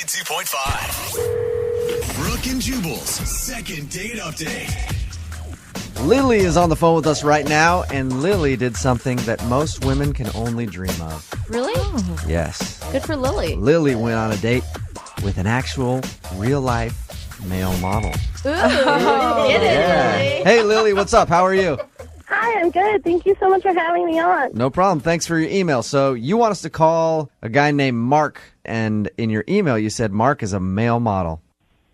92.5. Brooke and Jubal's second date update. Lily is on the phone with us right now, and Lily did something that most women can only dream of. Really? Yes. Good for Lily. Lily went on a date with an actual, real-life male model. Ooh, get it, Lily. Hey, Lily, what's up? How are you? Hi, I'm good. Thank you so much for having me on. No problem. Thanks for your email. So you want us to call a guy named Mark, and in your email you said Mark is a male model.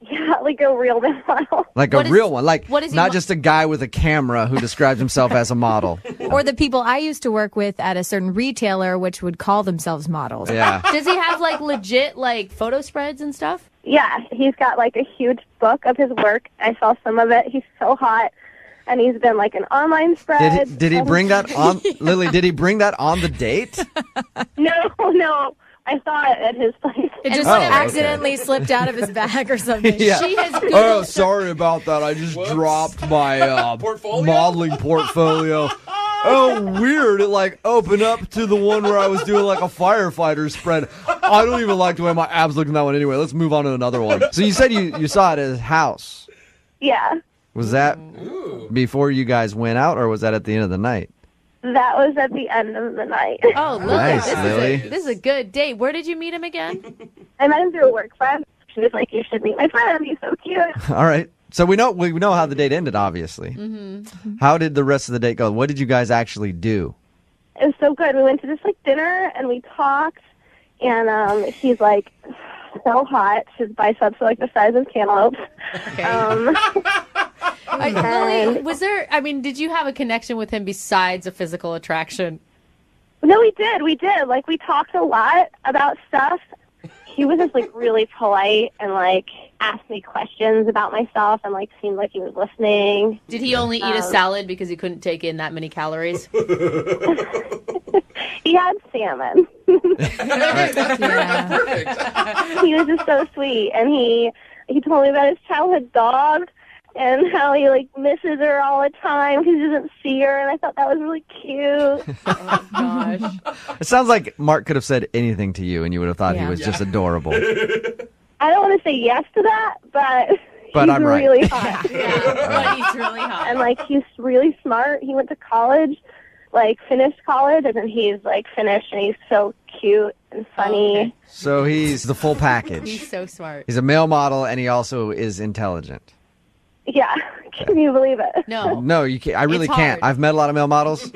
Yeah, like a real model. Like What a is- real one. Like what is he not mo- just a guy with a camera who describes himself as a model. Or the people I used to work with at a certain retailer, which would call themselves models. Yeah. Does he have like legit like photo spreads and stuff? Yeah, he's got like a huge book of his work. I saw some of it. He's so hot. And he's been like an online spread. Did he bring that on? Lily, did he bring that on the date? No. I saw it at his place. It just Oh, okay. accidentally slipped out of his bag or something. Yeah. She has Googled Oh, sorry about that. I just dropped my modeling portfolio. Oh, weird. It like opened up to the one where I was doing like a firefighter spread. I don't even like the way my abs look in that one anyway. Let's move on to another one. So you said you saw it at his house. Yeah, Was that before you guys went out, or was that at the end of the night? that was at the end of the night. Oh, Lily, Nice, Lily. this is a good date. Where did you meet him again? I met him through a work friend. She was like, "You should meet my friend. He's so cute." All right. So we know how the date ended, obviously. Mm-hmm. How did the rest of the date go? What did you guys actually do? It was so good. We went to this like dinner and we talked, and he's like so hot. His biceps are like the size of cantaloupes. Lily, was there? I mean, did you have a connection with him besides a physical attraction? No, we did. Like, we talked a lot about stuff. He was just, like, really polite and, like, asked me questions about myself and, like, seemed like he was listening. Did he only eat a salad because he couldn't take in that many calories? He had salmon. Yeah. He was just so sweet. And he told me about his childhood dog and how he, like, misses her all the time because he doesn't see her. And I thought that was really cute. Oh, gosh. It sounds like Mark could have said anything to you, and you would have thought he Yeah. was just adorable. I don't want to say yes to that, but But he's I'm right. really hot. But he's really hot. And, like, he's really smart. He went to college, like, finished college, and then he's, like, finished, and he's so cute and funny. Okay. So he's the full package. He's so smart. He's a male model, and he also is intelligent. Yeah. Can you believe it? No. No, you can't. I really It's can't. hard. I've met a lot of male models.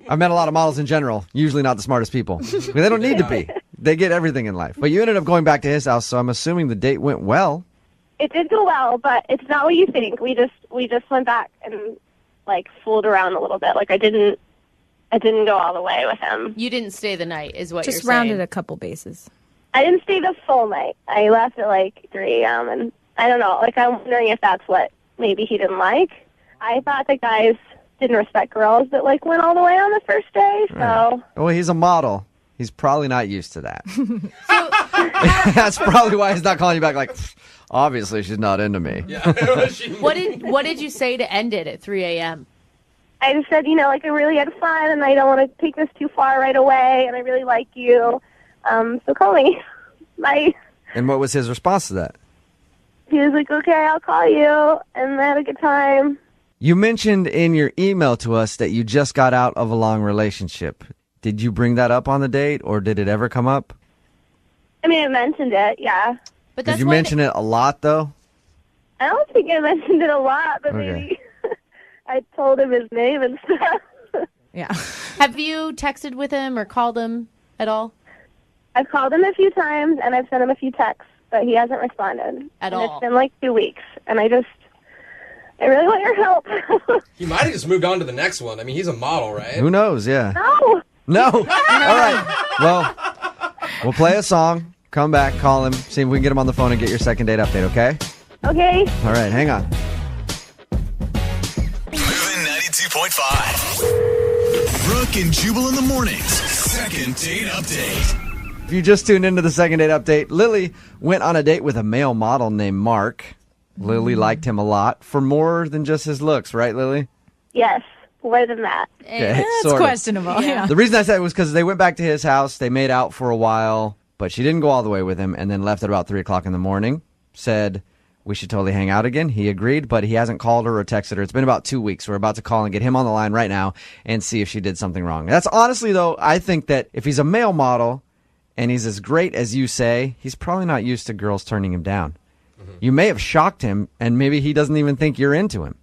I've met a lot of models in general. Usually not the smartest people. They don't need to be. They get everything in life. But you ended up going back to his house, so I'm assuming the date went well. It did go well, but it's not what you think. We just went back and, like, fooled around a little bit. Like, I didn't go all the way with him. You didn't stay the night, is what Just you're saying. rounded a couple bases. I didn't stay the full night. I left at, like, 3 a.m., and I don't know. Like, I'm wondering if that's what maybe he didn't like. I thought that guys didn't respect girls that, like, went all the way on the first day, so... Well, he's a model. He's probably not used to that. That's probably why he's not calling you back like, obviously she's not into me. What did you say to end it at 3 a.m.? I just said, you know, like, I really had fun, and I don't want to take this too far right away, and I really like you. So call me. Bye. And what was his response to that? He was like, okay, I'll call you, and I had a good time. You mentioned in your email to us that you just got out of a long relationship. Did you bring that up on the date, or did it ever come up? I mean, I mentioned it, yeah. But Did you mention it a lot, though? I don't think I mentioned it a lot, but Okay. maybe I told him his name and stuff. Yeah. Have you texted with him or called him at all? I've called him a few times, and I've sent him a few texts, but he hasn't responded. At and all. It's been like 2 weeks, and I really want your help. He might have just moved on to the next one. I mean, he's a model, right? Who knows? Yeah. No. No. All right. Well, we'll play a song, come back, call him, see if we can get him on the phone and get your second date update, okay? Okay. All right, hang on. Moving 92.5. Brooke and Jubal in the mornings. Second date update. If you just tuned into the second date update, Lily went on a date with a male model named Mark. Lily liked him a lot for more than just his looks, right, Lily? Yes. More than that. Okay, That's sort of. questionable. Yeah. The reason I said it was because they went back to his house. They made out for a while. but she didn't go all the way with him and then left at about 3 o'clock in the morning. Said we should totally hang out again. He agreed, but he hasn't called her or texted her. It's been about 2 weeks. We're about to call and get him on the line right now and see if she did something wrong. That's honestly, though, I think that if he's a male model and he's as great as you say, he's probably not used to girls turning him down. You may have shocked him, and maybe he doesn't even think you're into him.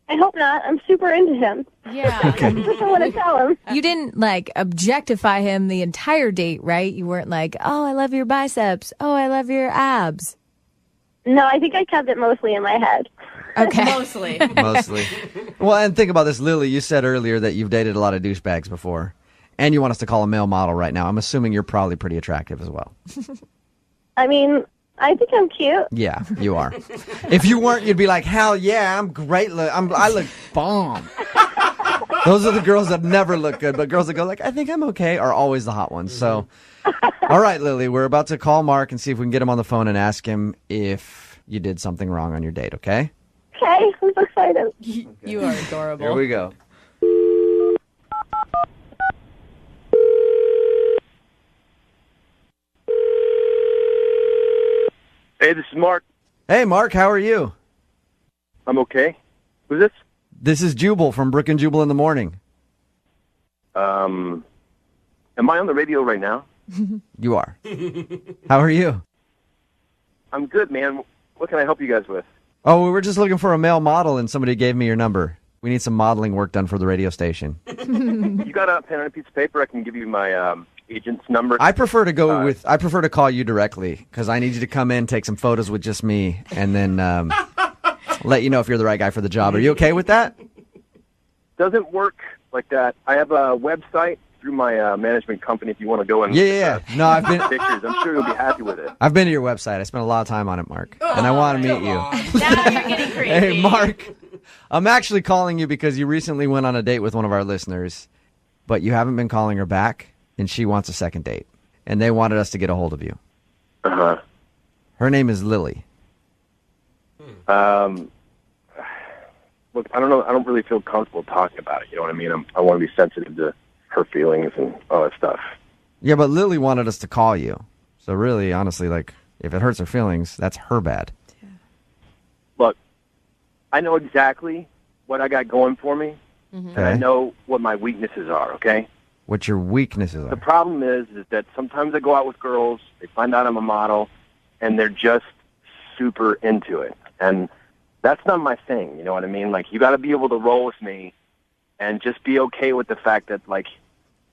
I hope not. I'm super into him. Yeah. I want to tell him. You didn't, like, objectify him the entire date, right? You weren't like, oh, I love your biceps. Oh, I love your abs. No, I think I kept it mostly in my head. Okay. Mostly. Mostly. Well, and think about this, Lily. You said earlier that you've dated a lot of douchebags before, and you want us to call a male model right now. I'm assuming you're probably pretty attractive as well. I mean, I think I'm cute. Yeah, you are. If you weren't, you'd be like, hell yeah, I'm great. I look bomb. Those are the girls that never look good, but girls that go like, I think I'm okay, are always the hot ones. So, all right, Lily, we're about to call Mark and see if we can get him on the phone and ask him if you did something wrong on your date, okay? Okay, I'm so excited. You are adorable. Here we go. Hey, this is Mark. Hey, Mark, how are you? I'm okay. Who's this? This is Jubal from Brooke and Jubal in the Morning. Am I on the radio right now? You are. How are you? I'm good, man. What can I help you guys with? Oh, we were just looking for a male model, and somebody gave me your number. We need some modeling work done for the radio station. You got a pen and a piece of paper? I can give you my agent's number. I prefer to call you directly because I need you to come in, take some photos with just me, and then let you know if you're the right guy for the job. Are you okay with that? Doesn't work like that. I have a website through my management company if you want to go and No, I've been pictures. I'm sure you'll be happy with it. I've been to your website. I spent a lot of time on it, Mark, and I want to meet you. Now you're getting creepy. Hey, Mark, I'm actually calling you because you recently went on a date with one of our listeners, but you haven't been calling her back, and she wants a second date, and they wanted us to get a hold of you. Uh-huh. Her name is Lily. Look, I don't know. I don't really feel comfortable talking about it. You know what I mean? I want to be sensitive to her feelings and all that stuff. Yeah, but Lily wanted us to call you. So really, honestly, like, if it hurts her feelings, that's her bad. Look, I know exactly what I got going for me, and I know what my weaknesses are, okay? What your weaknesses The are. problem is that sometimes I go out with girls, they find out I'm a model, and they're just super into it. And that's not my thing, you know what I mean? Like, you got to be able to roll with me and just be okay with the fact that, like,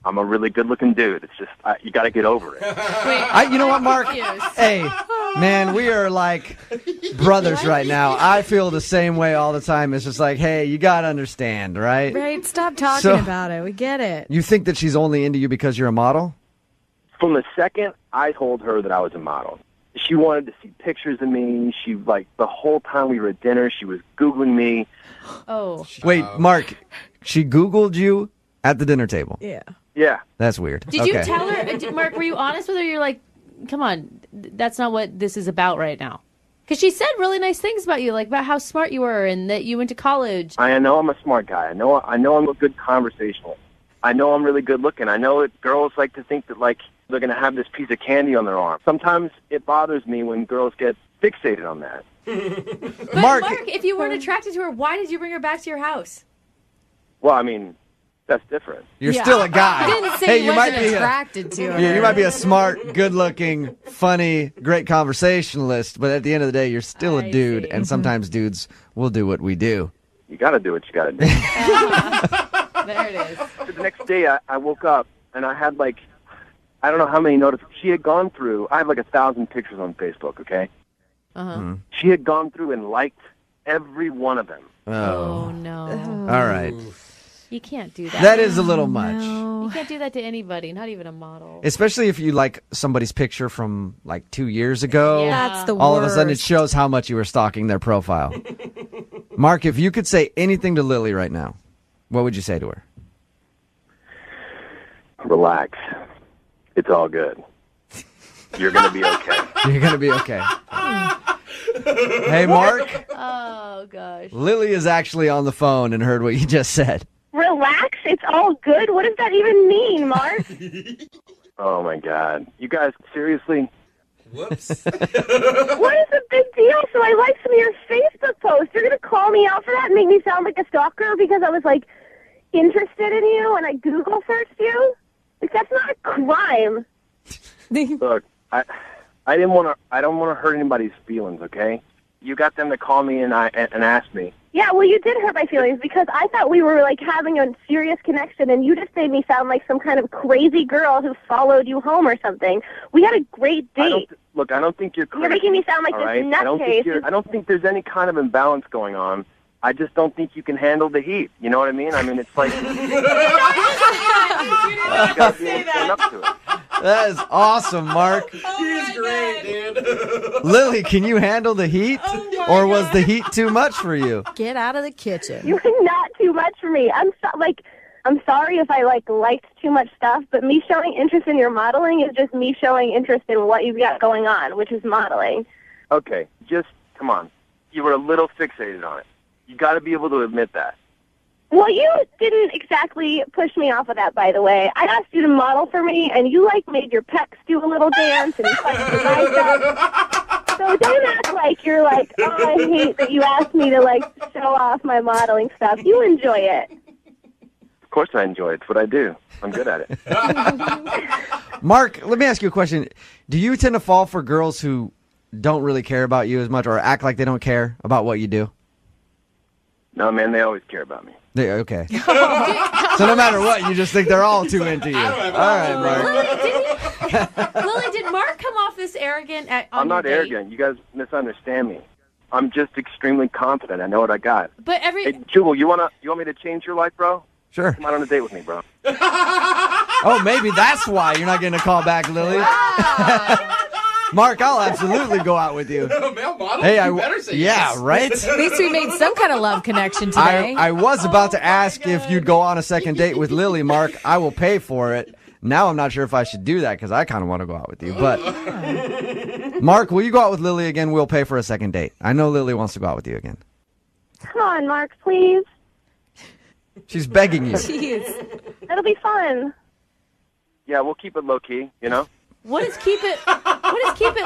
I'm a really good-looking dude. It's just, you got to get over it. You know what, Mark? Hey, man, we are like brothers right now. I feel the same way all the time. It's just like, hey, you got to understand, right? Right, stop talking about it. We get it. You think that she's only into you because you're a model? From the second I told her that I was a model, she wanted to see pictures of me. She, like, the whole time we were at dinner, she was Googling me. Oh. Wait, Mark, she Googled you at the dinner table? Yeah. Yeah. That's weird. Did you tell her, Mark, were you honest with her? You're like, come on, that's not what this is about right now. Because she said really nice things about you, like about how smart you were and that you went to college. I know I'm a smart guy. I know I'm a good conversationalist. I know I'm really good looking. I know that girls like to think that, like, they're going to have this piece of candy on their arm. Sometimes it bothers me when girls get fixated on that. But Mark, if you weren't attracted to her, why did you bring her back to your house? Well, I mean, that's different. You're still a guy. I didn't say hey, he you wasn't might be attracted to her. Yeah, you might be a smart, good-looking, funny, great conversationalist, but at the end of the day, you're still a dude, and sometimes dudes will do what we do. You got to do what you got to do. There it is. So the next day, I woke up, and I had, like, I don't know how many notifications. She had gone through, I have like 1,000 pictures on Facebook, okay? Uh-huh. She had gone through and liked every one of them. Oh, no. All right. You can't do that. That is a little much. You can't do that to anybody, not even a model. Especially if you like somebody's picture from like 2 years ago. Yeah. That's the All worst. of a sudden it shows how much you were stalking their profile. Mark, if you could say anything to Lily right now, what would you say to her? Relax. It's all good. You're going to be okay. You're going to be okay. Hey, Mark. Oh, gosh. Lily is actually on the phone and heard what you just said. Relax. It's all good. What does that even mean, Mark? Oh, my God. You guys, seriously? Whoops. What is the big deal? So I liked some of your Facebook posts. You're going to call me out for that and make me sound like a stalker because I was, like, interested in you and I Google searched you? Like, that's not a crime. Look, I don't want to hurt anybody's feelings, okay? You got them to call me and ask me. Yeah, well, you did hurt my feelings because I thought we were, like, having a serious connection, and you just made me sound like some kind of crazy girl who followed you home or something. We had a great date. I don't think you're crazy. You're making me sound like this nutcase. I don't think there's any kind of imbalance going on. I just don't think you can handle the heat. You know what I mean? I mean, it's like... you gotta be able to stand up to it. That is awesome, Mark. He's great, dude. Lily, can you handle the heat? Or was the heat too much for you? Get out of the kitchen. You're not too much for me. I'm sorry if I liked too much stuff, but me showing interest in your modeling is just me showing interest in what you've got going on, which is modeling. Okay, just come on. You were a little fixated on it. You got to be able to admit that. Well, you didn't exactly push me off of that, by the way. I asked you to model for me, and you made your pecs do a little dance and flexed your bicep. So don't act like you're like, oh, I hate that you asked me to show off my modeling stuff. You enjoy it. Of course I enjoy it. It's what I do. I'm good at it. Mark, let me ask you a question. Do you tend to fall for girls who don't really care about you as much or act like they don't care about what you do? No, man, they always care about me. Okay. So no matter what, you just think they're all too into you. All right, Mark. Lily, did Mark come off this arrogant I'm not arrogant. You guys misunderstand me. I'm just extremely confident. I know what I got. But Hey, Jubal, you want me to change your life, bro? Sure. Come out on a date with me, bro. Oh, maybe that's why you're not getting a call back, Lily. Mark, I'll absolutely go out with you. Male model? Hey, You better say yeah, yes. right? At least we made some kind of love connection today. I was about to ask if you'd go on a second date with Lily, Mark. I will pay for it. Now I'm not sure if I should do that because I kind of want to go out with you. But, Mark, will you go out with Lily again? We'll pay for a second date. I know Lily wants to go out with you again. Come on, Mark, please. She's begging you. Jeez. It'll be fun. Yeah, we'll keep it low-key, you know? What does keep it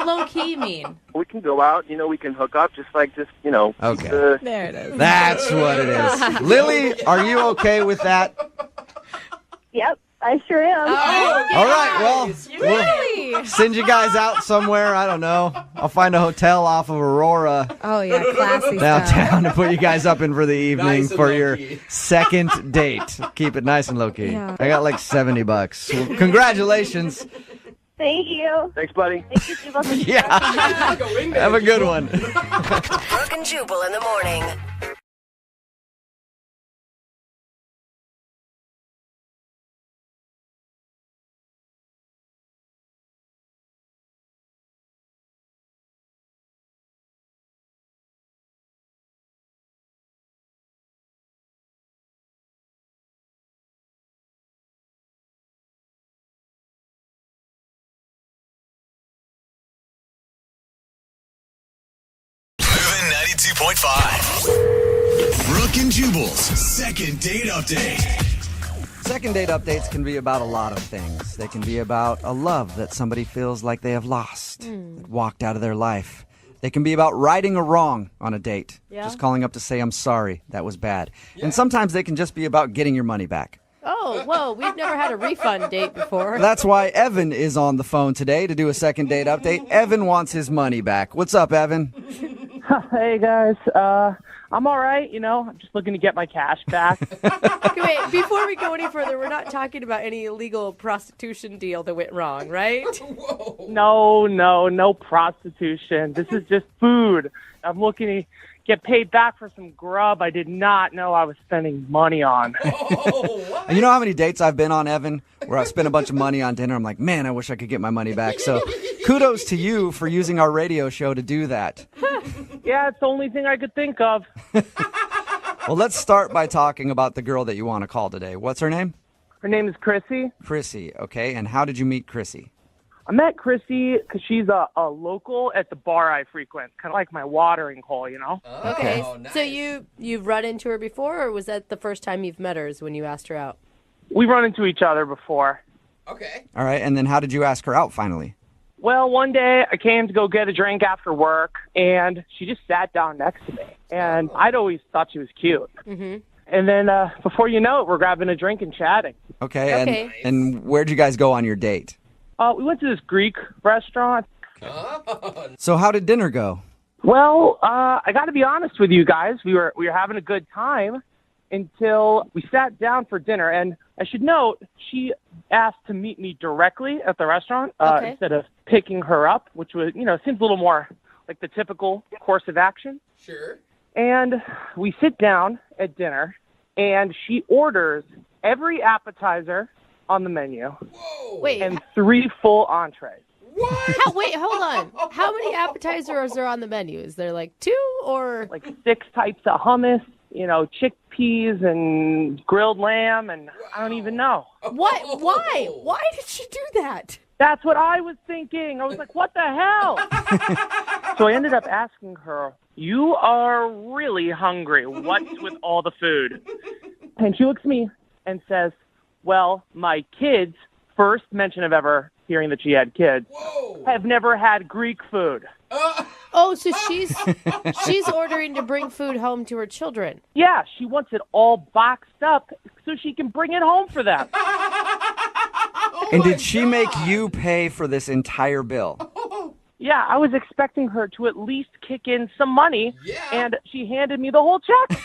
low key mean? We can go out, we can hook up Okay. There it is. That's what it is. Lily, are you okay with that? Yep, I sure am. All right, well, we'll send you guys out somewhere. I don't know. I'll find a hotel off of Aurora Oh, yeah, classy downtown to put you guys up in for the evening Nice and for your low-key. second date. Keep it nice and low-key. Yeah. I got like $70. Well, congratulations. Thank you. Thanks, buddy. Thank you, Jubal. Yeah. Like a wingman. Have a good one. Brooke and Jubal in the morning. Moving 92.5. Brooke and Jubal's second date update. Second date updates can be about a lot of things. They can be about a love that somebody feels like they have lost, that walked out of their life. They can be about righting a wrong on a date. Yeah. Just calling up to say, I'm sorry, that was bad. And sometimes they can just be about getting your money back. Oh, whoa, we've never had a refund date before. That's why Evan is on the phone today to do a second date update. Evan wants his money back. What's up, Evan? Hey guys, I'm all right. I'm just looking to get my cash back. Okay, wait, before we go any further, we're not talking about any illegal prostitution deal that went wrong, right? No prostitution. This is just food. I'm looking to get paid back for some grub I did not know I was spending money on. You know how many dates I've been on, Evan, where I've spent a bunch of money on dinner? I'm like, man, I wish I could get my money back. So kudos to you for using our radio show to do that. Yeah, it's the only thing I could think of. Well, let's start by talking about the girl that you want to call today. What's her name? Her name is Chrissy. Chrissy, okay. And how did you meet Chrissy? I met Chrissy because she's a local at the bar I frequent, kind of like my watering hole, Okay, Oh, nice. so you've run into her before, or was that the first time you've met her is when you asked her out? We've run into each other before. Okay. All right, and then how did you ask her out finally? Well, one day I came to go get a drink after work, and she just sat down next to me. And I'd always thought she was cute. Mm-hmm. And then before you know it, we're grabbing a drink and chatting. Okay. And where'd you guys go on your date? We went to this Greek restaurant. So how did dinner go? Well, I got to be honest with you guys. We were having a good time until we sat down for dinner. And I should note, she asked to meet me directly at the restaurant instead of picking her up, which was, seems a little more like the typical course of action. Sure. And we sit down at dinner, and she orders every appetizer on the menu. Whoa. Wait. And 3 full entrees. What? Wait, hold on. How many appetizers are on the menu? Is there like 2 or? Like 6 types of hummus, chickpeas and grilled lamb, and I don't even know. What? Why? Why did she do that? That's what I was thinking. I was like, what the hell? So I ended up asking her, you are really hungry. What's with all the food? And she looks at me and says, well, my kids, first mention of ever hearing that she had kids, have never had Greek food. Oh, so she's ordering to bring food home to her children. Yeah, she wants it all boxed up so she can bring it home for them. And did she make you pay for this entire bill? Yeah, I was expecting her to at least kick in some money, and she handed me the whole check.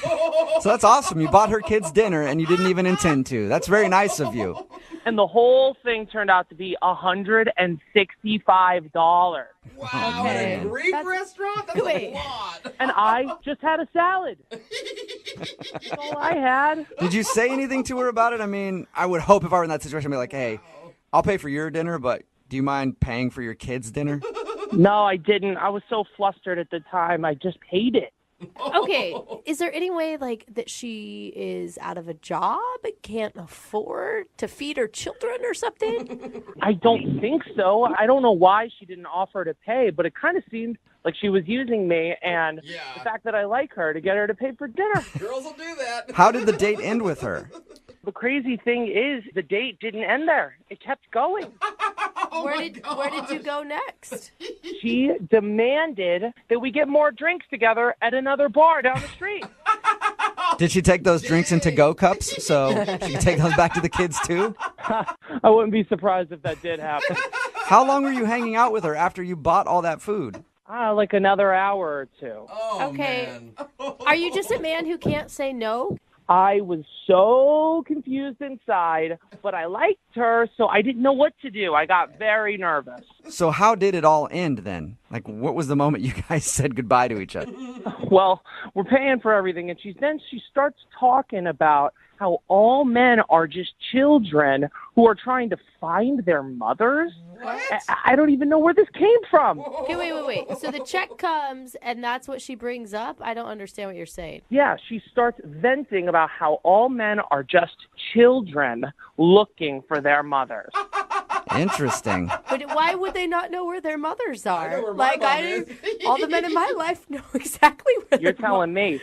So that's awesome. You bought her kids dinner, and you didn't even intend to. That's very nice of you. And the whole thing turned out to be $165. Wow. Okay. At a Greek restaurant? That's a lot. And I just had a salad. That's all I had. Did you say anything to her about it? I mean, I would hope if I were in that situation, I'd be like, hey, I'll pay for your dinner, but do you mind paying for your kids' dinner? No, I didn't. I was so flustered at the time. I just paid it. Okay, is there any way that she is out of a job, can't afford to feed her children or something? I don't think so. I don't know why she didn't offer to pay, but it kind of seemed like she was using me and the fact that I like her to get her to pay for dinner. Girls will do that. How did the date end with her? The crazy thing is the date didn't end there. It kept going. Where did you go next? She demanded that we get more drinks together at another bar down the street. Did she take those drinks in to-go cups so she could take those back to the kids too? I wouldn't be surprised if that did happen. How long were you hanging out with her after you bought all that food? Like another hour or 2. Oh, okay. Man. Are you just a man who can't say no? I was so confused inside, but I liked her, so I didn't know what to do. I got very nervous. So how did it all end then? Like, what was the moment you guys said goodbye to each other? Well, we're paying for everything, and she starts talking about how all men are just children who are trying to find their mothers. What? I don't even know where this came from. Okay, wait. So the check comes, and that's what she brings up? I don't understand what you're saying. Yeah, she starts venting about how all men are just children looking for their mothers. Interesting. But why would they not know where their mothers are? I know where my mom is. All the men in my life know exactly where You're telling me.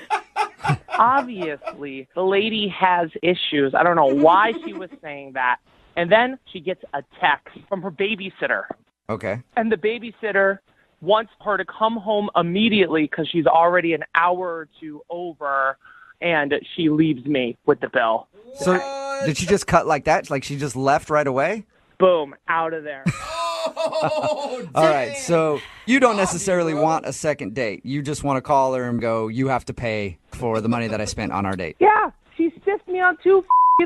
Obviously, the lady has issues. I don't know why she was saying that. And then she gets a text from her babysitter. Okay. And the babysitter wants her to come home immediately because she's already an hour or 2 over, and she leaves me with the bill. So did she just cut like that? Like she just left right away? Boom, out of there. Oh, All right, so you don't necessarily want a second date. You just want to call her and go, you have to pay for the money that I spent on our date. Yeah, she stiffed me on 2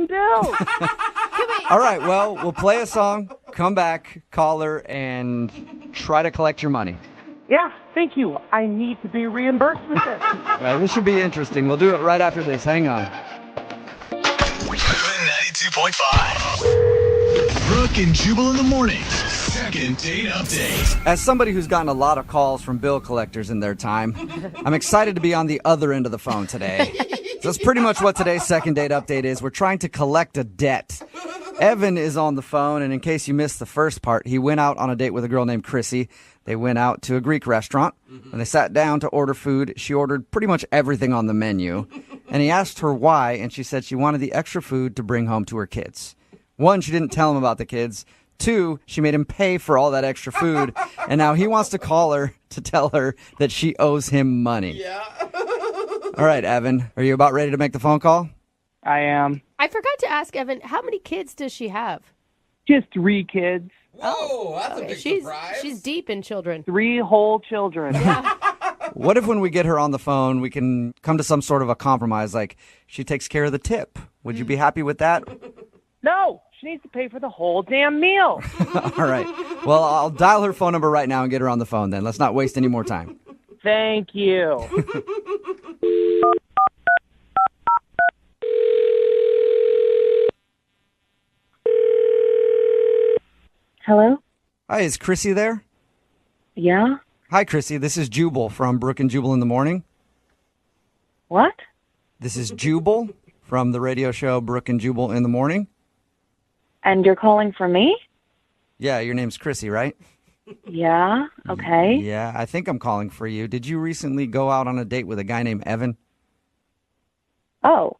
bills. All right, well, we'll play a song, come back, call her, and try to collect your money. Yeah, thank you. I need to be reimbursed with this. All right, this should be interesting. We'll do it right after this. Hang on. 92.5. Brooke and Jubal in the morning. Second date update. As somebody who's gotten a lot of calls from bill collectors in their time, I'm excited to be on the other end of the phone today. So that's pretty much what today's second date update is. We're trying to collect a debt. Evan is on the phone, and in case you missed the first part, he went out on a date with a girl named Chrissy. They went out to a Greek restaurant. When they sat down to order food, she ordered pretty much everything on the menu. And he asked her why, and she said she wanted the extra food to bring home to her kids. One, she didn't tell him about the kids. Two, she made him pay for all that extra food. And now he wants to call her to tell her that she owes him money. Yeah. All right, Evan, are you about ready to make the phone call? I am. I forgot to ask Evan, how many kids does she have? Just 3 kids. Whoa, that's a big surprise. She's deep in children. 3 whole children. What if when we get her on the phone, we can come to some sort of a compromise, like she takes care of the tip? Would you be happy with that? No, she needs to pay for the whole damn meal. All right. Well, I'll dial her phone number right now and get her on the phone then. Let's not waste any more time. Thank you. Hello? Hi, is Chrissy there? Yeah? Hi, Chrissy. This is Jubal from Brooke and Jubal in the Morning. What? This is Jubal from the radio show Brooke and Jubal in the Morning. And you're calling for me? Yeah, your name's Chrissy, right? Yeah, okay. Yeah, I think I'm calling for you. Did you recently go out on a date with a guy named Evan? Oh,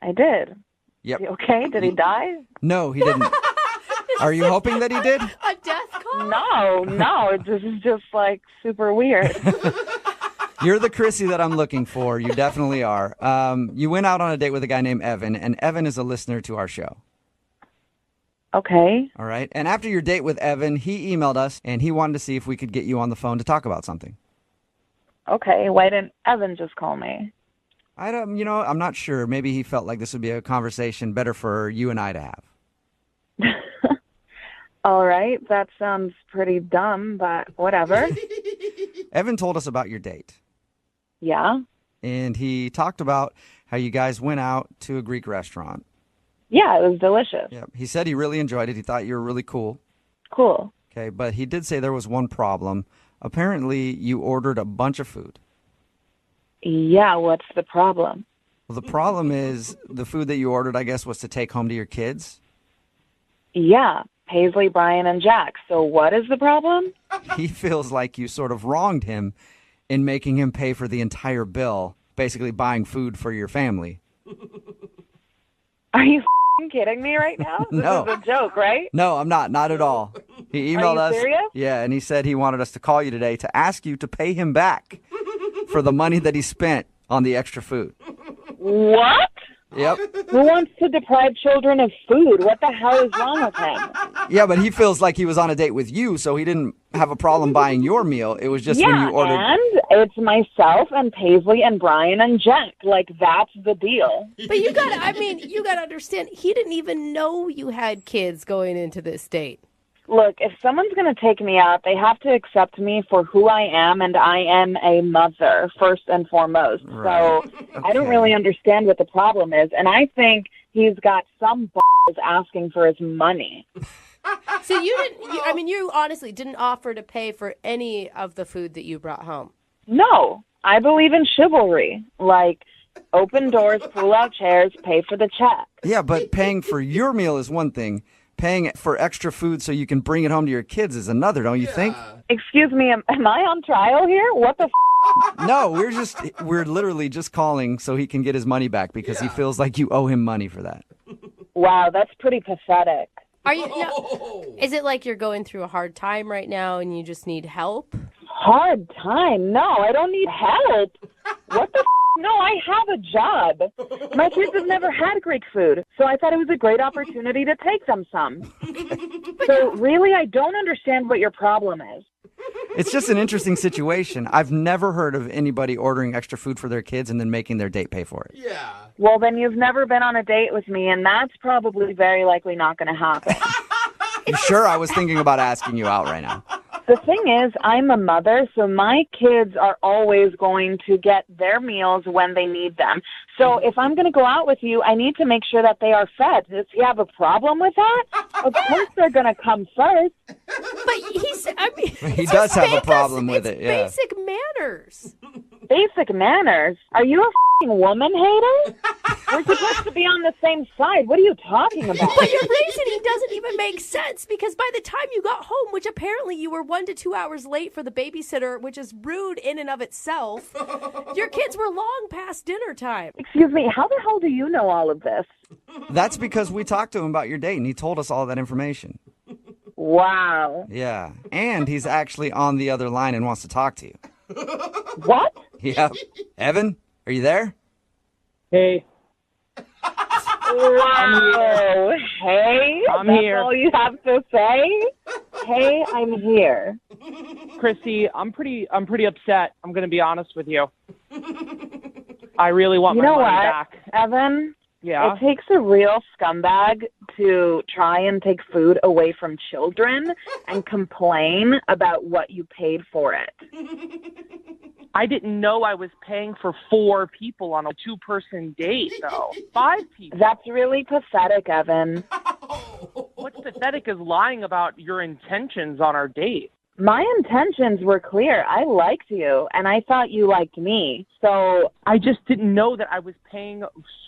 I did. Yep. Is he okay? Did he die? No, he didn't. Are you hoping that he did? A death call? No, this is just like super weird. You're the Chrissy that I'm looking for. You definitely are. You went out on a date with a guy named Evan, and Evan is a listener to our show. Okay. All right. And after your date with Evan, he emailed us, and he wanted to see if we could get you on the phone to talk about something. Okay, why didn't Evan just call me? I'm not sure. Maybe he felt like this would be a conversation better for you and I to have. All right, that sounds pretty dumb, but whatever. Evan told us about your date. Yeah? And he talked about how you guys went out to a Greek restaurant. Yeah, it was delicious. Yep. He said he really enjoyed it. He thought you were really cool. Cool. Okay, but he did say there was one problem. Apparently, you ordered a bunch of food. Yeah, what's the problem? Well, the problem is the food that you ordered, I guess, was to take home to your kids. Yeah, Paisley, Brian, and Jack. So what is the problem? He feels like you sort of wronged him in making him pay for the entire bill, basically buying food for your family. Are you kidding me right now? No. This is a joke, right? No, I'm not. Not at all. He emailed us. Are you serious? Yeah, and he said he wanted us to call you today to ask you to pay him back for the money that he spent on the extra food. What? Yep. Who wants to deprive children of food? What the hell is wrong with him? Yeah, but he feels like he was on a date with you, so he didn't have a problem buying your meal. It was just when you ordered. And it's myself and Paisley and Brian and Jack. Like, that's the deal. But you gotta understand, he didn't even know you had kids going into this date. Look, if someone's going to take me out, they have to accept me for who I am, and I am a mother, first and foremost. Right. So I don't really understand what the problem is, and I think he's got some balls asking for his money. So you honestly didn't offer to pay for any of the food that you brought home. No, I believe in chivalry. Like, open doors, pull out chairs, pay for the check. Yeah, but paying for your meal is one thing. Paying for extra food so you can bring it home to your kids is another, don't you think? Excuse me, am I on trial here? What the No, we're literally just calling so he can get his money back because he feels like you owe him money for that. Wow, that's pretty pathetic. Are you? No, is it like you're going through a hard time right now and you just need help? Hard time? No, I don't need help. What the No, I have a job. My kids have never had Greek food, so I thought it was a great opportunity to take them some. So really, I don't understand what your problem is. It's just an interesting situation. I've never heard of anybody ordering extra food for their kids and then making their date pay for it. Yeah. Well, then you've never been on a date with me, and that's probably very likely not going to happen. You sure? I was thinking about asking you out right now. The thing is, I'm a mother, so my kids are always going to get their meals when they need them. So if I'm going to go out with you, I need to make sure that they are fed. Does he have a problem with that? Of course they're going to come first. But he does have a problem with it. Yeah. Basic manners. Basic manners? Are you a f***ing woman hater? We're supposed to be on the same side. What are you talking about? But your reasoning doesn't even make sense because by the time you got home, which apparently you were 1 to 2 hours late for the babysitter, which is rude in and of itself, your kids were long past dinner time. Excuse me, how the hell do you know all of this? That's because we talked to him about your date, and he told us all that information. Wow. Yeah, and he's actually on the other line and wants to talk to you. What? Yep. Evan, are you there? Hey, Wow. Hey, I'm that's here. all you have to say? Hey, I'm here. Chrissy, I'm pretty upset. I'm going to be honest with you. I really want You my know money what, back. Evan? Yeah. It takes a real scumbag to try and take food away from children and complain about what you paid for it. I didn't know I was paying for 4 people on a 2-person date, though. 5 people. That's really pathetic, Evan. What's pathetic is lying about your intentions on our date. My intentions were clear. I liked you, and I thought you liked me. So I just didn't know that I was paying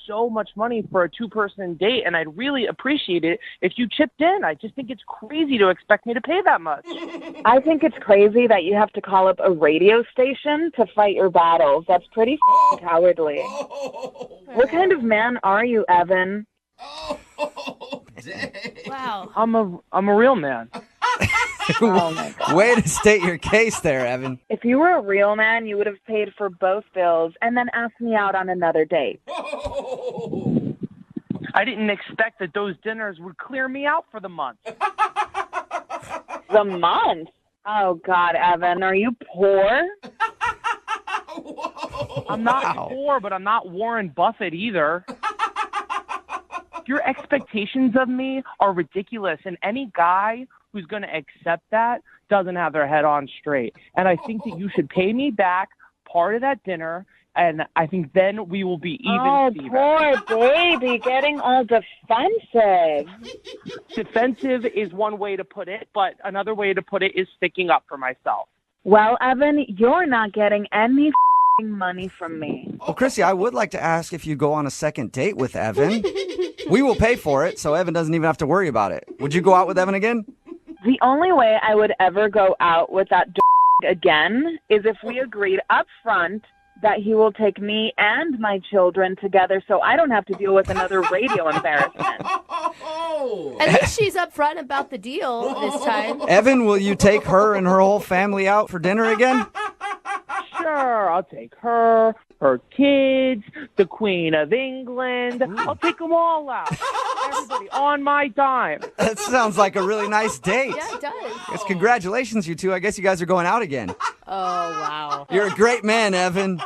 so much money for a 2-person date, and I'd really appreciate it if you chipped in. I just think it's crazy to expect me to pay that much. I think it's crazy that you have to call up a radio station to fight your battles. That's pretty cowardly. What kind of man are you, Evan? Wow. I'm a real man. Oh my God. Way to state your case there, Evan. If you were a real man, you would have paid for both bills and then asked me out on another date. I didn't expect that those dinners would clear me out for the month. The month? Oh, God, Evan, are you poor? I'm not poor, but I'm not Warren Buffett either. Your expectations of me are ridiculous, and any guy who's going to accept that doesn't have their head on straight. And I think that you should pay me back part of that dinner, and I think then we will be even. Oh, Steven. poor baby, getting all defensive. Defensive is one way to put it, but another way to put it is sticking up for myself. Well, Evan, you're not getting any money from me. Well, Chrissy, I would like to ask if you go on a second date with Evan. We will pay for it, so Evan doesn't even have to worry about it. Would you go out with Evan again? The only way I would ever go out with that again is if we agreed up front that he will take me and my children together so I don't have to deal with another radio embarrassment. At least she's upfront about the deal this time. Evan, will you take her and her whole family out for dinner again? Sure, I'll take her, her kids, the Queen of England. I'll take them all out. Everybody on my dime. That sounds like a really nice date. Yeah, it does. Yes, congratulations, you two. I guess you guys are going out again. Oh, wow. You're a great man, Evan.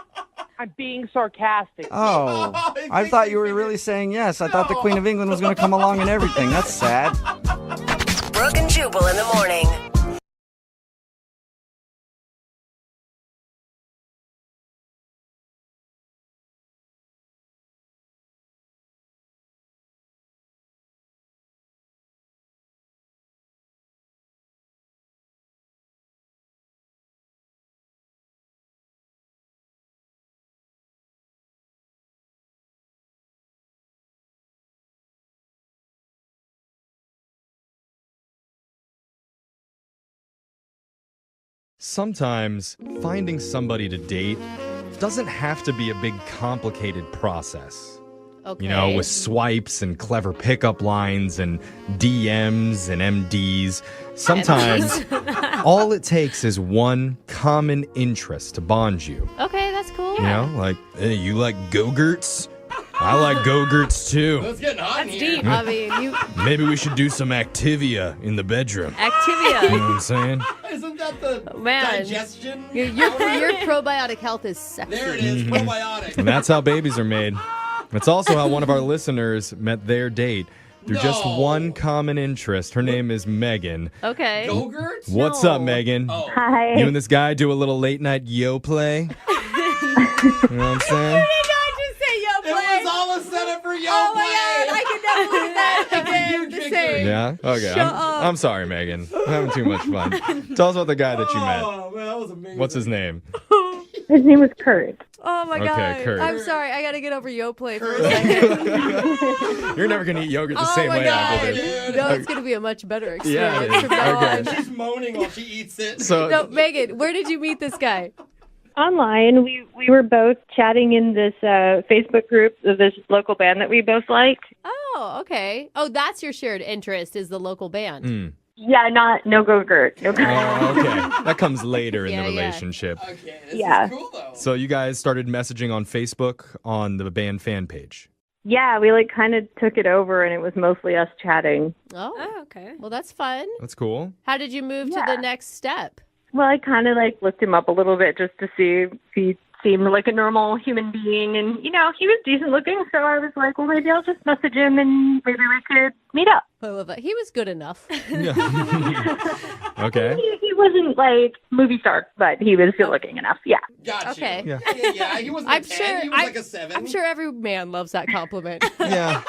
I'm being sarcastic. Oh, I thought you were really saying yes. I thought the Queen of England was going to come along and everything. That's sad. Brooke and Jubal in the morning. Sometimes finding somebody to date doesn't have to be a big complicated process. Okay. You know, with swipes and clever pickup lines and DMs and MDs. Sometimes all it takes is one common interest to bond you. Okay, that's cool. You know, like, hey, you like Go-Gurts? I like Go-Gurts too. It's getting hot in That's here. deep. I mean, you Maybe we should do some Activia in the bedroom. You know Activia. what I'm saying? Isn't that the Man. digestion? Your probiotic health is sexy. There it is, probiotic. And that's how babies are made. It's also how one of our listeners met their date through just one common interest. Her name is Megan. Okay. Go-Gurts? What's up, Megan? Oh. Hi. You and this guy do a little late night yo play? You know what I'm saying? It was all a setup for Yo Oh Play. my God, I could never believe that again. The same. Yeah? Okay. Shut up. I'm sorry, Megan. I'm having too much fun. Tell us about the guy that you met. Oh, man, that was amazing. What's his name? His name was Kurt. Oh my Okay, God. Kurt. I'm sorry. I got to get over Yoplait for a second. You're never going to eat yogurt the Oh same my way God. after this. No, it's going to be a much better Yeah, experience it is. from now Okay. on. She's moaning while she eats it. So, No, Megan, where did you meet this guy? Online, we were both chatting in this Facebook group of this local band that we both liked. Oh, Oh, okay. Oh, that's your shared interest is the local band. Yeah, no go-gurt. No go-gurt. Oh, okay. That comes later in Yeah, the yeah. relationship. Okay, this Yeah. is cool though. So you guys started messaging on Facebook on the band fan page. Yeah, we like kind of took it over, and it was mostly us chatting. Oh, okay. well, that's fun. That's cool. How did you move to the next step? Well, I kind of like looked him up a little bit just to see if he seemed like a normal human being, and he was decent looking. So I was like, well, maybe I'll just message him, and maybe we could meet up. I love that. He was good enough. Okay. He wasn't like movie star, but he was good looking enough. Yeah. Gotcha. Okay. Yeah, he wasn't a 10, he was like a 7. I'm sure every man loves that compliment. Yeah.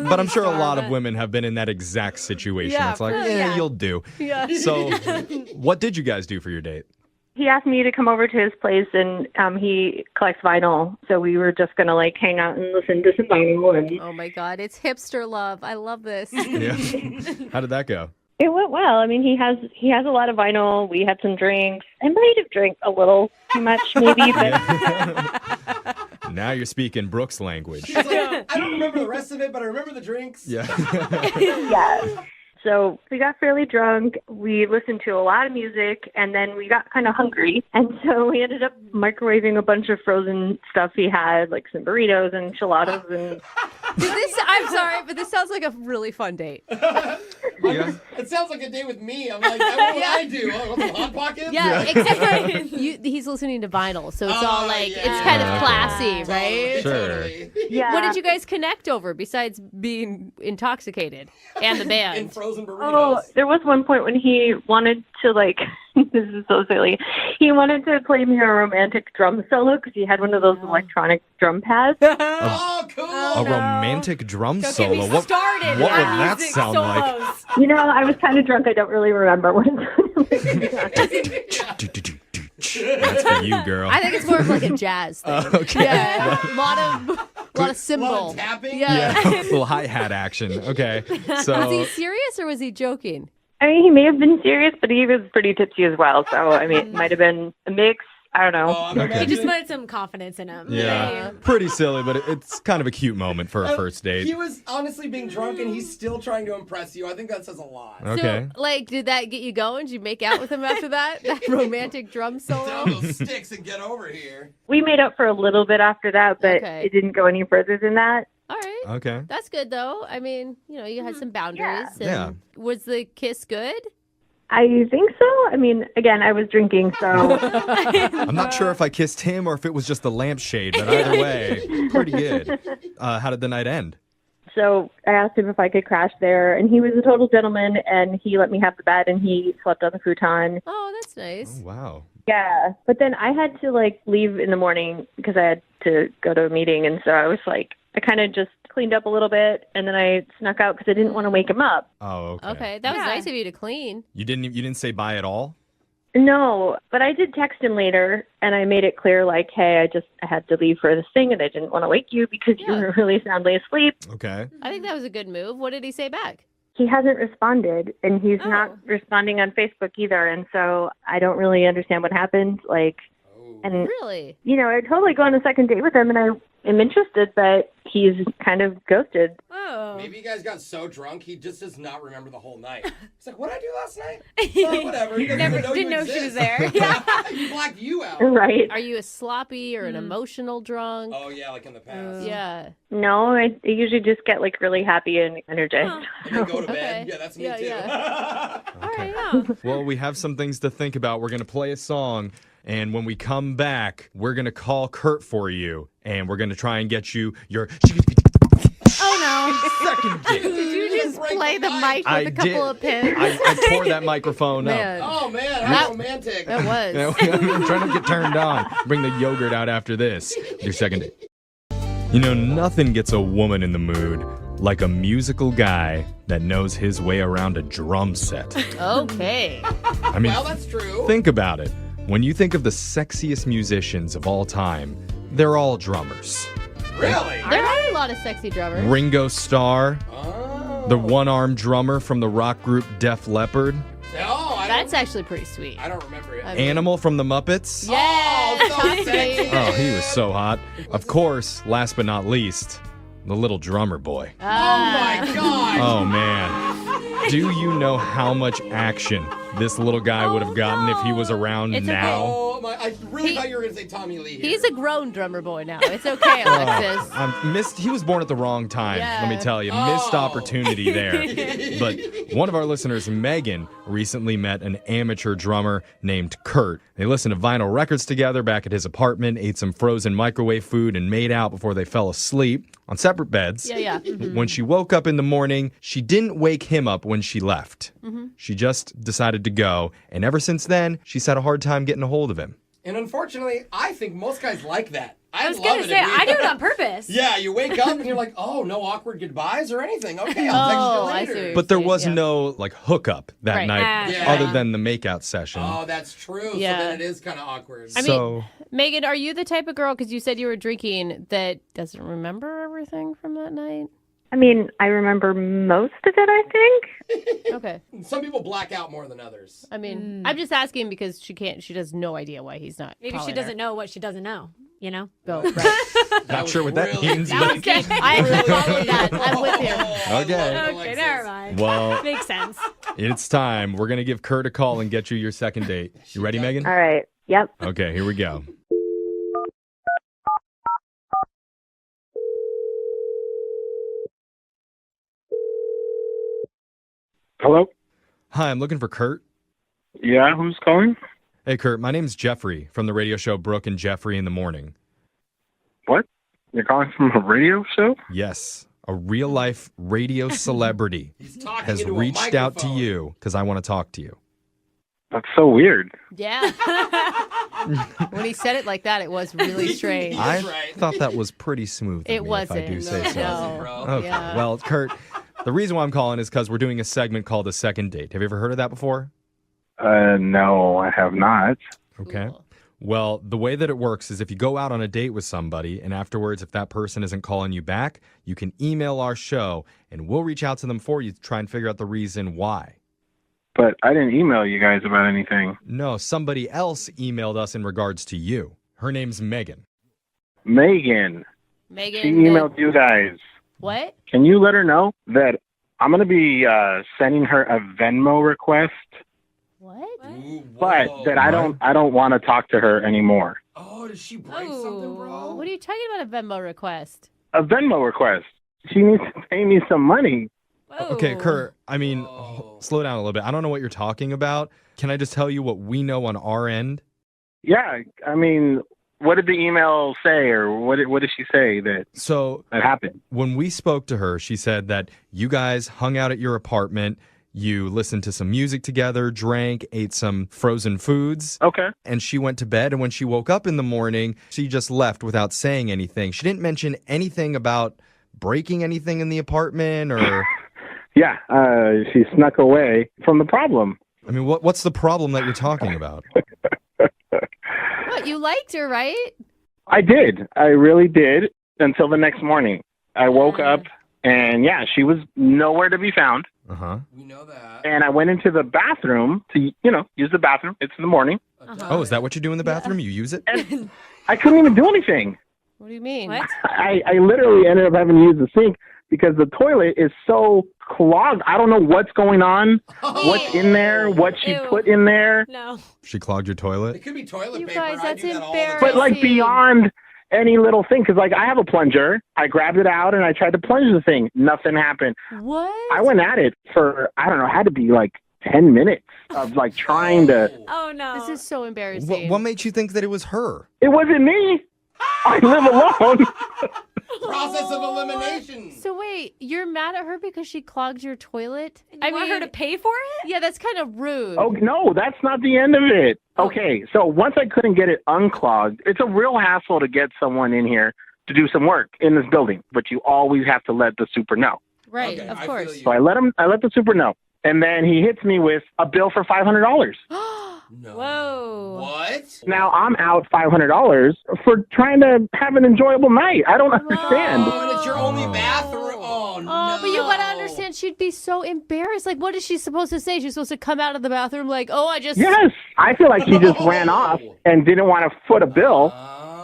But I'm sure a lot of women have been in that exact situation. Yeah, It's like, for- yeah, yeah. you'll do. Yeah. So what did you guys do for your date? He asked me to come over to his place, and he collects vinyl. So we were just gonna like hang out and listen to some vinyl. And Oh my God, it's hipster love. I love this. Yeah. How did that go? it went well. I mean, he has a lot of vinyl. We had some drinks. I might have drank a little too much, maybe, but Now you're speaking Brooke's language. She's like, I don't remember the rest of it, but I remember the drinks. Yeah. yeah. So we got fairly drunk. We listened to a lot of music, and then we got kind of hungry. And so we ended up microwaving a bunch of frozen stuff he had, like some burritos and enchiladas. And I'm sorry, but this sounds like a really fun date. Yeah. It sounds like a day with me. I'm like, what would I do? Oh, want some Hot Pockets? Yeah, except he's listening to vinyl, so it's all like, it's kind of classy, right? Sure. yeah. What did you guys connect over besides being intoxicated and the band? And frozen burritos. Oh, there was one point when he wanted to, like, this is so silly. He wanted to play me a romantic drum solo because he had one of those electronic drum pads. Oh, cool. A romantic drum Don't solo. get me what started what would on that music sound like? solos. You know, I was kind of drunk. I don't really remember what That's for you, girl. I think it's more of like a jazz thing. Okay. Yeah, a lot of cymbal. A lot of tapping? Yeah. Yeah, a little hi-hat action. Okay. So Was he serious or was he joking? I mean, he may have been serious, but he was pretty tipsy as well. So, I mean, it might have been a mix. I don't know. Oh, I'm Okay. He just imagining- wanted some confidence in him. yeah, pretty silly, but it's kind of a cute moment for a first He date. was honestly being drunk, and he's still trying to impress you. I think that says a lot. Okay. So, like, did that get you going? Did you make out with him after that? That romantic drum Down solo? those sticks and get over here. We made up for a little bit after that, but Okay. it didn't go any further than that. All right. Okay. That's good, though. I mean, you had some boundaries. Yeah. And was the kiss good? I think so. I mean, again, I was drinking, so I'm not sure if I kissed him or if it was just the lampshade, but either way, pretty good. How did the night end? so I asked him if I could crash there, and he was a total gentleman, and he let me have the bed, and he slept on the futon. Oh, that's nice. Oh, wow. Yeah, but then I had to like leave in the morning because I had to go to a meeting, and so I was like, I kind of just cleaned up a little bit, and then I snuck out because I didn't want to wake him up. Oh, okay. Okay, that was Yeah. nice of you to clean. You didn't say bye at all? No, but I did text him later, and I made it clear, like, hey, I had to leave for this thing, and I didn't want to wake you because you Yeah. were really soundly asleep. Okay. I think that was a good move. What did he say back? He hasn't responded, and he's not responding on Facebook either, and so I don't really understand what happened. Like, and Really? I'd totally go on a second date with him, and I am interested, but he's kind of ghosted. Oh. Maybe you guys got so drunk, he just does not remember the whole night. He's like, what did I do last night? Oh, whatever. He doesn't even know Didn't you know she was exist. there. He blacked you out. Right. Are you a sloppy or an emotional drunk? Oh, yeah, like in the past. Yeah. No, I usually just get, like, really happy and energized. And then go to bed. Okay. Yeah, that's me Yeah, too. yeah. All right. Well, we have some things to think about. We're going to play a song, and when we come back, we're going to call Kurt for you, and we're going to try and get you your Oh, second date. Did you just break play the the mic. mic with I a couple did. of pins? I tore that microphone Man. up. Oh, man, how romantic. That was. I'm trying to get turned on. Bring the yogurt out after this. Your second date. You know, nothing gets a woman in the mood like a musical guy that knows his way around a drum set. Okay. I mean, Well, that's true. think about it. When you think of the sexiest musicians of all time, they're all drummers. Really? There are a lot of sexy drummers. Ringo Starr, Oh. the one-armed drummer from the rock group Def Leppard, No, That's actually pretty sweet. I don't remember it. I mean- Animal from the Muppets. Yeah. Oh, so sexy. Oh, he was so hot. Of course, last but not least, the little drummer boy. Oh my God! Oh man. Do you know how much action this little guy would have gotten if he was around It's okay. now? Oh my! I really thought you were going to say Tommy Lee. Here. He's a grown drummer boy now. It's okay, Alexis. He was born at the wrong time, Yeah. let me tell you. Missed opportunity there. But one of our listeners, Megan, recently met an amateur drummer named Kurt. They listened to vinyl records together back at his apartment, ate some frozen microwave food, and made out before they fell asleep on separate beds. Yeah. Mhm. When she woke up in the morning, she didn't wake him up when she left. Mm-hmm. She just decided to go, and ever since then, she's had a hard time getting a hold of him. And unfortunately, I think most guys like that. I was going to say, I do it on purpose. Yeah, you wake up and you're like, oh, no awkward goodbyes or anything. Okay, I'll text you later. But there was no hookup that Right. night Yeah. other than the makeout session. Oh, that's true. Yeah. So then it is kind of awkward. I mean, Megan, are you the type of girl, because you said you were drinking, that doesn't remember everything from that night? I mean, I remember most of it, I think. Okay. Some people black out more than others. I mean, I'm just asking because she has no idea why he's not. Maybe she doesn't know what she doesn't know, you know? Oh, right. Not sure what that means. Okay. I have to follow that. I'm with you. Okay. Okay, never mind. Well, Makes sense. it's time. We're going to give Kurt a call and get you your second date. You ready, Megan? All right. Yep. Okay, here we go. Hello? Hi, I'm looking for Kurt. Yeah, who's calling? Hey, Kurt, my name's Jeffrey from the radio show Brooke and Jeffrey in the Morning. What? You're calling from a radio show? Yes, a real-life radio celebrity has into a reached out to you because I want to talk to you. That's so weird. Yeah. When he said it like that, it was really strange. I thought that was pretty smooth. of It me, wasn't. if I do say so. No. Okay. Yeah. Well, Kurt, the reason why I'm calling is because we're doing a segment called A Second Date. Have you ever heard of that before? No, I have not. Okay. Well, the way that it works is if you go out on a date with somebody and afterwards, if that person isn't calling you back, you can email our show and we'll reach out to them for you to try and figure out the reason why. But I didn't email you guys about anything. No, somebody else emailed us in regards to you. Her name's Megan. Megan. Megan. She emailed you guys. What? Can you let her know that I'm going to be sending her a Venmo request, What? but that I don't want to talk to her anymore. Oh, did she break something, bro? What are you talking about, a Venmo request? A Venmo request. She needs to pay me some money. Okay, Kurt, I mean, slow down a little bit. I don't know what you're talking about. Can I just tell you what we know on our end? Yeah, I mean, what did the email say, or what did she say that happened? When we spoke to her, she said that you guys hung out at your apartment, you listened to some music together, drank, ate some frozen foods. Okay. And she went to bed, and when she woke up in the morning, she just left without saying anything. She didn't mention anything about breaking anything in the apartment or... Yeah, she snuck away from the problem. I mean, what's the problem that you're talking about? What, you liked her, right? I did. I really did until the next morning. I woke up and, yeah, she was nowhere to be found. Uh-huh. We know that. And I went into the bathroom to, use the bathroom. It's in the morning. Oh, is that what you do in the bathroom? You use it? And I couldn't even do anything. What do you mean? I literally ended up having to use the sink because the toilet is so clogged. I don't know what's going on, what's in there, what she put in there. No. She clogged your toilet? It could be toilet paper. Guys, that's embarrassing. But like beyond any little thing, because like I have a plunger. I grabbed it out and I tried to plunge the thing. Nothing happened. What? I went at it for, I don't know, had to be like 10 minutes of like trying to. Oh, no. This is so embarrassing. What made you think that it was her? It wasn't me. I live alone. Process of elimination. So wait, you're mad at her because she clogged your toilet? I want her to pay for it? Yeah, that's kind of rude. Oh, no, that's not the end of it. Okay, so once I couldn't get it unclogged, it's a real hassle to get someone in here to do some work in this building, but you always have to let the super know. Right, of course. So I let the super know. And then he hits me with a bill for $500. No. Whoa. What? Now I'm out $500 for trying to have an enjoyable night. I don't understand. Oh, and it's your only bathroom. Oh, no. Oh, but you gotta understand, she'd be so embarrassed. Like, what is she supposed to say? She's supposed to come out of the bathroom like, oh, I just... Yes, I feel like she just ran off and didn't want to foot a bill.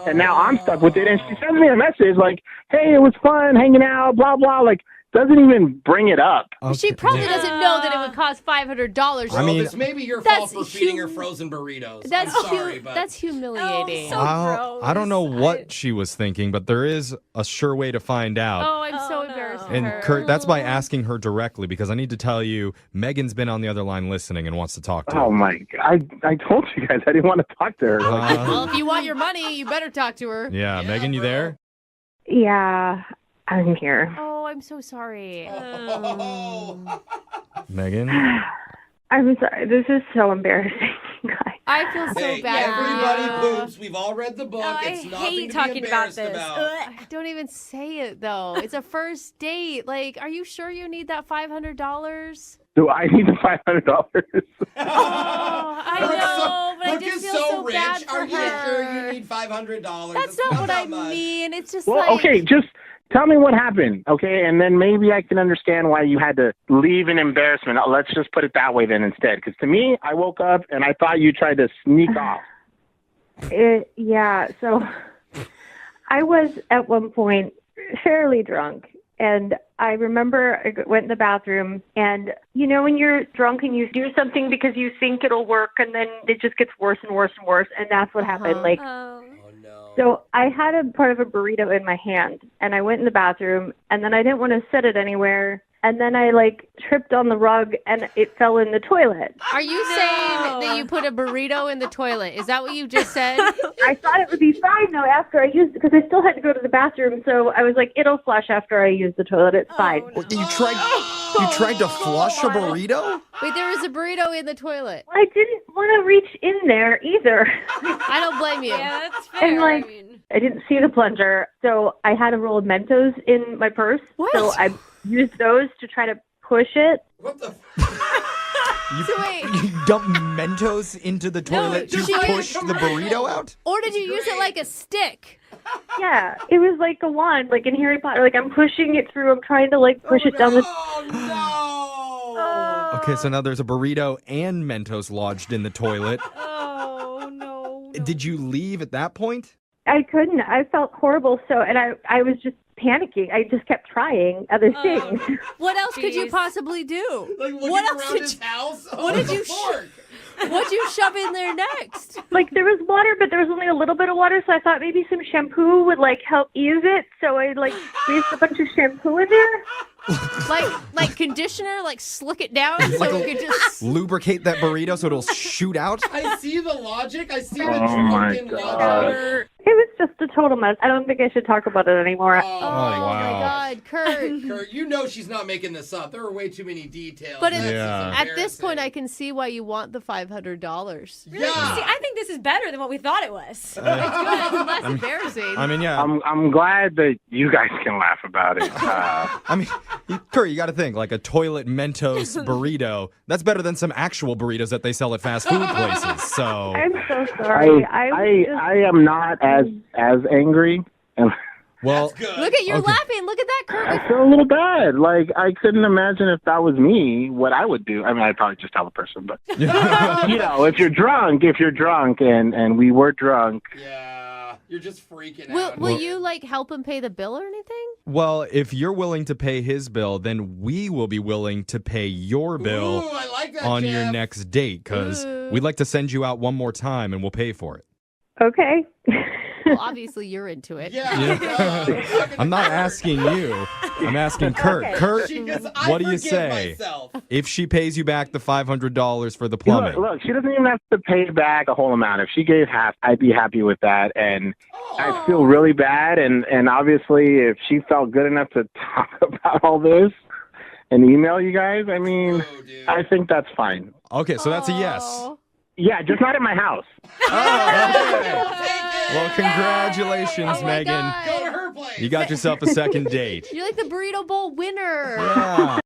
And now I'm stuck with it. And she sends me a message like, hey, it was fun hanging out, blah, blah. Like, doesn't even bring it up. She probably doesn't know that it would cost $500. I mean, it's maybe your fault for feeding her frozen burritos. I'm sorry, but that's humiliating. I don't know what she was thinking, but there is a sure way to find out. Oh, I'm so embarrassed for And her. Kurt, that's by asking her directly, because I need to tell you, Megan's been on the other line listening and wants to talk to her. Oh, my God. I told you guys I didn't want to talk to her. Well, if you want your money, you better talk to her. Yeah, Megan, you there? Yeah, I'm here. Oh, I'm so sorry. Megan? I'm sorry. This is so embarrassing, guys. I feel so bad. Everybody poops. We've all read the book. It's I nothing hate to talking be about embarrassed this. about. Don't even say it, though. It's a first date. Like, are you sure you need that $500? Do I need the $500? I know, but I Brooke just is feel so so rich. bad for Are you her. sure you need $500? That's not what I mean. It's just Well, like... okay, just tell me what happened, okay? And then maybe I can understand why you had to leave in embarrassment. Let's just put it that way then instead. Because to me, I woke up and I thought you tried to sneak off. Yeah, so I was at one point fairly drunk. And I remember I went in the bathroom, and you know when you're drunk and you do something because you think it'll work, and then it just gets worse and worse and worse, and that's what happened. Like, so I had a part of a burrito in my hand, and I went in the bathroom, and then I didn't want to set it anywhere, and then I tripped on the rug, and it fell in the toilet. Are you saying that you put a burrito in the toilet? Is that what you just said? I thought it would be fine, though, after I used it, because I still had to go to the bathroom, so I was like, it'll flush after I use the toilet. It's fine. You tried to flush a burrito? Wait, there was a burrito in the toilet. I didn't want to reach in there either. I don't blame you. Yeah, that's fair. And I didn't see the plunger, so I had a roll of Mentos in my purse. What? So I used those to try to push it. What the? You dumped Mentos into the toilet to push the burrito out? Or did you use it like a stick? Yeah, it was like a wand, like in Harry Potter. Like I'm pushing it through. I'm trying to push it down the. Okay, so now there's a burrito and Mentos lodged in the toilet. Oh, no. Did you leave at that point? I couldn't. I felt horrible. So, and I was just panicking. I just kept trying other things. What else could you possibly do? What else did his house? What did you What'd you shove in there next? There was water, but there was only a little bit of water, so I thought maybe some shampoo would help ease it. So I squeezed a bunch of shampoo in there. like conditioner, slick it down so it could just lubricate that burrito so it'll shoot out. I see the logic. I see the my logic. It was just a total mess. I don't think I should talk about it anymore. Oh my God, Kurt. Kurt, you know she's not making this up. There are way too many details. But at this point, I can see why you want the $500. Yeah. See, I think this is better than what we thought it was. It's good. It's less embarrassing. I mean, yeah. I'm glad that you guys can laugh about it. I mean, Kurt, you got to think, a toilet Mentos burrito, that's better than some actual burritos that they sell at fast food places. So I'm so sorry. I am not as angry. And well, look at you're laughing. Look at that, Kurt. I feel a little bad. I couldn't imagine if that was me, what I would do. I mean, I'd probably just tell the person, but if you're drunk and we were drunk. Yeah, you're just freaking out. Will you help him pay the bill or anything? Well, if you're willing to pay his bill, then we will be willing to pay your bill Ooh, I like that, on Jeff. your next date, because we'd like to send you out one more time and we'll pay for it. Okay. Well, obviously you're into it. Yeah. I'm not asking you. I'm asking Kurt. Okay. Kurt, I what do you forgive say myself. if she pays you back the $500 for the plumbing? Look, she doesn't even have to pay back a whole amount. If she gave half, I'd be happy with that. And I feel really bad. And obviously, if she felt good enough to talk about all this and email you guys, I mean, I think that's fine. Okay, so that's a yes. Yeah, just not at my house. Well, congratulations, Megan. God. Go to her place. You got yourself a second date. You're like the burrito bowl winner. Yeah.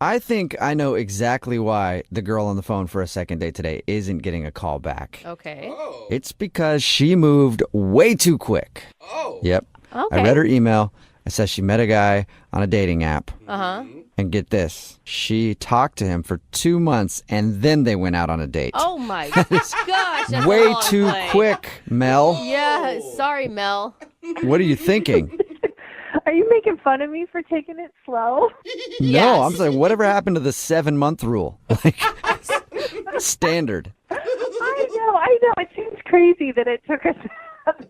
I think I know exactly why the girl on the phone for a second date today isn't getting a call back. Okay. It's because she moved way too quick. Oh. Yep. Okay. I read her email. It says she met a guy on a dating app. Uh-huh. And get this, she talked to him for 2 months and then they went out on a date. Oh my gosh, that's a Way long too play. quick, Mel. Yeah, sorry, Mel. What are you thinking? Are you making fun of me for taking it slow? No, I'm saying whatever happened to the 7-month rule? Like, standard. I know. It seems crazy that it took us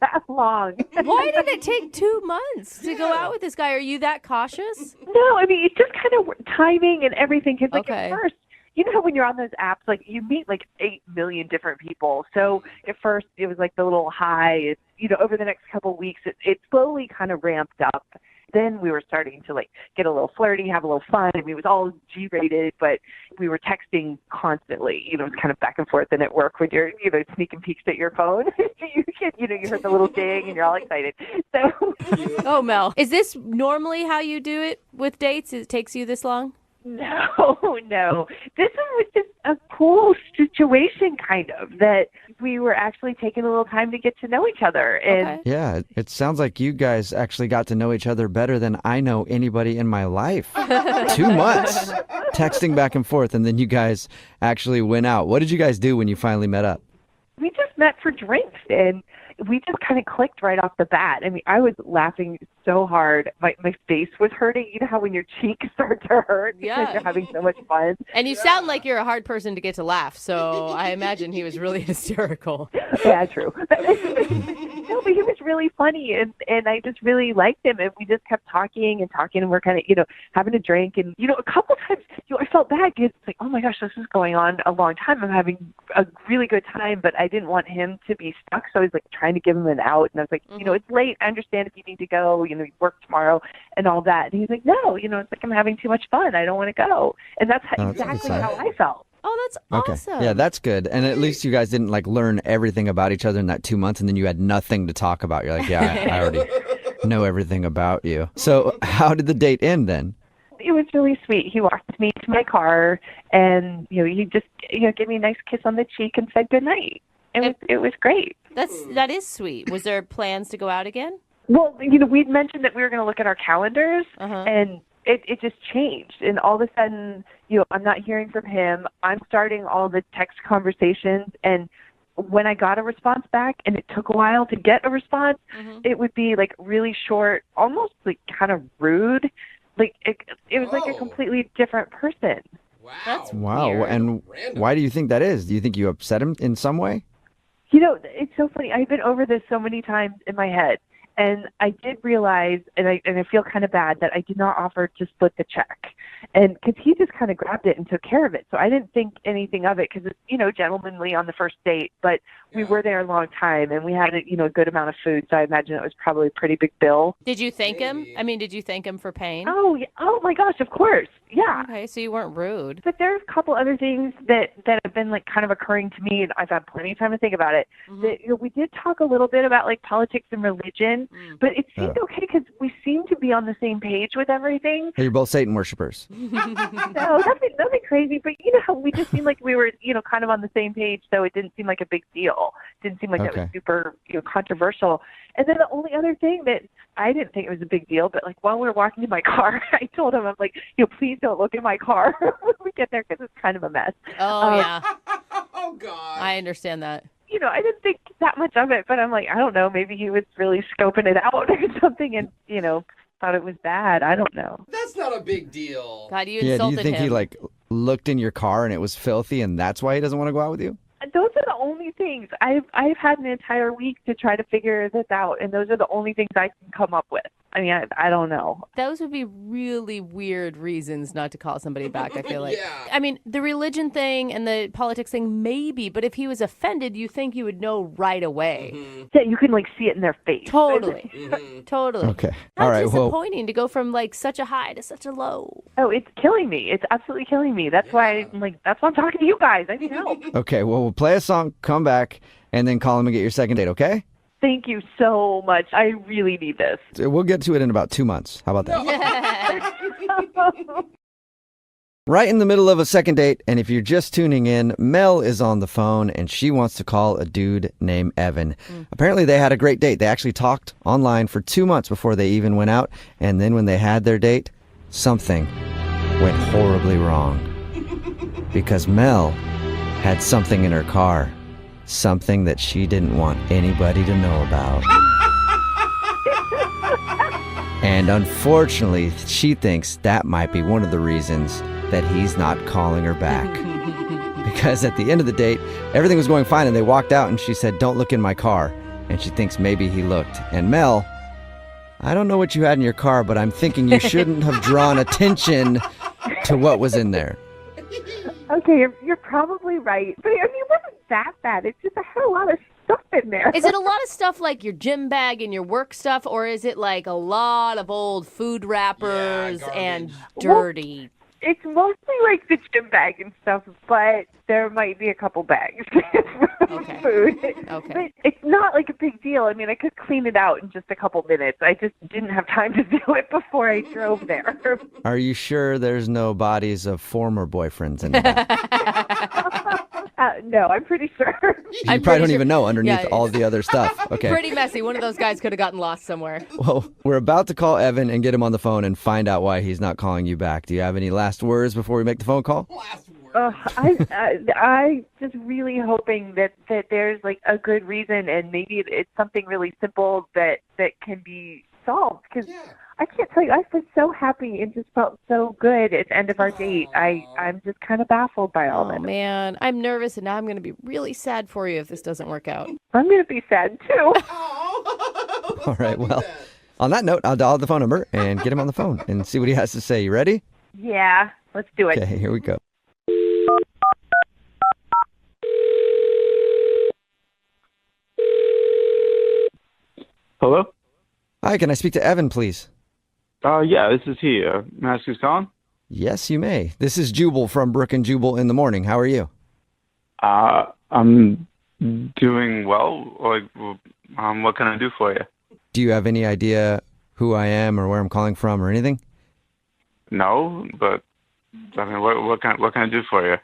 that long. Why did it take 2 months to go out with this guy? Are you that cautious? No, I mean, it's just kind of timing and everything. Because, like, Okay. at first, you know how when you're on those apps, like, you meet, like, 8 million different people. So at first, it was, like, the little high. It's, you know, over the next couple of weeks, it slowly kind of ramped up. Then we were starting to, like, get a little flirty, have a little fun. I mean, it was all G-rated, but we were texting constantly. You know, it's kind of back and forth. And at work, when you're, you know, sneaking peeks at your phone, you heard the little ding and you're all excited. So, Oh, Mel. Is this normally how you do it with dates? It takes you this long? no. This was just a cool situation, kind of, that we were actually taking a little time to get to know each other. And Yeah, it sounds like you guys actually got to know each other better than I know anybody in my life. 2 months texting back and forth, and then you guys actually went out. What did you guys do when you finally met up? we just met for drinks, and we just kind of clicked right off the bat. I mean, I was laughing so hard. My face was hurting. You know how when your cheeks start to hurt because you're having so much fun? And you sound like you're a hard person to get to laugh, so I imagine he was really hysterical. Yeah, true. No, but he was really funny, and I just really liked him, and we just kept talking, and we're kind of, having a drink, and, a couple times, I felt bad because it's like, oh my gosh, this is going on a long time. I'm having a really good time, but I didn't want him to be stuck, so I was like trying to give him an out, and I was like, it's late. I understand if you need to go, you work tomorrow and all that. And he's like, no, it's like I'm having too much fun. I don't want to go. And that's exactly how I felt. Oh, that's Okay. awesome. Yeah, that's good. And at least you guys didn't learn everything about each other in that 2 months, and then you had nothing to talk about. You're like, yeah, I already know everything about you. So how did the date end then? It was really sweet. He walked me to my car, and he just gave me a nice kiss on the cheek and said goodnight. It was great. That is sweet. Was there plans to go out again? Well, we'd mentioned that we were going to look at our calendars, and it just changed. And all of a sudden, I'm not hearing from him. I'm starting all the text conversations, and when I got a response back, and it took a while to get a response, it would be really short, almost kind of rude. It was like a completely different person. That's Wow. weird. And why do you think that is? Do you think you upset him in some way? It's so funny. I've been over this so many times in my head. And I did realize, and I feel kind of bad, that I did not offer to split the check. And because he just kind of grabbed it and took care of it. So I didn't think anything of it because it's, gentlemanly on the first date. But we were there a long time, and we had, a good amount of food. So I imagine it was probably a pretty big bill. Did you thank him? I mean, did you thank him for paying? Oh, yeah. Oh my gosh, of course. Yeah. Okay, so you weren't rude. But there's a couple other things that have been kind of occurring to me, and I've had plenty of time to think about it. That, we did talk a little bit about politics and religion, but it seemed okay because we seem to be on the same page with everything. You're both Satan worshipers. No, nothing crazy, but how we just seemed like we were, kind of on the same page, so it didn't seem like a big deal. Didn't seem like that was super, controversial. And then the only other thing that I didn't think it was a big deal, but while we were walking to my car, I told him, I'm like, please don't look in my car when we get there because it's kind of a mess. Oh, yeah. Oh, God. I understand that. I didn't think that much of it, but I'm like, I don't know, maybe he was really scoping it out or something and, thought it was bad. I don't know. That's not a big deal. God, you Do insulted you think him. he looked in your car and it was filthy and that's why he doesn't want to go out with you? Those are the only things. I've had an entire week to try to figure this out, and those are the only things I can come up with. I mean, I don't know. Those would be really weird reasons not to call somebody back, I feel like. Yeah. I mean, the religion thing and the politics thing, maybe, but if he was offended, you think you would know right away. Yeah, you can see it in their face. Totally. Totally. Okay. How All right. Well, disappointing to go from such a high to such a low. Oh, it's killing me. It's absolutely killing me. That's why that's why I'm talking to you guys. I need help. okay. Well, we'll play a song, come back, and then call him and get your second date, okay? Thank you so much. I really need this. We'll get to it in about 2 months. How about that? Right in the middle of a second date, and if you're just tuning in, Mel is on the phone, and she wants to call a dude named Evan. Apparently, they had a great date. They actually talked online for 2 months before they even went out, and then when they had their date, something went horribly wrong. Because Mel had something in her car, something that she didn't want anybody to know about. And unfortunately, she thinks that might be one of the reasons that he's not calling her back. Because at the end of the date, everything was going fine and they walked out and she said, "Don't look in my car." And she thinks maybe he looked. And Mel, I don't know what you had in your car, but I'm thinking you shouldn't have drawn attention to what was in there. Okay, you're probably right. But I mean, it wasn't that bad. It's just I had a lot of stuff in there. Is it a lot of stuff like your gym bag and your work stuff, or is it like a lot of old food wrappers and dirty? It's mostly like the gym bag and stuff, but there might be a couple bags of food. Okay. But it's not like a big deal. I mean, I could clean it out in just a couple minutes. I just didn't have time to do it before I drove there. Are you sure there's no bodies of former boyfriends in the back? No, I'm pretty sure. You probably don't even know underneath all the other stuff. Okay. Pretty messy. One of those guys could have gotten lost somewhere. Well, we're about to call Evan and get him on the phone and find out why he's not calling you back. Do you have any last words before we make the phone call? I just really hoping that there's like a good reason, and maybe it's something really simple that can be solved. Because I can't tell you, I've been so happy and just felt so good at the end of our date. I'm just kind of baffled by all this. Oh man, I'm nervous, and now I'm going to be really sad for you if this doesn't work out. I'm going to be sad too. All right, well, on that note, I'll dial the phone number and get him on the phone and see what he has to say. You ready? Yeah, let's do it. Okay, here we go. Hello? Hi, can I speak to Evan, please? Yeah, this is he. May I ask who's calling? Yes, you may. This is Jubal from Brooke and Jubal in the Morning. How are you? I'm doing well. What can I do for you? Do you have any idea who I am or where I'm calling from or anything? No, but I mean, what can I do for you?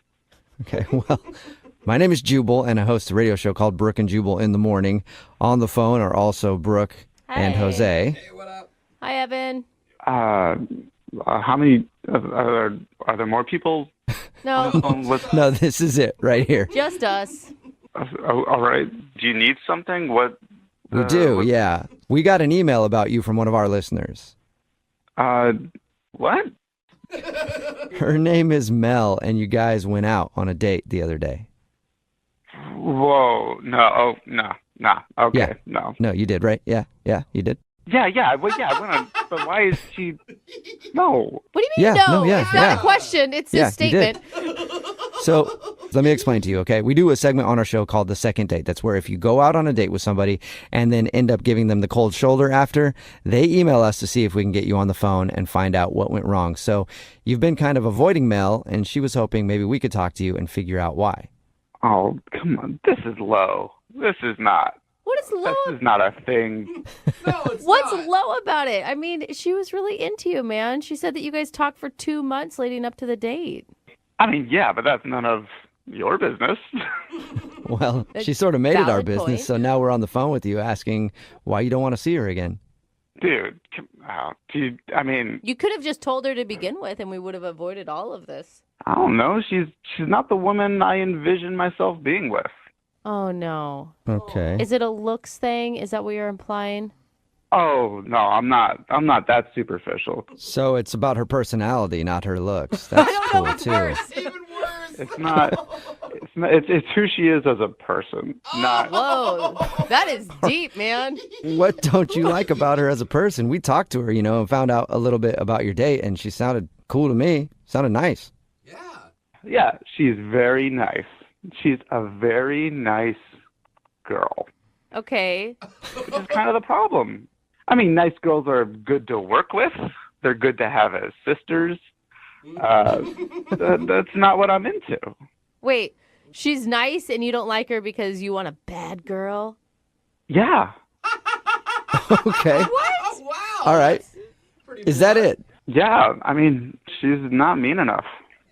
Okay, well, my name is Jubal, and I host a radio show called Brooke and Jubal in the Morning. On the phone are also Brooke and Jose. Hey, what up? Hi, Evan. How many are there more people? No. No, this is it right here. Just us. All right. Do you need something? What? We do, yeah. We got an email about you from one of our listeners. What? Her name is Mel, and you guys went out on a date the other day. Whoa. No. Oh, no. Nah. Okay. Yeah. No. No, you did, right? Yeah, you did. Yeah. Well, yeah. I went on, but why is she? No. What do you mean? Yeah, no, no, yeah, it's not yeah. a question. It's a statement. So let me explain to you, okay? We do a segment on our show called The Second Date. That's where if you go out on a date with somebody and then end up giving them the cold shoulder after, they email us to see if we can get you on the phone and find out what went wrong. So you've been kind of avoiding Mel, and she was hoping maybe we could talk to you and figure out why. Oh, come on. This is low. This is not. What is low? This is not a thing. What's low about it? I mean, she was really into you, man. She said that you guys talked for 2 months leading up to the date. I mean, yeah, but that's none of your business. Well, she sort of made it our Valid business, point. so now we're on the phone with you asking why you don't want to see her again. Dude, I mean, You could have just told her to begin with, and we would have avoided all of this. I don't know. She's not the woman I envision myself being with. Oh, no. Okay. Is it a looks thing? Is that what you're implying? Oh, no, I'm not that superficial. So it's about her personality, not her looks. That's cool, too. It's not. It's who she is as a person, not. Whoa, that is deep, man. What don't you like about her as a person? We talked to her, and found out a little bit about your date, and she sounded cool to me. Sounded nice. Yeah, she's very nice. She's a very nice girl. Okay. Which is kind of the problem. I mean, nice girls are good to work with. They're good to have as sisters. That's not what I'm into. Wait, she's nice and you don't like her because you want a bad girl? Yeah. Okay. What? All right. Is that it? Yeah, I mean, she's not mean enough.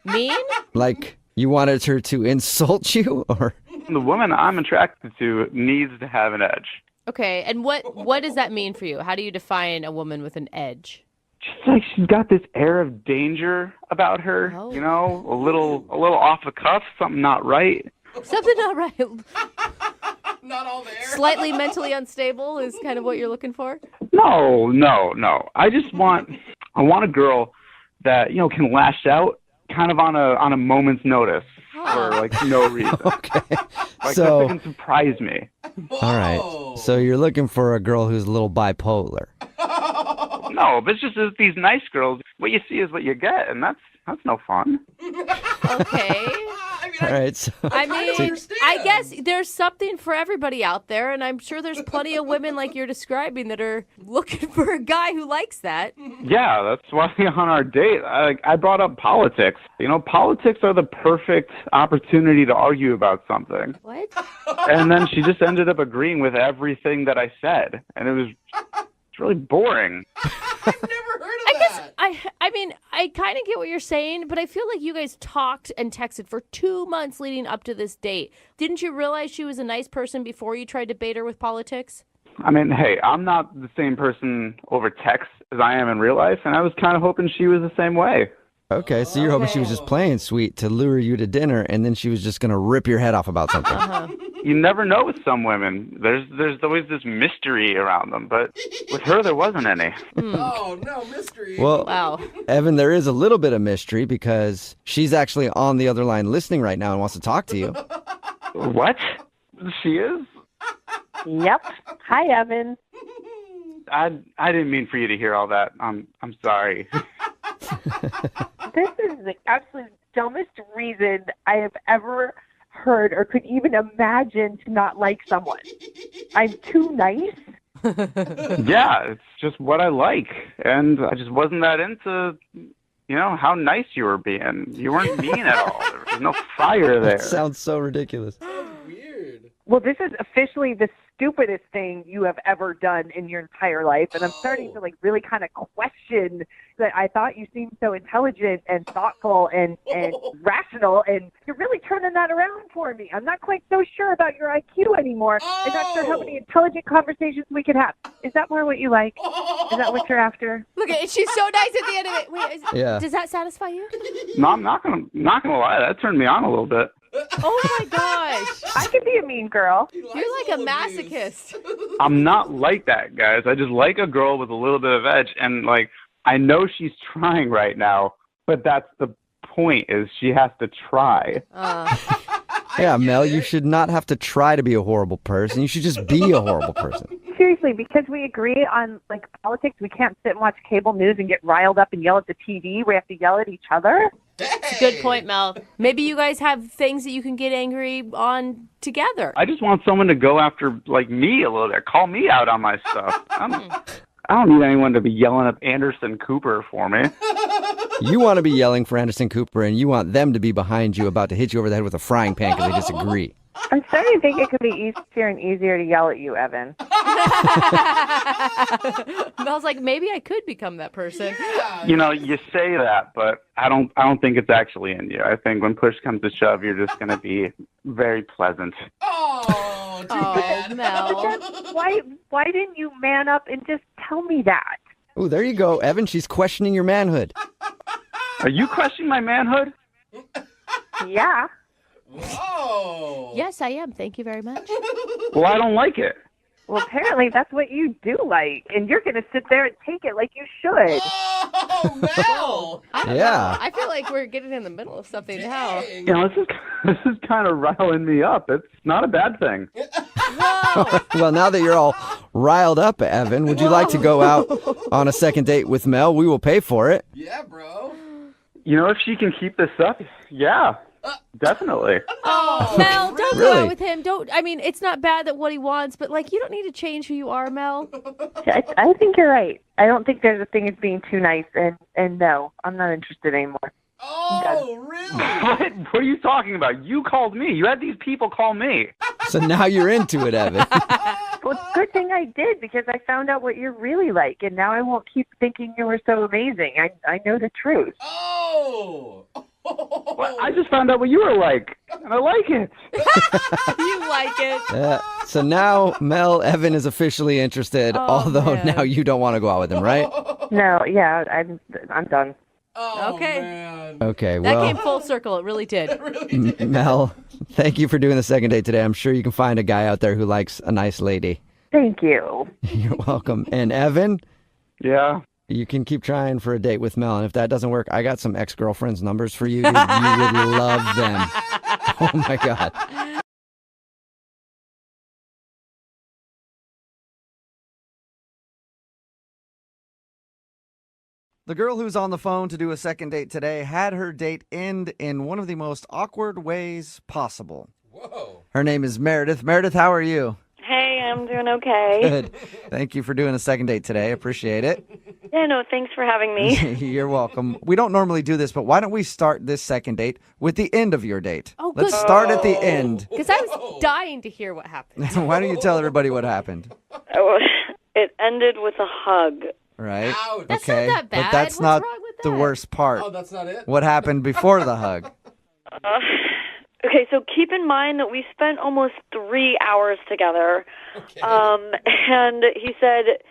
Mean? Like you wanted her to insult you, or? The woman I'm attracted to needs to have an edge. Okay, and what does that mean for you? How do you define a woman with an edge? Just like she's got this air of danger about her, Oh. you know, a little off the cuff, something not right. Something not right. Not all there. Slightly mentally unstable is kind of what you're looking for? No. I want a girl that, you know, can lash out kind of on a moment's notice for like no reason. Okay. Like So- that can surprise me. All right. So you're looking for a girl who's a little bipolar. No, but it's just that these nice girls, what you see is what you get, and that's no fun. Okay. All right. So, I mean, I guess there's something for everybody out there, and I'm sure there's plenty of women like you're describing that are looking for a guy who likes that. Yeah, that's why on our date, I brought up politics. You know, politics are the perfect opportunity to argue about something. What? And then she just ended up agreeing with everything that I said, and it's really boring. I mean, I kind of get what you're saying, but I feel like you guys talked and texted for 2 months leading up to this date. Didn't you realize she was a nice person before you tried to bait her with politics? I mean, hey, I'm not the same person over text as I am in real life, and I was kind of hoping she was the same way. okay, so you're hoping she was just playing sweet to lure you to dinner, and then she was just going to rip your head off about something. You never know with some women. There's always this mystery around them, but with her there wasn't any. Oh, no, mystery. Well, Wow. Evan, there is a little bit of mystery because she's actually on the other line listening right now and wants to talk to you. What? She is? Yep. Hi, Evan. I didn't mean for you to hear all that. I'm sorry. This is the absolute dumbest reason I have ever heard or could even imagine to not like someone. I'm too nice. Yeah, it's just what I like, and I just wasn't that into, you know, how nice you were being. You weren't mean at all. There was no fire there. That sounds so ridiculous. Well, this is officially the stupidest thing you have ever done in your entire life, and I'm starting to like really kind of question that. I thought you seemed so intelligent and thoughtful and rational, and you're really turning that around for me. I'm not quite so sure about your IQ anymore. I'm not sure how many intelligent conversations we could have. Is that more what you like? Is that what you're after? Look at it. She's so nice at the end of it. Wait, Yeah. Does that satisfy you? No, I'm not gonna lie. That turned me on a little bit. Oh my gosh. I could be a mean girl. You're like a masochist. I'm not like that, guys. I just like a girl with a little bit of edge, and like I know she's trying right now, but that's the point. Is she has to try. Yeah, Mel, you should not have to try to be a horrible person. You should just be a horrible person. Seriously, because we agree on like politics, we can't sit and watch cable news and get riled up and yell at the TV. We have to yell at each other. It's a good point, Mel. Maybe you guys have things that you can get angry on together. I just want someone to go after like me a little bit. Call me out on my stuff. I don't need anyone to be yelling at Anderson Cooper for me. You want to be yelling for Anderson Cooper, and you want them to be behind you about to hit you over the head with a frying pan because they disagree. I'm starting to think it could be easier and easier to yell at you, Evan. Mel's like, maybe I could become that person. You know, you say that, but I don't think it's actually in you. I think when push comes to shove, you're just going to be very pleasant. Oh, too bad. Mel. Why didn't you man up and just tell me that? Oh, there you go, Evan. She's questioning your manhood. Are you questioning my manhood? Yeah. Whoa. Yes, I am. Thank you very much. Well, I don't like it. Well, apparently that's what you do like, and you're going to sit there and take it like you should. Oh, Mel. I don't Yeah. know. I feel like we're getting in the middle of something now. You know, this is kind of riling me up. It's not a bad thing. Whoa. Well, now that you're all riled up, Evan, would you like to go out on a second date with Mel? We will pay for it. Yeah, bro. You know, if she can keep this up, yeah, definitely. Oh, Mel, don't go Really? out with him. I mean, it's not bad that what he wants, but like, you don't need to change who you are, Mel. I think you're right. I don't think there's a thing as being too nice, and no, I'm not interested anymore. Oh, really? What are you talking about? You called me. You had these people call me. So now you're into it, Evan. Well, it's a good thing I did, because I found out what you're really like, and now I won't keep thinking you were so amazing. I know the truth. Oh. Well, I just found out what you were like, and I like it. You like it. So now Mel, Evan is officially interested, although man. now you don't want to go out with him, right? No, yeah, I'm done. Okay. Man. Okay, That well, came full circle. It really did. Mel, thank you for doing the second date today. I'm sure you can find a guy out there who likes a nice lady. Thank you. You're welcome. And Evan, Yeah. you can keep trying for a date with Mel, and if that doesn't work, I got some ex-girlfriends' numbers for you. Dude. You would love them. Oh, my God. The girl who's on the phone to do a second date today had her date end in one of the most awkward ways possible. Whoa. Her name is Meredith. Meredith, how are you? Hey, I'm doing okay. Good. Thank you for doing a second date today. Appreciate it. Yeah, no, thanks for having me. You're welcome. We don't normally do this, but why don't we start this second date with the end of your date? Oh, Let's good. start at the end. Because I was dying to hear what happened. Why don't you tell everybody what happened? Oh, it ended with a hug. Right? Ouch. That's Okay. not that bad. But that's What's not wrong with the that? worst part. Oh, that's not it? What happened before the hug? Okay, so keep in mind that we spent almost 3 hours together. Okay. And he said, it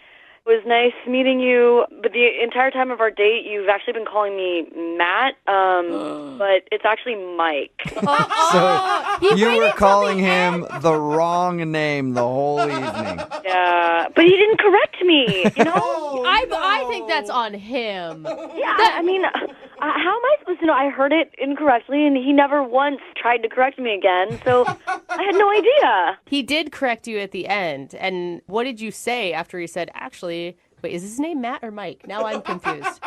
was nice meeting you, but the entire time of our date, you've actually been calling me Matt, but it's actually Mike. So you were calling him the wrong name the whole evening. Yeah, but he didn't correct me, you know? I think that's on him. Yeah, I mean, how am I supposed to know? I heard it incorrectly, and he never once tried to correct me again, so I had no idea. He did correct you at the end. And what did you say after he said, actually, wait, is his name Matt or Mike? Now I'm confused.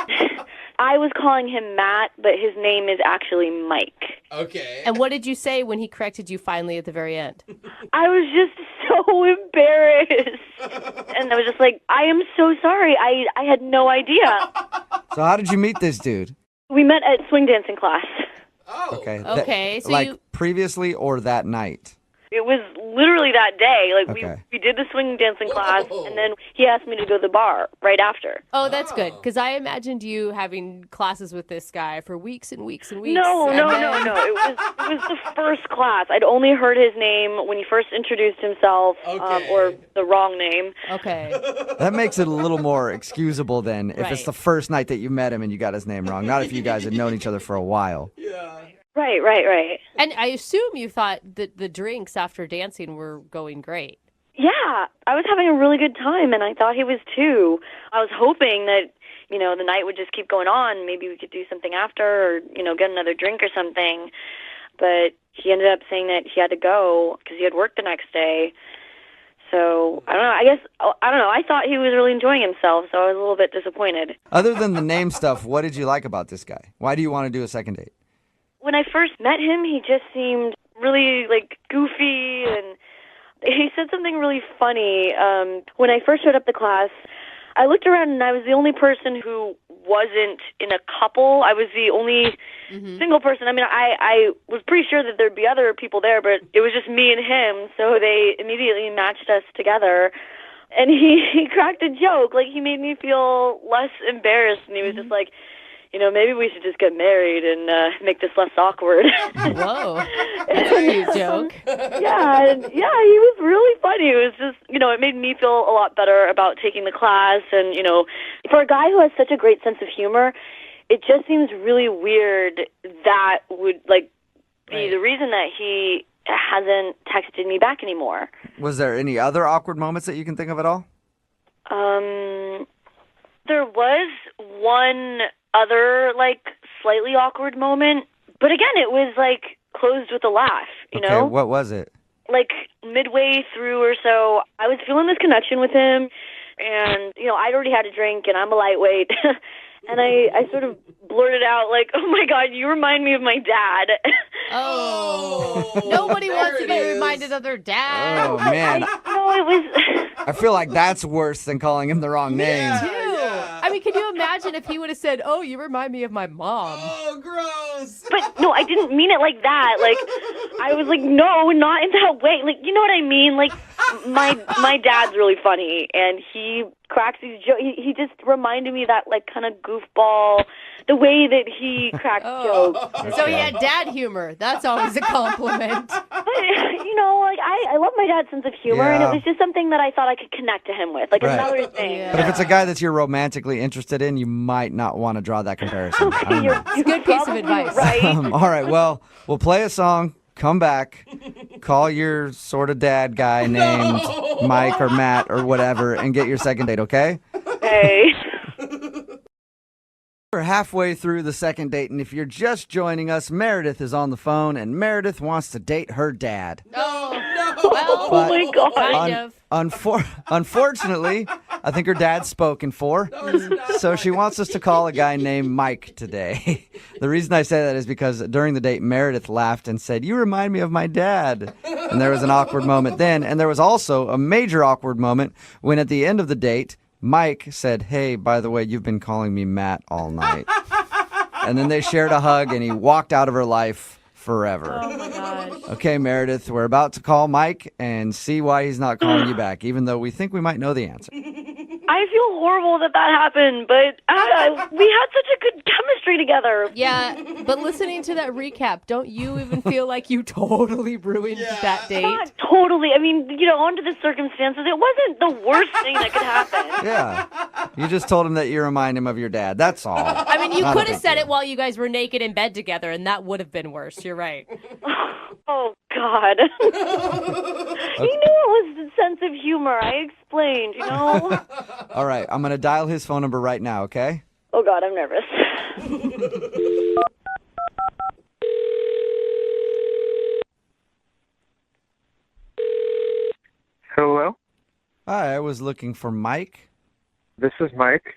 I was calling him Matt, but his name is actually Mike. Okay. And what did you say when he corrected you finally at the very end? I was just so embarrassed. And I was just like, I am so sorry. I had no idea. So how did you meet this dude? We met at swing dancing class. Oh. Okay. Okay, so like you- previously or that night? It was literally that day. Like Okay. we did the swing dancing class, and then he asked me to go to the bar right after. Oh, that's good. Because I imagined you having classes with this guy for weeks and weeks and weeks. No. and then- It was the first class. I'd only heard his name when he first introduced himself, Okay. or the wrong name. Okay. That makes it a little more excusable then if it's Right. the first night that you met him and you got his name wrong. Not if you guys had known each other for a while. Yeah. Right. And I assume you thought that the drinks after dancing were going great. Yeah, I was having a really good time, and I thought he was too. I was hoping that, the night would just keep going on. Maybe we could do something after, or, get another drink or something. But he ended up saying that he had to go because he had work the next day. So, I don't know. I thought he was really enjoying himself, so I was a little bit disappointed. Other than the name stuff, what did you like about this guy? Why do you want to do a second date? When I first met him, he just seemed really, goofy, and he said something really funny. When I first showed up to class, I looked around, and I was the only person who wasn't in a couple. I was the only single person. I mean, I was pretty sure that there'd be other people there, but it was just me and him, so they immediately matched us together. And he cracked a joke. He made me feel less embarrassed, and he was just like, maybe we should just get married and make this less awkward. Whoa. That's a new joke. Yeah, he was really funny. It was just, it made me feel a lot better about taking the class. And, for a guy who has such a great sense of humor, it just seems really weird that would, be the reason that he hasn't texted me back anymore. Was there any other awkward moments that you can think of at all? There was one other, slightly awkward moment. But again, it was, closed with a laugh, you Okay, know? what was it? Midway through or so, I was feeling this connection with him. And, I'd already had a drink, and I'm a lightweight. And I sort of blurted out, oh, my God, you remind me of my dad. Oh. Nobody wants to be reminded of their dad. Oh, man. It was... I feel like that's worse than calling him the wrong name. I mean, can you imagine if he would have said, oh, you remind me of my mom? Oh, gross. But, no, I didn't mean it like that. I was like, no, not in that way. You know what I mean? my dad's really funny, and he cracks these jokes. He just reminded me of that like kind of goofball, the way that he cracks jokes. So he had dad humor. That's always a compliment. But, you know, like I love my dad's sense of humor, and it was just something that I thought I could connect to him with, like another thing. But if it's a guy that you're romantically interested in, you might not want to draw that comparison. It's a good piece of advice. Right? All right, well, we'll play a song, come back, call your sort of dad guy named Mike or Matt or whatever, and get your second date, okay? Hey. We're halfway through the second date, and if you're just joining us, Meredith is on the phone, and Meredith wants to date her dad. Well, oh my God. Kind of. Unfortunately, I think her dad's spoken for, so she wants us to call a guy named Mike today. The reason I say that is because during the date, Meredith laughed and said, "You remind me of my dad." And there was an awkward moment then, and there was also a major awkward moment when at the end of the date, Mike said, "Hey, by the way, you've been calling me Matt all night." And then they shared a hug, and he walked out of her life forever. Oh my gosh. Okay, Meredith, we're about to call Mike and see why he's not calling you back, even though we think we might know the answer. I feel horrible that happened, but we had such a good chemistry together. Yeah, but listening to that recap, don't you even feel like you totally ruined that date? Not totally. I mean, you know, under the circumstances, it wasn't the worst thing that could happen. Yeah. You just told him that you remind him of your dad. That's all. I mean, you Not a could have big said deal. it while you guys were naked in bed together, and that would have been worse. You're right. Oh, God. You knew it was the sense of humor. I explained, you know? All right, I'm going to dial his phone number right now, okay? Oh, God, I'm nervous. Hello? Hi, I was looking for Mike. This is Mike.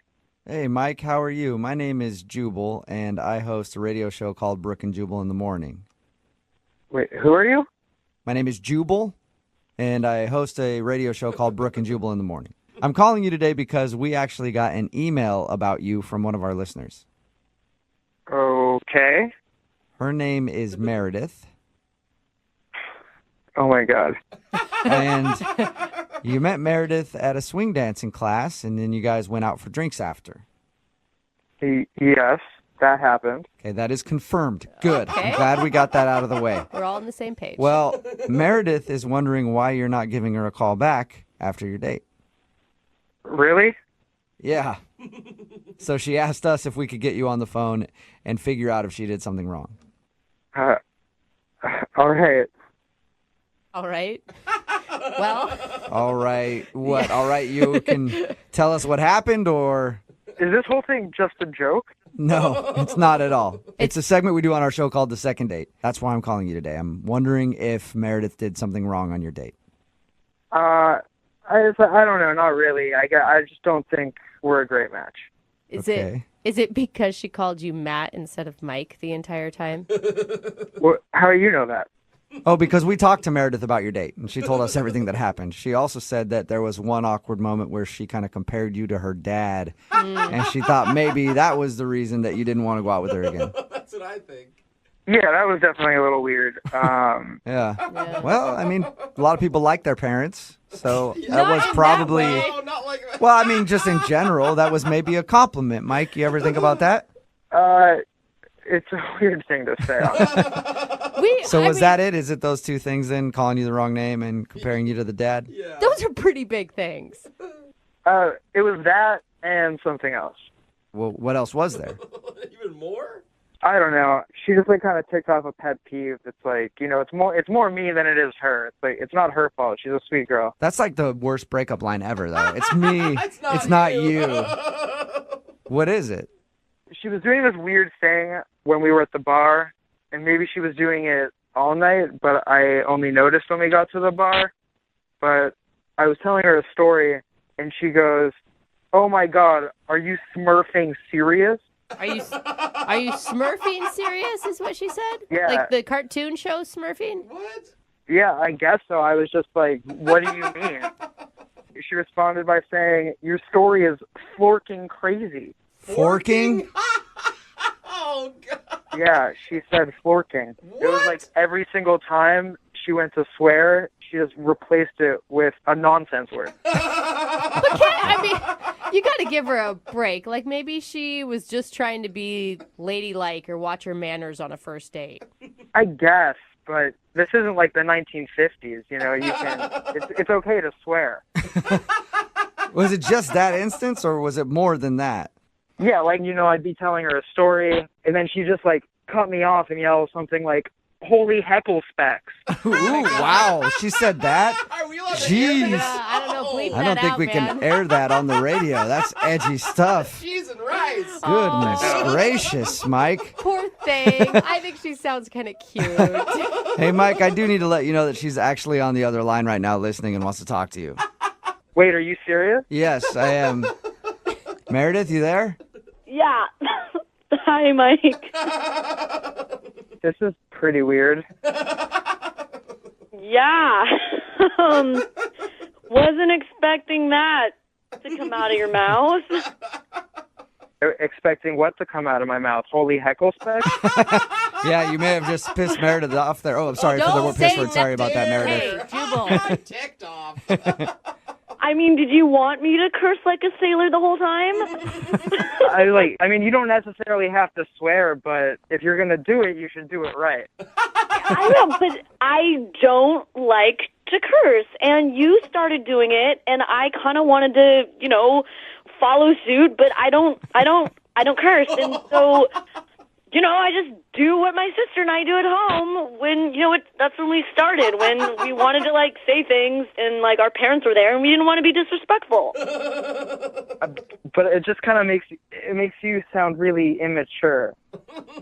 Hey, Mike, how are you? My name is Jubal, and I host a radio show called Brooke and Jubal in the Morning. Wait, who are you? My name is Jubal, and I host a radio show called Brooke and Jubal in the Morning. I'm calling you today because we actually got an email about you from one of our listeners. Okay. Her name is Meredith. Oh, my God. And you met Meredith at a swing dancing class, and then you guys went out for drinks after. Yes, that happened. Okay, that is confirmed. Good. Okay. I'm glad we got that out of the way. We're all on the same page. Well, Meredith is wondering why you're not giving her a call back after your date. Really? Yeah. So she asked us if we could get you on the phone and figure out if she did something wrong. All right. All right. Well. All right. What? All right, you can tell us what happened, or... Is this whole thing just a joke? No, it's not at all. It's a segment we do on our show called The Second Date. That's why I'm calling you today. I'm wondering if Meredith did something wrong on your date. I don't know, not really. I just don't think we're a great match. Is it because she called you Matt instead of Mike the entire time? Well, how do you know that? Oh, because we talked to Meredith about your date, and she told us everything that happened. She also said that there was one awkward moment where she kind of compared you to her dad, and she thought maybe that was the reason that you didn't want to go out with her again. That's what I think. Yeah, that was definitely a little weird. Yeah. Well, I mean, a lot of people like their parents, so that was probably... Well, I mean, just in general, that was maybe a compliment. Mike, you ever think about that? It's a weird thing to say. Was that it? Is it those two things then, calling you the wrong name and comparing you to the dad? Yeah. Those are pretty big things. It was that and something else. Well, what else was there? Even more? I don't know. She just kind of ticked off a pet peeve. It's like, it's more me than it is her. It's like, it's not her fault. She's a sweet girl. That's like the worst breakup line ever, though. It's me. It's not you. What is it? She was doing this weird thing when we were at the bar, and maybe she was doing it all night, but I only noticed when we got to the bar. But I was telling her a story, and she goes, "Oh my God, are you smurfing serious?" Are you Smurfing serious is what she said? Yeah. Like the cartoon show Smurfing? What? Yeah, I guess so. I was just like, what do you mean? She responded by saying, "Your story is forking crazy." Forking? Oh, God. Yeah, she said forking. What? It was like every single time she went to swear, she just replaced it with a nonsense word. I mean, you got to give her a break. Like, maybe she was just trying to be ladylike or watch her manners on a first date. I guess, but this isn't like the 1950s, you know, it's okay to swear. Was it just that instance, or was it more than that? Yeah, like, you know, I'd be telling her a story, and then she just, like, cut me off and yell something like, holy heckle specs. Ooh, wow. She said that? Are we allowed to Jeez. hear I don't know. Bleep I don't that think out, we man. can air that on the radio. That's edgy stuff. Cheese and rice. Goodness gracious, Mike. Poor thing. I think she sounds kind of cute. Hey, Mike, I do need to let you know that she's actually on the other line right now listening and wants to talk to you. Wait, are you serious? Yes, I am. Meredith, you there? Yeah. Hi, Mike. This is pretty weird. Yeah. Wasn't expecting that to come out of your mouth. Expecting what to come out of my mouth? Holy heckle specs? Yeah, you may have just pissed Meredith off there. Oh, I'm sorry for the word piss word. Sorry about that, Meredith. Hey, Jubal. Ticked off. I mean, did you want me to curse like a sailor the whole time? I mean, you don't necessarily have to swear, but if you're going to do it, you should do it right. I know, but I don't like to curse, and you started doing it, and I kind of wanted to, you know, follow suit, but I don't curse, and so, you know, I just do what my sister and I do at home when, you know, that's when we started, when we wanted to, like, say things, and, like, our parents were there, and we didn't want to be disrespectful. But it just kind of makes you sound really immature.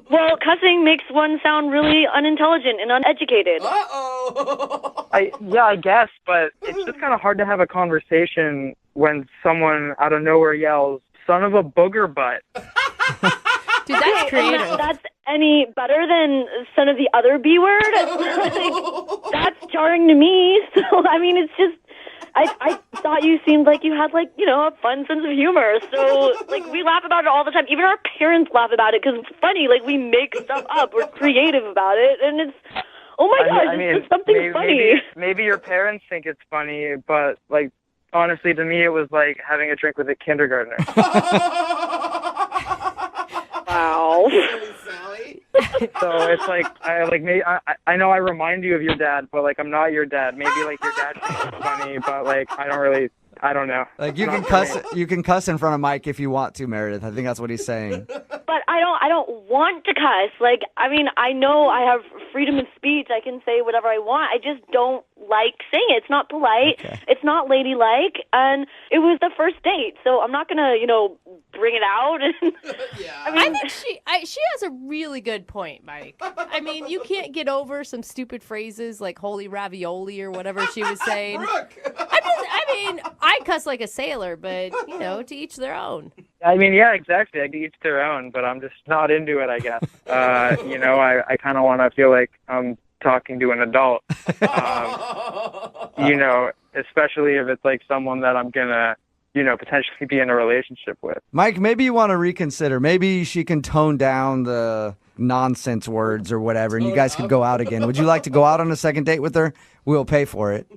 Well, cussing makes one sound really unintelligent and uneducated. Uh-oh. I guess, but it's just kind of hard to have a conversation when someone out of nowhere yells, son of a booger butt. Dude, that's creative. That's any better than some of the other B word? Like, that's jarring to me. So, I mean, it's just, I thought you seemed like you had, like, you know, a fun sense of humor. So, like, we laugh about it all the time. Even our parents laugh about it because it's funny. Like, we make stuff up. We're creative about it. And it's, oh my gosh, it's something funny. Maybe your parents think it's funny, but, like, honestly, to me, it was like having a drink with a kindergartner. Wow. So it's like I know I remind you of your dad, but like I'm not your dad. Maybe like your dad thinks it's funny, but like I don't know. Like you can cuss in front of Mike if you want to, Meredith. I think that's what he's saying. But I don't want to cuss. Like, I mean, I know I have freedom of speech. I can say whatever I want. I just don't like saying it. It's not polite. Okay. It's not ladylike. And it was the first date, so I'm not gonna, you know, bring it out. Yeah. I think she has a really good point, Mike. I mean, you can't get over some stupid phrases like "holy ravioli" or whatever she was saying. Brooke. I mean, I cuss like a sailor, but you know, to each their own. I mean, yeah, exactly. I each their own, but I'm just not into it, I guess. You know, I kind of want to feel like I'm talking to an adult. You know, especially if it's like someone that I'm gonna, you know, potentially be in a relationship with. Mike, maybe you want to reconsider. Maybe she can tone down the nonsense words or whatever, and you guys could go out again. Would you like to go out on a second date with her? We'll pay for it.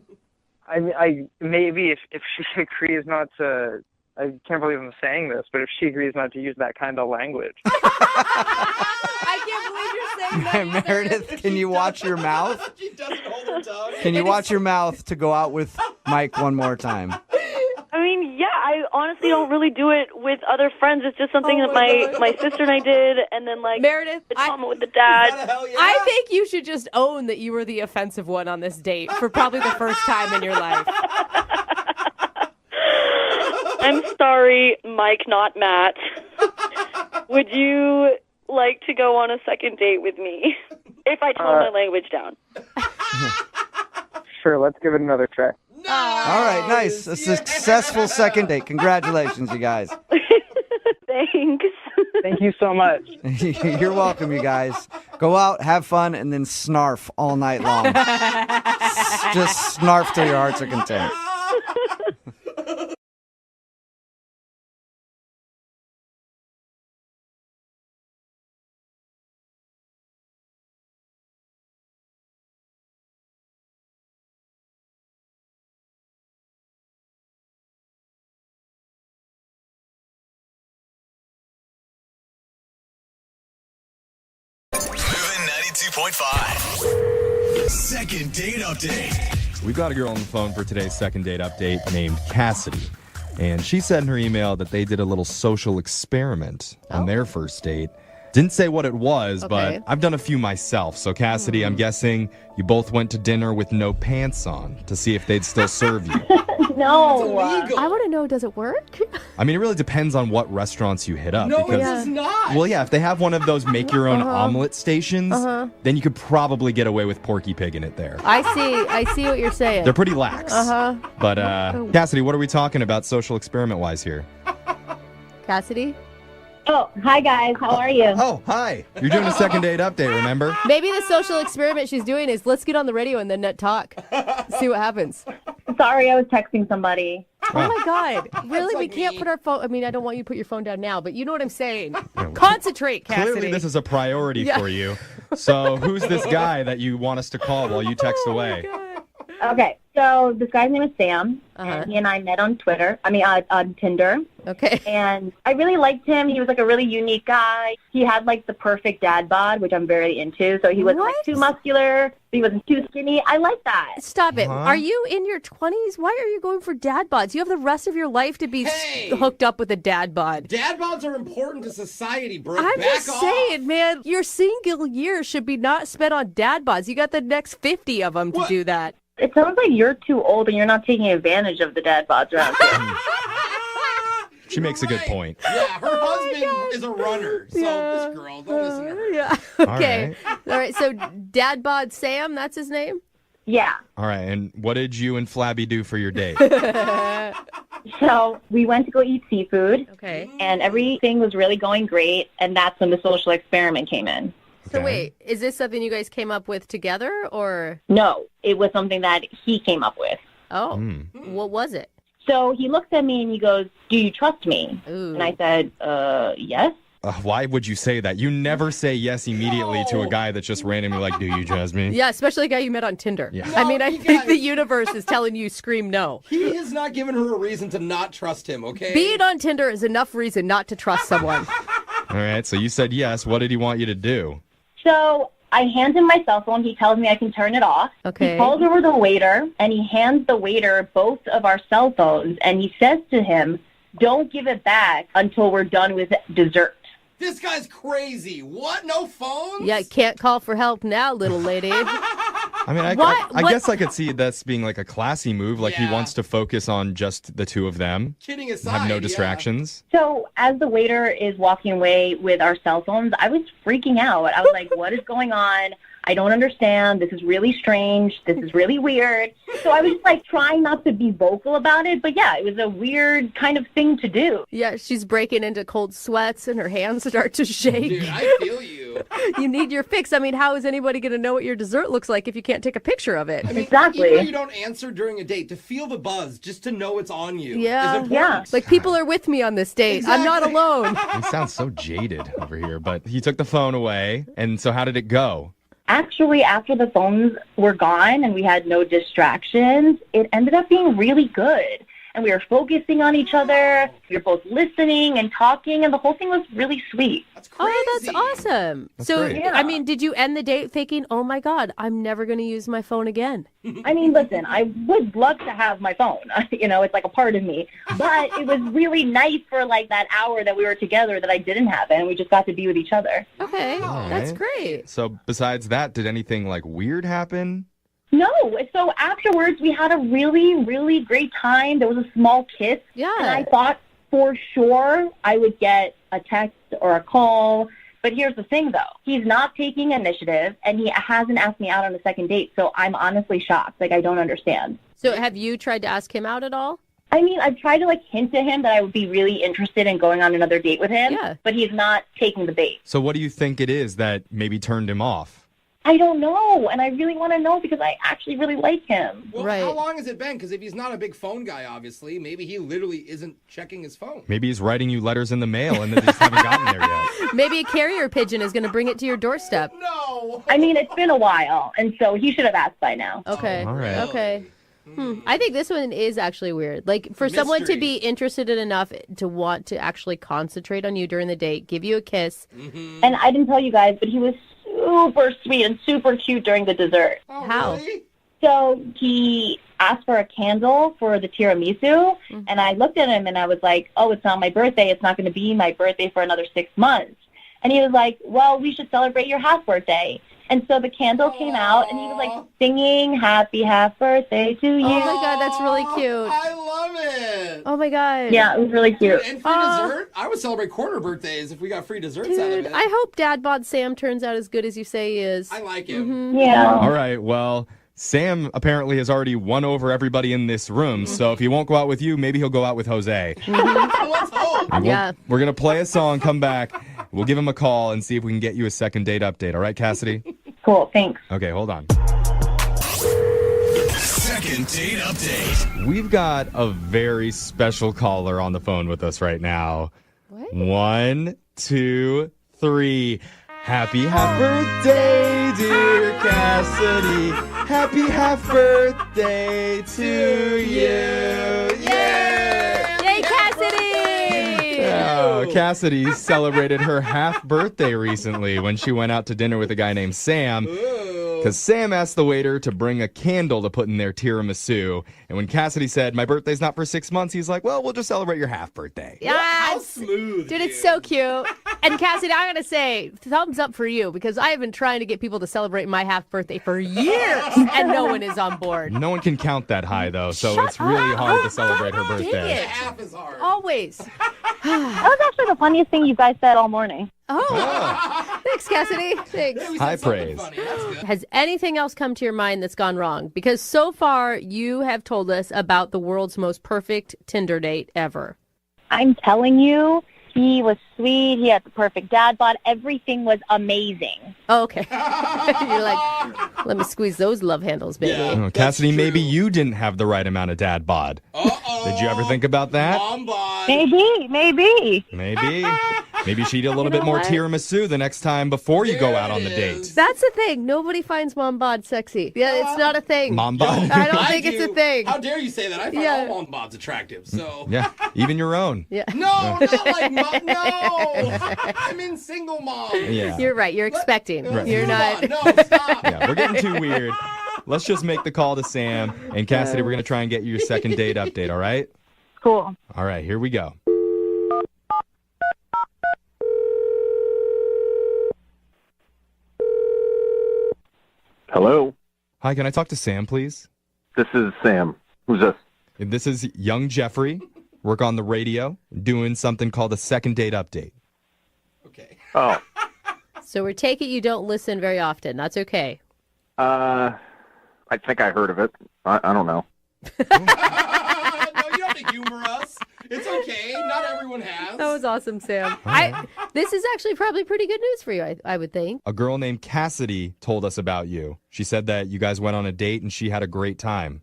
I maybe if she agrees not to. I can't believe I'm saying this, but if she agrees not to use that kind of language. I can't believe you're saying that. Meredith, can you watch your mouth? She doesn't hold her tongue. Can you watch your mouth to go out with Mike one more time? I mean, yeah, I honestly don't really do it with other friends. It's just something that my sister and I did, and then, like, Meredith, the trauma with the dad. I think you should just own that you were the offensive one on this date for probably the first time in your life. I'm sorry, Mike, not Matt. Would you like to go on a second date with me if I tone my language down? Sure, let's give it another try. All right, nice. A successful second date. Congratulations, you guys. Thanks. Thank you so much. You're welcome, you guys. Go out, have fun, and then snarf all night long. Just snarf till your hearts are content. 102.5. Second date update. We've got a girl on the phone for today's second date update named Cassidy. And she said in her email that they did a little social experiment on their first date. Didn't say what it was, but I've done a few myself. So, Cassidy, I'm guessing you both went to dinner with no pants on to see if they'd still serve you. No. I want to know, does it work? I mean, it really depends on what restaurants you hit up. No, because, it does not. Well, yeah, if they have one of those make-your-own omelet stations, then you could probably get away with Porky Pig in it there. I see what you're saying. They're pretty lax. But, Cassidy, what are we talking about social experiment-wise here? Cassidy? Oh, hi guys. How are you? Oh, hi. You're doing a second date update, remember? Maybe the social experiment she's doing is let's get on the radio and then talk. See what happens. Sorry, I was texting somebody. Oh my God. Really? We can't put our phone. I mean, I don't want you to put your phone down now, but you know what I'm saying. Concentrate, Cassidy. Clearly, this is a priority for you. So, who's this guy that you want us to call while you text away? Okay, so this guy's name is Sam, and he and I met on Twitter. On Tinder. Okay. And I really liked him. He was like a really unique guy. He had like the perfect dad bod, which I'm very into. So he wasn't like too muscular. He wasn't too skinny. I like that. Stop it. Are you in your 20s? Why are you going for dad bods? You have the rest of your life to be hooked up with a dad bod. Dad bods are important to society, Brooke. I'm Back just off. saying, man, your single year should be not spent on dad bods. You got the next 50 of them to do that. It sounds like you're too old and you're not taking advantage of the dad bods around here. She makes a good point. Yeah, her husband is a runner, so this girl, don't listen to her. Yeah. Okay. All right. So dad bod Sam, that's his name? Yeah. All right, and what did you and Flabby do for your date? So we went to go eat seafood. Okay. And everything was really going great, and that's when the social experiment came in. So wait, is this something you guys came up with together, or? No, it was something that he came up with. Oh, what was it? So he looks at me and he goes, "Do you trust me?" Ooh. And I said, yes. Why would you say that? You never say yes immediately to a guy that's just randomly like, do you trust me? Yeah, especially a guy you met on Tinder. Yeah. I mean, I think the universe is telling you scream no. He has not given her a reason to not trust him, okay? Being on Tinder is enough reason not to trust someone. All right, so you said yes. What did he want you to do? So I hand him my cell phone. He tells me I can turn it off. Okay. He calls over the waiter, and he hands the waiter both of our cell phones, and he says to him, "Don't give it back until we're done with dessert." This guy's crazy. What? No phones? Yeah, can't call for help now, little lady. I mean, I guess I could see this being like a classy move. Like he wants to focus on just the two of them. Kidding aside, have no distractions. So as the waiter is walking away with our cell phones, I was freaking out. I was like, what is going on? I don't understand. This is really strange. This is really weird. So I was just like trying not to be vocal about it. But yeah, it was a weird kind of thing to do. Yeah, she's breaking into cold sweats and her hands start to shake. Dude, I feel you. You need your fix. I mean, how is anybody going to know what your dessert looks like if you can't take a picture of it? I mean, exactly. Even though you don't answer during a date, to feel the buzz, just to know it's on you. Yeah. Is important. Like people are with me on this date. Exactly. I'm not alone. He sounds so jaded over here, but he took the phone away. And so how did it go? Actually, after the phones were gone and we had no distractions, it ended up being really good. And we were focusing on each other. We were both listening and talking, and the whole thing was really sweet. That's crazy. Oh, that's awesome. That's so, great. I mean, did you end the date thinking, oh my God, I'm never going to use my phone again? I mean, listen, I would love to have my phone. It's like a part of me. But it was really nice for like that hour that we were together that I didn't have it, and we just got to be with each other. Okay, that's right. great. So besides that, did anything like weird happen? No. So afterwards, we had a really, really great time. There was a small kiss. Yeah. And I thought for sure I would get a text or a call. But here's the thing, though. He's not taking initiative, and he hasn't asked me out on a second date. So I'm honestly shocked. Like, I don't understand. So have you tried to ask him out at all? I mean, I've tried to, like, hint to him that I would be really interested in going on another date with him. Yeah. But he's not taking the bait. So what do you think it is that maybe turned him off? I don't know, and I really want to know because I actually really like him. Well, Right. how long has it been? Because if he's not a big phone guy, obviously, maybe he literally isn't checking his phone. Maybe he's writing you letters in the mail and they just haven't gotten there yet. Maybe a carrier pigeon is going to bring it to your doorstep. No. I mean, it's been a while, and so he should have asked by now. Okay. All right. Okay. I think this one is actually weird. Like, for someone to be interested in enough to want to actually concentrate on you during the date, give you a kiss. And I didn't tell you guys, but he was super sweet and super cute during the dessert. Oh, How? Really? So he asked for a candle for the tiramisu, and I looked at him and I was like, oh, it's not my birthday. It's not going to be my birthday for another 6 months. And he was like, well, we should celebrate your half birthday. And so the candle came out, and he was like singing happy half birthday to you. Oh, my God, that's really cute. I love it. Oh, my God. Yeah, it was really cute. And free dessert? I would celebrate quarter birthdays if we got free desserts out of Dude, it. I hope Dad Bod Sam turns out as good as you say he is. I like him. Yeah. All right, well, Sam apparently has already won over everybody in this room, so if he won't go out with you, maybe he'll go out with Jose. Let's hope. Yeah. We're going to play a song, come back. We'll give him a call and see if we can get you a second date update. All right, Cassidy? Cool, thanks. Okay, hold on. Second date update. We've got a very special caller on the phone with us right now. What? 1, 2, 3. Happy half birthday, dear Cassidy. Happy half birthday to you. Yay! Yay, Cassidy! Oh, Cassidy celebrated her half birthday recently when she went out to dinner with a guy named Sam. Because Sam asked the waiter to bring a candle to put in their tiramisu. And when Cassidy said, my birthday's not for 6 months, he's like, well, we'll just celebrate your half birthday. Yeah, How smooth. dude, it's so cute. And Cassidy, I gotta say, thumbs up for you because I have been trying to get people to celebrate my half birthday for years, and no one is on board. No one can count that high, though, so it's really hard to celebrate her Dang birthday. it. Half is hard. Always. That was actually the funniest thing you guys said all morning. Oh, thanks, Cassidy. Thanks. High praise. Funny. That's good. Has anything else come to your mind that's gone wrong? Because so far you have told us about the world's most perfect Tinder date ever. I'm telling you, he was sweet. He had the perfect dad bod. Everything was amazing. Oh, okay. You're like, let me squeeze those love handles, baby. Yeah. Oh, Cassidy, That's maybe true. you didn't have the right amount of dad bod. Uh-oh. Did you ever think about that? Mom bod. Maybe. Maybe she'd eat a little bit know more what? tiramisu the next time before you go There out on the it date. is. That's the thing. Nobody finds mom bod sexy. Yeah, it's not a thing. Mom bod? I don't think it's a do. thing. How dare you say that? I find Yeah. all mom bods attractive, so. Yeah, even your own. Yeah. No, not like mom. No. I'm in single mom. Yeah. You're right. You're expecting. Right. You're not. No, stop. Yeah, we're getting too weird. Let's just make the call to Sam. And Cassidy, we're going to try and get you your second date update, all right? Cool. All right, here we go. Hello, Hi, can I talk to Sam, please? this is Sam. Who's this? This is young Jeffrey. Work on the radio, doing something called a second date update. Okay. Oh, So we're taking you don't listen very often. That's okay. I think I heard of it. I don't know. No, you don't have to humor us. It's okay. Not everyone has. That was awesome, Sam. This is actually probably pretty good news for you, I would think. A girl named Cassidy told us about you. She said that you guys went on a date and she had a great time.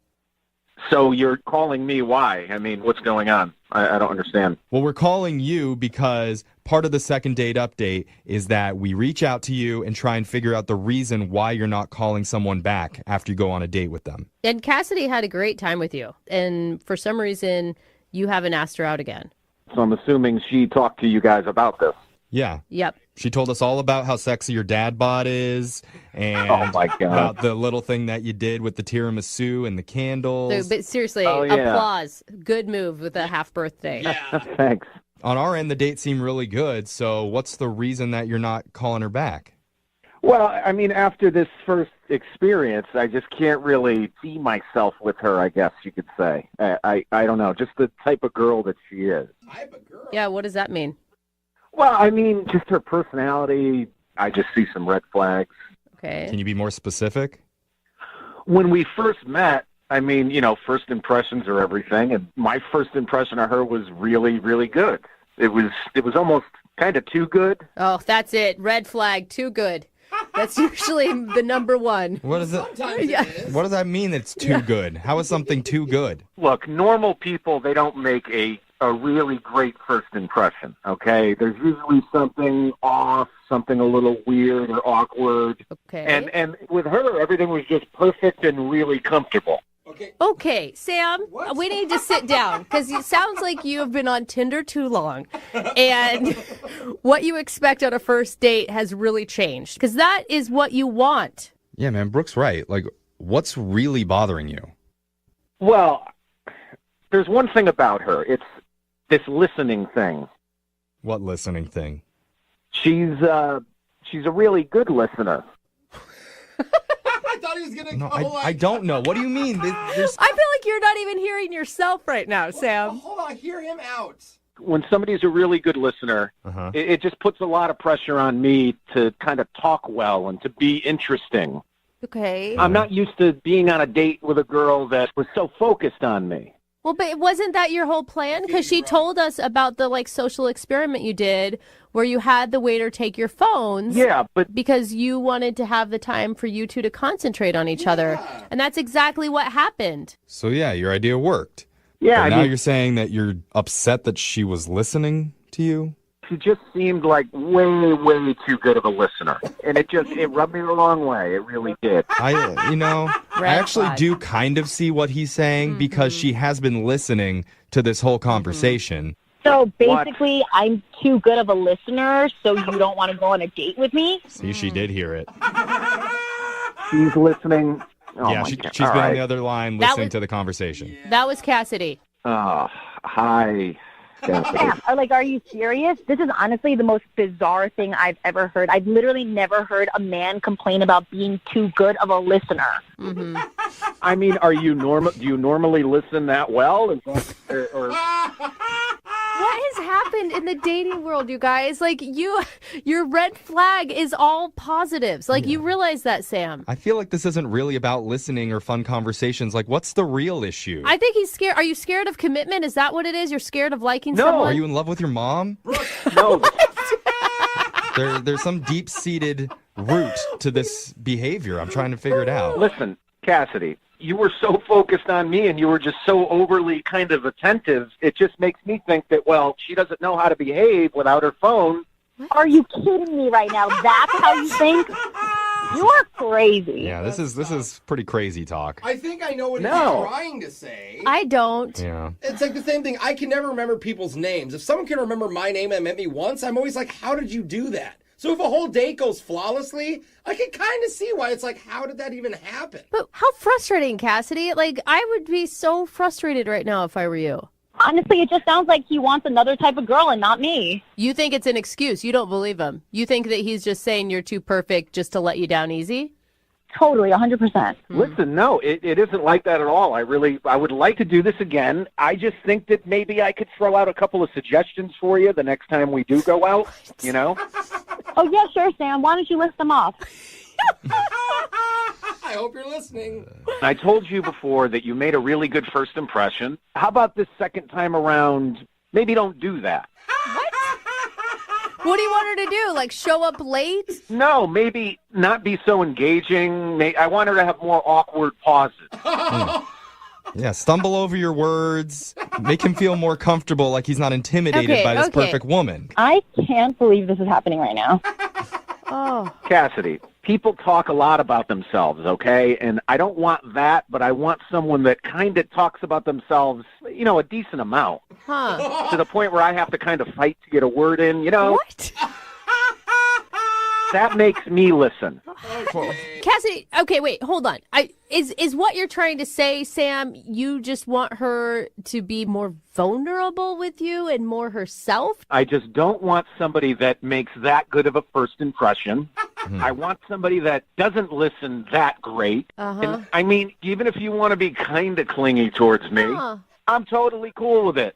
So you're calling me why? I mean, what's going on? I don't understand. Well, we're calling you because part of the second date update is that we reach out to you and try and figure out the reason why you're not calling someone back after you go on a date with them. And Cassidy had a great time with you. And for some reason, you haven't asked her out again. So I'm assuming she talked to you guys about this. Yeah. Yep. She told us all about how sexy your dad bod is and Oh, my God. about the little thing that you did with the tiramisu and the candles. So, but seriously, Oh, yeah. applause. Good move with a half birthday. Yeah. Thanks. On our end, the date seemed really good. So what's the reason that you're not calling her back? Well, I mean, after this first experience, I just can't really see myself with her, I guess you could say. I don't know, just the type of girl that she is. Type of girl. Yeah, what does that mean? Well, I mean, just her personality, I just see some red flags. Okay. Can you be more specific? When we first met, I mean, you know, first impressions are everything, and my first impression of her was really, really good. It was almost kind of too good. Oh, that's it. Red flag. Too good. That's usually the number one. What is it? Sometimes Yeah. it is. What does that mean? It's too good. How is something too good? Look, normal people, they don't make a really great first impression, okay? There's usually something off, something a little weird or awkward. Okay. And with her, everything was just perfect and really comfortable. Okay, Sam, we need to sit down because it sounds like you have been on Tinder too long. And what you expect on a first date has really changed because that is what you want. Yeah, man, Brooke's right. Like, what's really bothering you? Well, there's one thing about her. It's this listening thing. What listening thing? She's a really good listener. I thought he was going to No, go I don't know. What do you mean? I feel like you're not even hearing yourself right now, Sam. Hold on, hear him out. When somebody's a really good listener, it just puts a lot of pressure on me to kind of talk well and to be interesting. Okay. I'm not used to being on a date with a girl that was so focused on me. Well, but wasn't that your whole plan? Because she told us about the social experiment you did where you had the waiter take your phones. Yeah, but because you wanted to have the time for you two to concentrate on each other. And that's exactly what happened. So, yeah, your idea worked. Yeah. But now you're saying that you're upset that she was listening to you? She just seemed like way, way too good of a listener. And it rubbed me the wrong way. It really did. I actually do kind of see what he's saying because she has been listening to this whole conversation. So basically, I'm too good of a listener, so you don't want to go on a date with me? See, she did hear it. She's listening. Oh yeah, my she's God. been All on right. the other line listening to the conversation. That was Cassidy. Hi. Cassidy. Are you serious? This is honestly the most bizarre thing I've ever heard. I've literally never heard a man complain about being too good of a listener. Mm-hmm. I mean, are you normal? Do you normally listen that well? Or What has happened in the dating world, you guys? Your red flag is all positives. You realize that, Sam. I feel like this isn't really about listening or fun conversations. What's the real issue? I think he's scared. Are you scared of commitment? Is that what it is? You're scared of liking No. someone? Are you in love with your mom? No. There's some deep-seated root to this behavior. I'm trying to figure it out. Listen, Cassidy, you were so focused on me and you were just so overly kind of attentive. It just makes me think that, well, she doesn't know how to behave without her phone. Are you kidding me right now? That's how you think? You are crazy. Yeah, this is pretty crazy talk. I think I know what he's trying to say. I don't. Yeah. It's like the same thing. I can never remember people's names. If someone can remember my name and met me once, I'm always like, how did you do that? So if a whole date goes flawlessly, I can kind of see why it's like, how did that even happen? But how frustrating, Cassidy. I would be so frustrated right now if I were you. Honestly, it just sounds like he wants another type of girl and not me. You think it's an excuse. You don't believe him. You think that he's just saying you're too perfect just to let you down easy? Totally, 100%. Listen, no, it isn't like that at all. I would like to do this again. I just think that maybe I could throw out a couple of suggestions for you the next time we do go out, you know? Oh, yeah, sure, Sam. Why don't you list them off? I hope you're listening. I told you before that you made a really good first impression. How about this second time around? Maybe don't do that. What do you want her to do? Show up late? No, maybe not be so engaging. I want her to have more awkward pauses. Yeah, stumble over your words. Make him feel more comfortable, like he's not intimidated by this perfect woman. I can't believe this is happening right now. Oh. Cassidy, people talk a lot about themselves, okay? And I don't want that, but I want someone that kind of talks about themselves, a decent amount. Huh. To the point where I have to kind of fight to get a word in, What? That makes me listen. Cassidy, okay, wait, hold on. Is what you're trying to say, Sam, you just want her to be more vulnerable with you and more herself? I just don't want somebody that makes that good of a first impression. I want somebody that doesn't listen that great. And, I mean, even if you want to be kind of clingy towards me, I'm totally cool with it.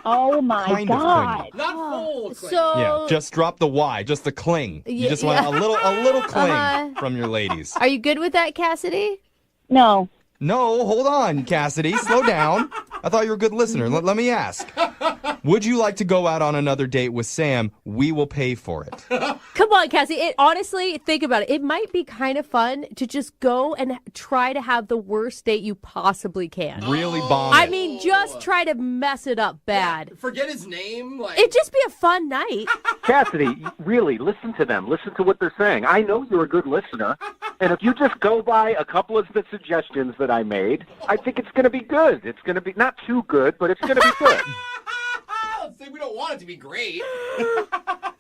Oh, my Kind of God. clingy. Not full. So Yeah, just drop the Y, just the cling. You just want a little cling from your ladies. Are you good with that, Cassidy? No. No, hold on, Cassidy. Slow down. I thought you were a good listener. Let me ask. Would you like to go out on another date with Sam? We will pay for it. Come on, Cassie. Honestly, think about it. It might be kind of fun to just go and try to have the worst date you possibly can. Really bomb I it. mean, just try to mess it up bad. Forget his name. Like... It'd just be a fun night. Cassidy, really, listen to them. Listen to what they're saying. I know you're a good listener. And if you just go by a couple of the suggestions that I made, I think it's going to be good. It's going to be not too good, but it's going to be good. Say we don't want it to be great.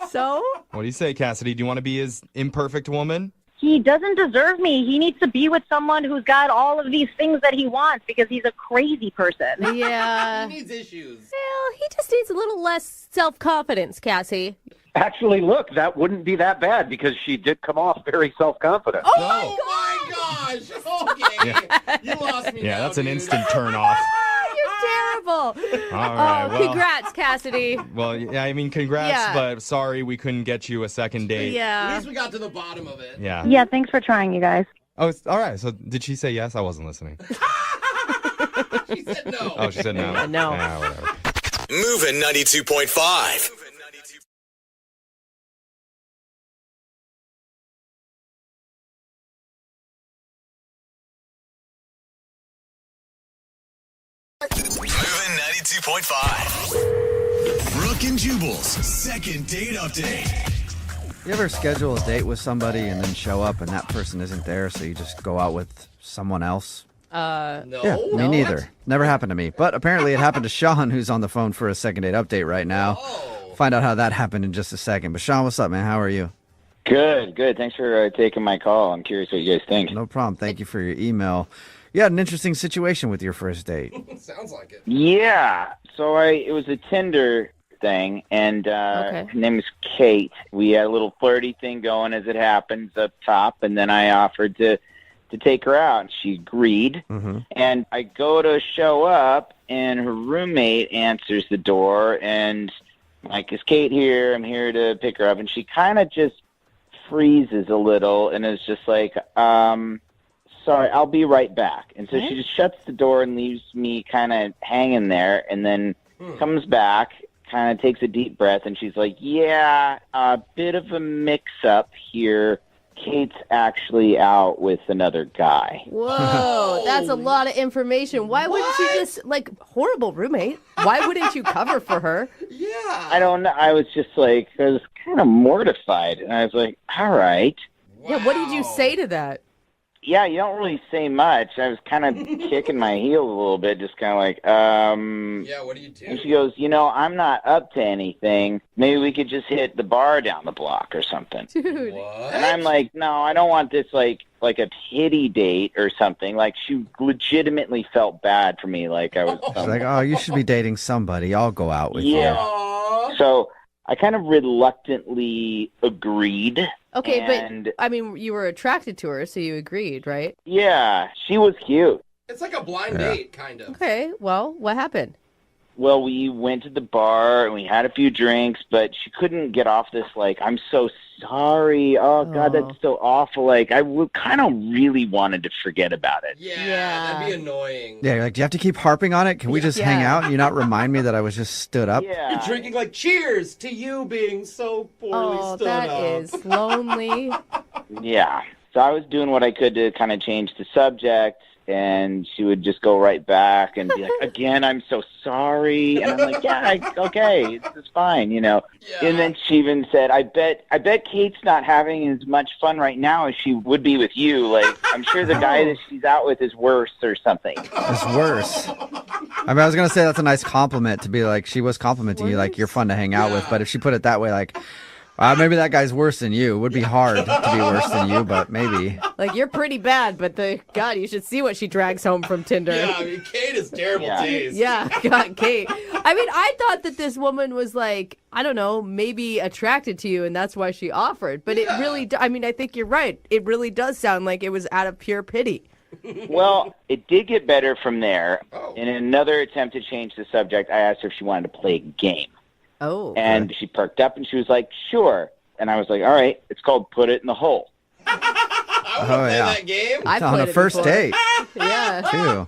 So? What do you say, Cassidy? Do you want to be his imperfect woman? He doesn't deserve me. He needs to be with someone who's got all of these things that he wants because he's a crazy person. Yeah. He needs issues. Well, he just needs a little less self-confidence, Cassie. Actually, look, that wouldn't be that bad because she did come off very self-confident. Oh, my gosh. Okay. You lost me. Yeah, now, that's an dude. instant turn off. You're terrible. All right, well. Congrats, Cassidy. Well, yeah, I mean, congrats, Yeah. but sorry we couldn't get you a second date. At least we got to the bottom of it. Yeah. Yeah, thanks for trying, you guys. Oh, all right. So did she say yes? I wasn't listening. She said no. Oh, she said no? No. Yeah, whatever. Moving 92.5. Moving 92.5. Brooke and Jubal's second date update. You ever schedule a date with somebody and then show up and that person isn't there, so you just go out with someone else? No. Yeah, me neither. Never happened to me. But apparently it happened to Sean, who's on the phone for a second date update right now. Find out how that happened in just a second. But Sean, what's up, man? How are you? Good. Thanks for taking my call. I'm curious what you guys think. No problem. Thank you for your email. You had an interesting situation with your first date. Sounds like it. Yeah. So it was a Tinder thing, and her name is Kate. We had a little flirty thing going as it happens up top, and then I offered to take her out, and she agreed. Mm-hmm. And I go to show up, and her roommate answers the door, and I'm like, is Kate here? I'm here to pick her up. And she kind of just freezes a little and is just like, sorry, I'll be right back. And so she just shuts the door and leaves me kind of hanging there, and then comes back, kind of takes a deep breath, and she's like, yeah, a bit of a mix-up here. Kate's actually out with another guy. Whoa, that's a lot of information. Why wouldn't you just, horrible roommate, why wouldn't you cover for her? Yeah. I don't know. I was kind of mortified. And I was like, all right. Yeah, what did you say to that? Yeah, you don't really say much. I was kind of kicking my heels a little bit, just kind of like, Yeah, what do you do? And she goes, I'm not up to anything. Maybe we could just hit the bar down the block or something. Dude. What? And I'm like, no, I don't want this like a pity date or something. Like, she legitimately felt bad for me. Like, I was... She's like, oh, you should be dating somebody. I'll go out with you. So I kind of reluctantly agreed. Okay, and, but, I mean, you were attracted to her, so you agreed, right? Yeah, she was cute. It's like a blind date, kind of. Okay, well, what happened? Well, we went to the bar and we had a few drinks, but she couldn't get off this, I'm so sorry. Oh, God, that's so awful. I would kind of really wanted to forget about it. Yeah, that'd be annoying. Yeah, you're like, do you have to keep harping on it? Can we just hang out and you not remind me that I was just stood up? You're drinking cheers to you being so poorly stood that up. is lonely. Yeah. So I was doing what I could to kind of change the subject, and she would just go right back and be like, again, I'm so sorry. And I'm like, okay, it's fine, And then she even said, I bet Kate's not having as much fun right now as she would be with you. I'm sure the guy that she's out with is worse or something. It's worse. I mean, I was going to say that's a nice compliment to be like, she was complimenting you, you're fun to hang out with. But if she put it that way, maybe that guy's worse than you. It would be hard to be worse than you, but maybe. You're pretty bad, but God, you should see what she drags home from Tinder. Yeah, I mean, Kate is terrible taste. Yeah, God, Kate. I mean, I thought that this woman was I don't know, maybe attracted to you, and that's why she offered. But it really, I think you're right. It really does sound like it was out of pure pity. Well, it did get better from there. In another attempt to change the subject, I asked her if she wanted to play a game. Oh. And she perked up and she was like, sure. And I was like, all right, it's called Put It in the Hole. That game? I've on played a it first before. date. Yeah. Too.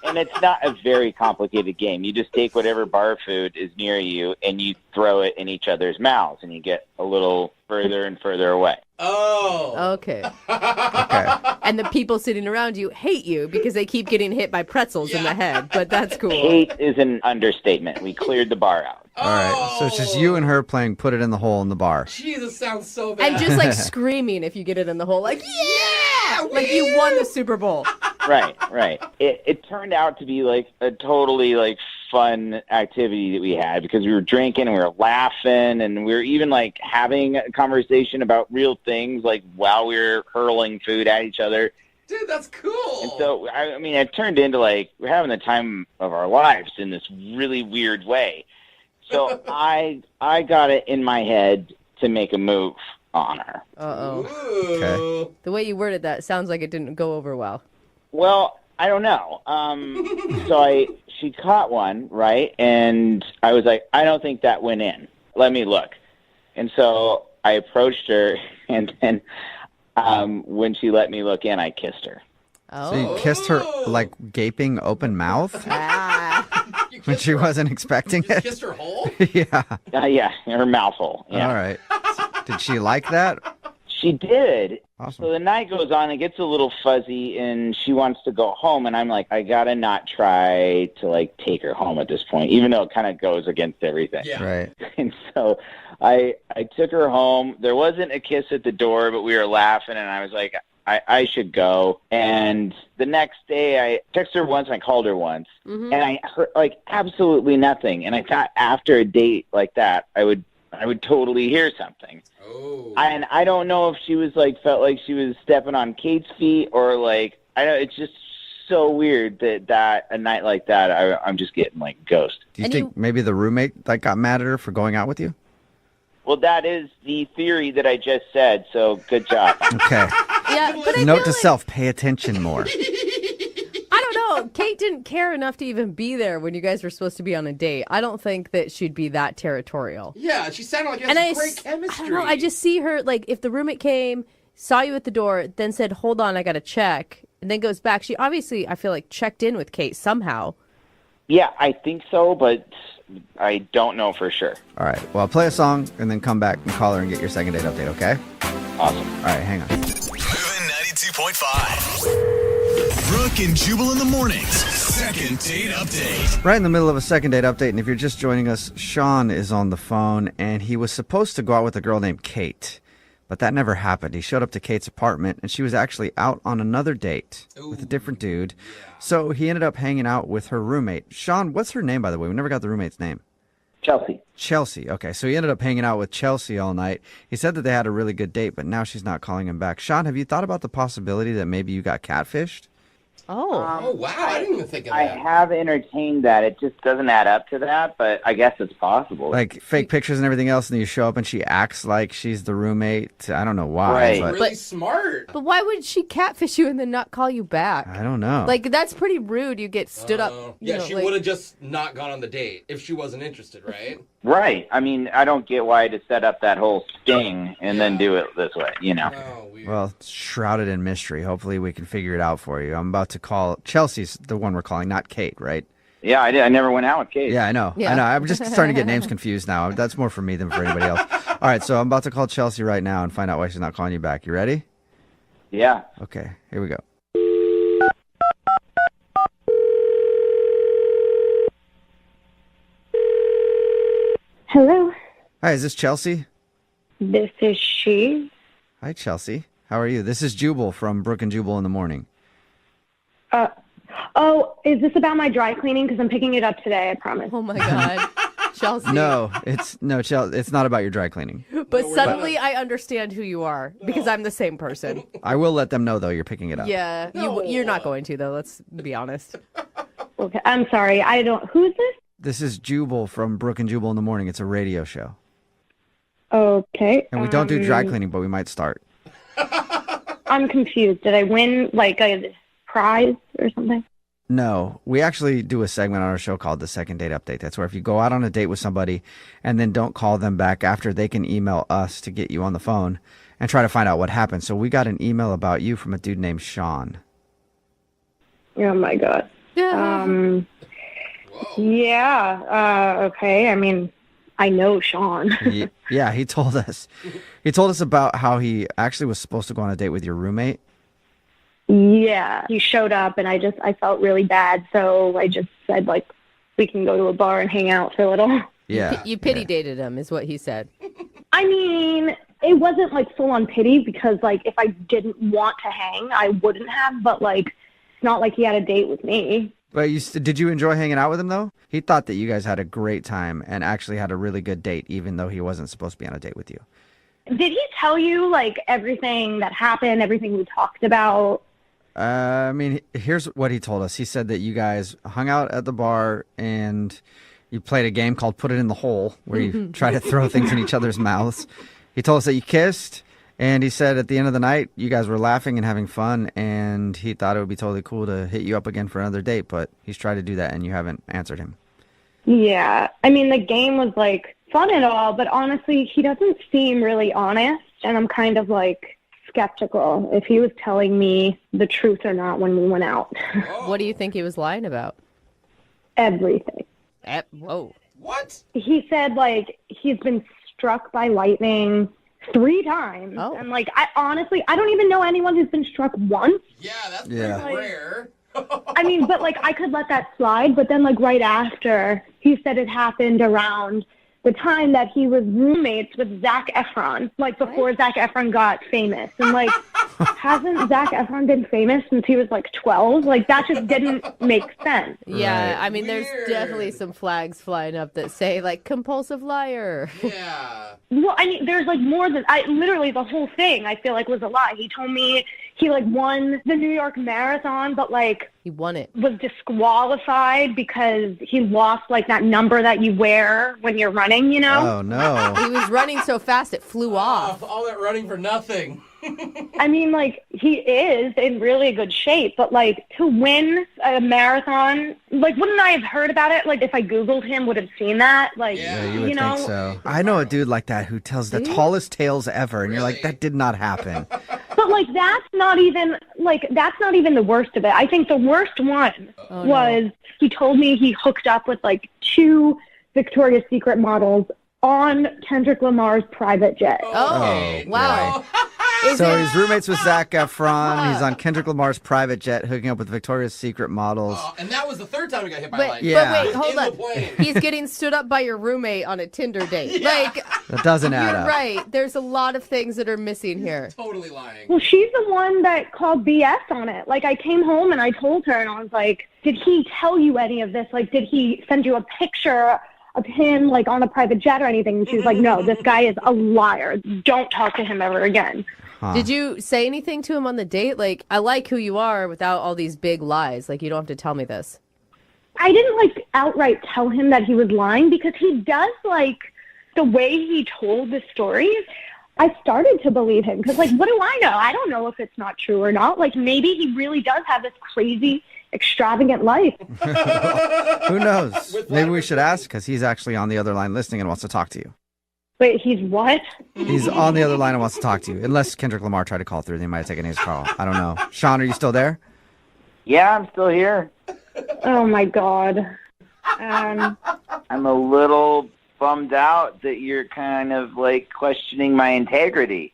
And it's not a very complicated game. You just take whatever bar food is near you and you throw it in each other's mouths, and you get a little further and further away. Oh. Okay. And the people sitting around you hate you because they keep getting hit by pretzels in the head, but that's cool. Hate is an understatement. We cleared the bar out. All right, so it's just you and her playing put it in the hole in the bar. Jesus, sounds so bad. And just like screaming if you get it in the hole, like, yeah! Like you won the Super Bowl. Right. It turned out to be like a totally like fun activity that we had because we were drinking and we were laughing and we were even like having a conversation about real things like while we were hurling food at each other. Dude, that's cool. And so, I mean, it turned into like we're having the time of our lives in this really weird way. So I got it in my head to make a move on her. Uh-oh. Okay. The way you worded that sounds like it didn't go over well. Well, I don't know. She caught one, right? And I was like, I don't think that went in. Let me look. And so I approached her, and then when she let me look in, I kissed her. Oh. So you kissed her like gaping open mouth? When she wasn't expecting it? Kissed her hole? Yeah. Yeah, her mouth hole. Yeah. All right. Did she like that? She did. Awesome. So the night goes on, it gets a little fuzzy, and she wants to go home, and I'm like, I gotta not try to like take her home at this point, even though it kind of goes against everything. Yeah. Right. And so I took her home. There wasn't a kiss at the door, but we were laughing, and I was like, I should go. And the next day, I texted her once and I called her once, and I heard like absolutely nothing. And I thought after a date like that, I would totally hear something. Oh. And I don't know if she was like felt like she was stepping on Kate's feet or like I don't. It's just so weird that a night like that, I'm just getting like ghost. Do you think maybe the roommate like got mad at her for going out with you? Well, that is the theory that I just said. So good job. Okay. Yeah, but Note to self: pay attention more. I don't know. Kate didn't care enough to even be there when you guys were supposed to be on a date. I don't think that she'd be that territorial. Yeah, she sounded like it has great chemistry. I don't know. I just see her, like, if the roommate came, saw you at the door, then said, hold on, I got to check, and then goes back. She obviously, I feel like, checked in with Kate somehow. Yeah, I think so, but I don't know for sure. All right. Well, play a song and then come back and call her and get your second date update, okay? Awesome. All right, hang on. Moving 92.5. Brooke and Jubal in the mornings. Second date update. Right in the middle of a second date update, and if you're just joining us, Sean is on the phone, and he was supposed to go out with a girl named Kate, but that never happened. He showed up to Kate's apartment, and she was actually out on another date with a different dude. So he ended up hanging out with her roommate. Sean, what's her name, by the way? We never got the roommate's name. Chelsea. Chelsea. Okay, so he ended up hanging out with Chelsea all night. He said that they had a really good date, but now she's not calling him back. Sean, have you thought about the possibility that maybe you got catfished? Oh. Wow, I didn't even think of I that. have entertained that. It just doesn't add up to that, but I guess it's possible. Like fake pictures and everything else, and then you show up and she acts like she's the roommate. I don't know why. Right. But Really smart. But why would she catfish you and then not call you back? I don't know. Like, that's pretty rude. You get stood up. Yeah, she would have just not gone on the date if she wasn't interested, right? Right. I mean, I don't get why to set up that whole sting and then do it this way, you know. Well, it's shrouded in mystery. Hopefully we can figure it out for you. I'm about to call. Chelsea's the one we're calling, not Kate, right? Yeah, I did. I never went out with Kate. Yeah, I know. Yeah. I know. I'm just starting to get names confused now. That's more for me than for anybody else. All right, so I'm about to call Chelsea right now and find out why she's not calling you back. You ready? Yeah. Okay, here we go. Hello, Hi, is this Chelsea? this is she. Hi, Chelsea. How are you? This is Jubal from Brooke and Jubal in the morning. Oh, is this about my dry cleaning? Because I'm picking it up today, I promise. Oh, my God. Chelsea. No, it's not about your dry cleaning. But suddenly I understand who you are because I'm the same person. I will let them know, though, you're picking it up. Yeah, you're not going to, though. Let's be honest. Okay, I'm sorry. I don't. Who's this? This is Jubal from Brooke and Jubal in the morning. It's a radio show. Okay. And we don't do dry cleaning, but we might start. I'm confused. Did I win like a prize or something? No, we actually do a segment on our show called the Second Date Update. That's where if you go out on a date with somebody and then don't call them back after, they can email us to get you on the phone and try to find out what happened. So we got an email about you from a dude named Sean. Oh my God. Okay. I mean, I know Sean. Yeah, he told us. He told us about how he actually was supposed to go on a date with your roommate. Yeah, he showed up and I felt really bad. So I just said, like, we can go to a bar and hang out for a little. Yeah. You pity dated him, is what he said. I mean, it wasn't like full on pity because, like, if I didn't want to hang, I wouldn't have. But, like, it's not like he had a date with me. But did you enjoy hanging out with him, though? He thought that you guys had a great time and actually had a really good date, even though he wasn't supposed to be on a date with you. Did he tell you, like, everything that happened, everything we talked about? I mean, here's what he told us. He said that you guys hung out at the bar and you played a game called Put It in the Hole, where you try to throw things in each other's mouths. He told us that you kissed, and he said at the end of the night, you guys were laughing and having fun, and he thought it would be totally cool to hit you up again for another date, but he's tried to do that, and you haven't answered him. Yeah. I mean, the game was, like, fun and all, but honestly, he doesn't seem really honest, and I'm kind of, like, skeptical if he was telling me the truth or not when we went out. What do you think he was lying about? Everything. Whoa. What? He said, like, he's been struck by lightning 3 times. Oh. And, like, I don't even know anyone who's been struck once. Yeah, that's Yeah. pretty rare. I mean, but, like, I could let that slide, but then, like, right after, he said it happened around the time that he was roommates with Zac Efron, like, before Zac Efron got famous. And, like, hasn't Zac Efron been famous since he was, like, 12? Like, that just didn't make sense. Yeah, I mean, there's definitely some flags flying up that say, like, compulsive liar. Yeah. Well, I mean, there's, like, more than... literally, the whole thing, I feel like, was a lie. He told me he, like, won the New York Marathon, but, like... He won it. Was disqualified because he lost, like, that number that you wear when you're running, you know? Oh, no. He was running so fast it flew off. All that running for nothing. I mean, like, he is in really good shape, but, like, to win a marathon, like, wouldn't I have heard about it? Like, if I Googled him, would have seen that? Like, Yeah, you would think so. I know a dude like that who tells the tallest tales ever, and you're like, that did not happen. But, like, that's not even the worst of it. I think the worst one was he told me he hooked up with, like, 2 Victoria's Secret models on Kendrick Lamar's private jet. Oh, wow. So he's roommates with Zac Efron. He's on Kendrick Lamar's private jet, hooking up with Victoria's Secret models. And that was the 3rd time he got hit by But lightning. wait, hold In the on. plane. He's getting stood up by your roommate on a Tinder date. Like, That doesn't add you're up. right. There's a lot of things that are missing here. Totally lying. Well, she's the one that called BS on it. Like, I came home and I told her, and I was like, did he tell you any of this? Like, did he send you a picture of him, like, on a private jet or anything? And she was like, no, this guy is a liar. Don't talk to him ever again. Did you say anything to him on the date? Like, I like who you are without all these big lies. Like, you don't have to tell me this. I didn't, like, outright tell him that he was lying because he does, like, the way he told the stories, I started to believe him because, like, what do I know? I don't know if it's not true or not. Like, maybe he really does have this crazy, extravagant life. Who knows? Maybe we should ask, because he's actually on the other line listening and wants to talk to you. Wait, he's what? He's on the other line and wants to talk to you. Unless Kendrick Lamar tried to call through, they might have taken his call. I don't know. Sean, are you still there? Yeah, I'm still here. Oh, my God. I'm a little bummed out that you're kind of, like, questioning my integrity.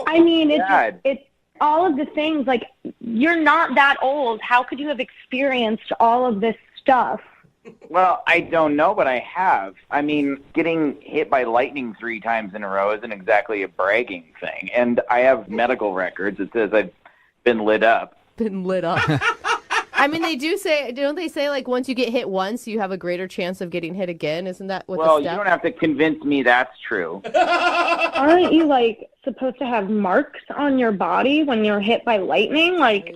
I mean, bad. it's all of the things, like, you're not that old. How could you have experienced all of this stuff? Well, I don't know, but I have. I mean, getting hit by lightning 3 times in a row isn't exactly a bragging thing. And I have medical records that says I've been lit up. Been lit up. I mean, don't they say, like, once you get hit once, you have a greater chance of getting hit again? Isn't that what Well, the you step? don't have to convince me that's true. Aren't you, like, supposed to have marks on your body when you're hit by lightning? Like,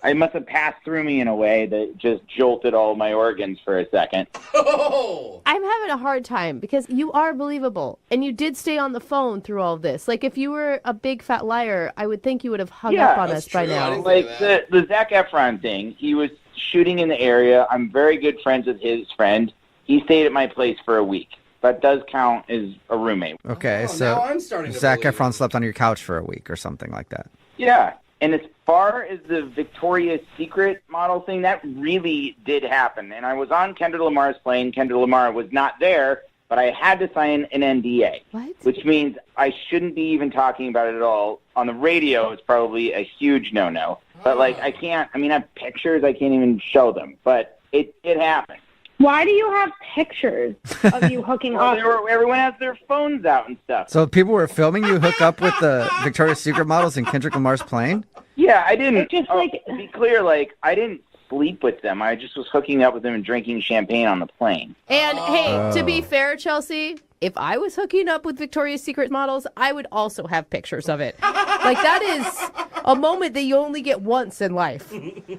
I must have passed through me in a way that just jolted all my organs for a second. I'm having a hard time because you are believable and you did stay on the phone through all this. Like, if you were a big fat liar, I would think you would have hung up on us by now. Like the Zac Efron thing, he was shooting in the area. I'm very good friends with his friend. He stayed at my place for a week. That does count as a roommate. Okay, now so I'm starting to Zac believe Efron slept on your couch for a week or something like that. Yeah. And as far as the Victoria's Secret model thing, that really did happen. And I was on Kendrick Lamar's plane. Kendrick Lamar was not there, but I had to sign an NDA. What? Which means I shouldn't be even talking about it at all. On the radio, it's probably a huge no-no. But, like, I have pictures. I can't even show them. But it happened. Why do you have pictures of you hooking up? Everyone has their phones out and stuff. So people were filming you hook up with the Victoria's Secret models in Kendrick Lamar's plane? Yeah, I didn't. It's just to be clear, I didn't sleep with them. I just was hooking up with them and drinking champagne on the plane. And hey, to be fair, Chelsea, if I was hooking up with Victoria's Secret models, I would also have pictures of it. Like, that is a moment that you only get once in life.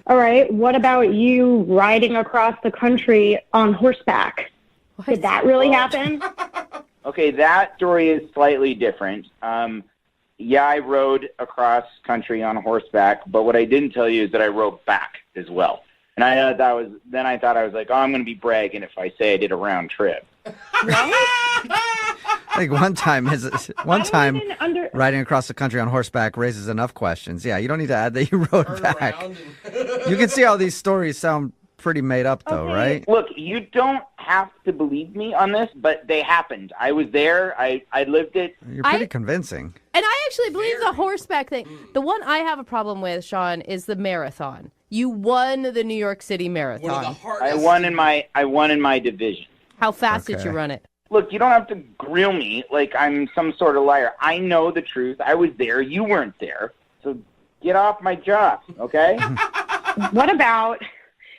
All right. What about you riding across the country on horseback? Did that really happen? Okay, that story is slightly different. Yeah, I rode across country on horseback, but what I didn't tell you is that I rode back as well. And I thought I was like, oh, I'm going to be bragging if I say I did a round trip. I think one time riding across the country on horseback raises enough questions. Yeah, you don't need to add that you rode back. You can see how these stories sound pretty made up, though, right? Look, you don't have to believe me on this, but they happened. I was there. I lived it. You're pretty convincing. And I actually believe the horseback thing. The one I have a problem with, Sean, is the marathon. You won the New York City Marathon. I won in my division. How fast did you run it? Look, you don't have to grill me like I'm some sort of liar. I know the truth. I was there. You weren't there. So get off my job, okay? What about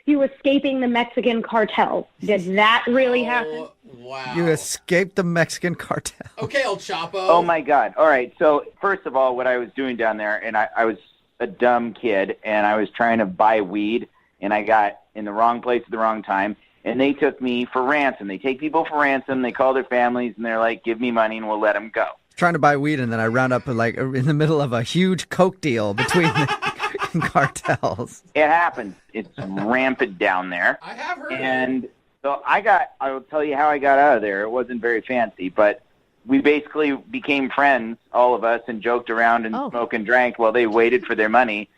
you escaping the Mexican cartel? Did that really happen? Wow. You escaped the Mexican cartel. Okay, El Chapo. Oh, my God. All right. So, first of all, what I was doing down there, and I was a dumb kid, and I was trying to buy weed, and I got in the wrong place at the wrong time, and they took me for ransom. They take people for ransom. They call their families, and they're like, give me money, and we'll let them go. Trying to buy weed, and then I round up in the middle of a huge coke deal between the cartels. It happens. It's rampant down there. I have heard. And so I will tell you how I got out of there. It wasn't very fancy, but we basically became friends, all of us, and joked around and smoked and drank while they waited for their money.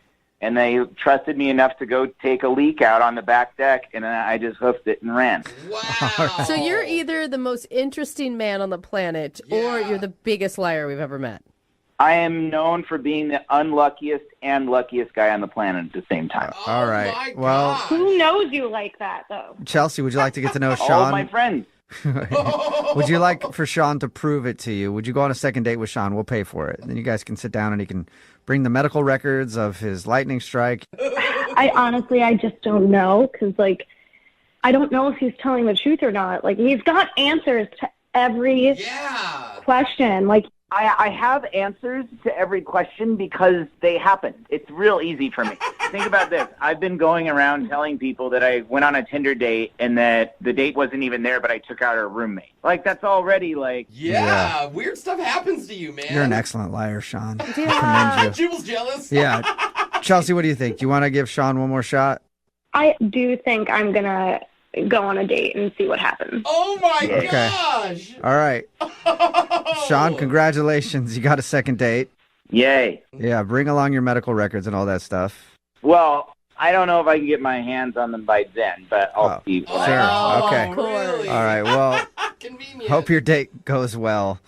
And they trusted me enough to go take a leak out on the back deck, and then I just hoofed it and ran. Wow. So you're either the most interesting man on the planet, or you're the biggest liar we've ever met. I am known for being the unluckiest and luckiest guy on the planet at the same time. All right. Well, Who knows you like that, though? Chelsea, would you like to get to know Sean? All of my friends. Would you like for Sean to prove it to you? Would you go on a second date with Sean? We'll pay for it. Then you guys can sit down and he can bring the medical records of his lightning strike. I just don't know, because, I don't know if he's telling the truth or not. He's got answers to every question. I have answers to every question because they happened. It's real easy for me. Think about this. I've been going around telling people that I went on a Tinder date and that the date wasn't even there, but I took out her roommate. That's already Yeah, weird stuff happens to you, man. You're an excellent liar, Sean. I commend you. Jubal's jealous. Yeah. Chelsea, what do you think? Do you want to give Sean one more shot? I do think I'm going to go on a date and see what happens. Oh, my gosh. All right. Sean, congratulations. You got a second date. Yay. Yeah, bring along your medical records and all that stuff. Well, I don't know if I can get my hands on them by then, but I'll see. Sure. Okay. Really? All right. Well, Convenient. hope your date goes well.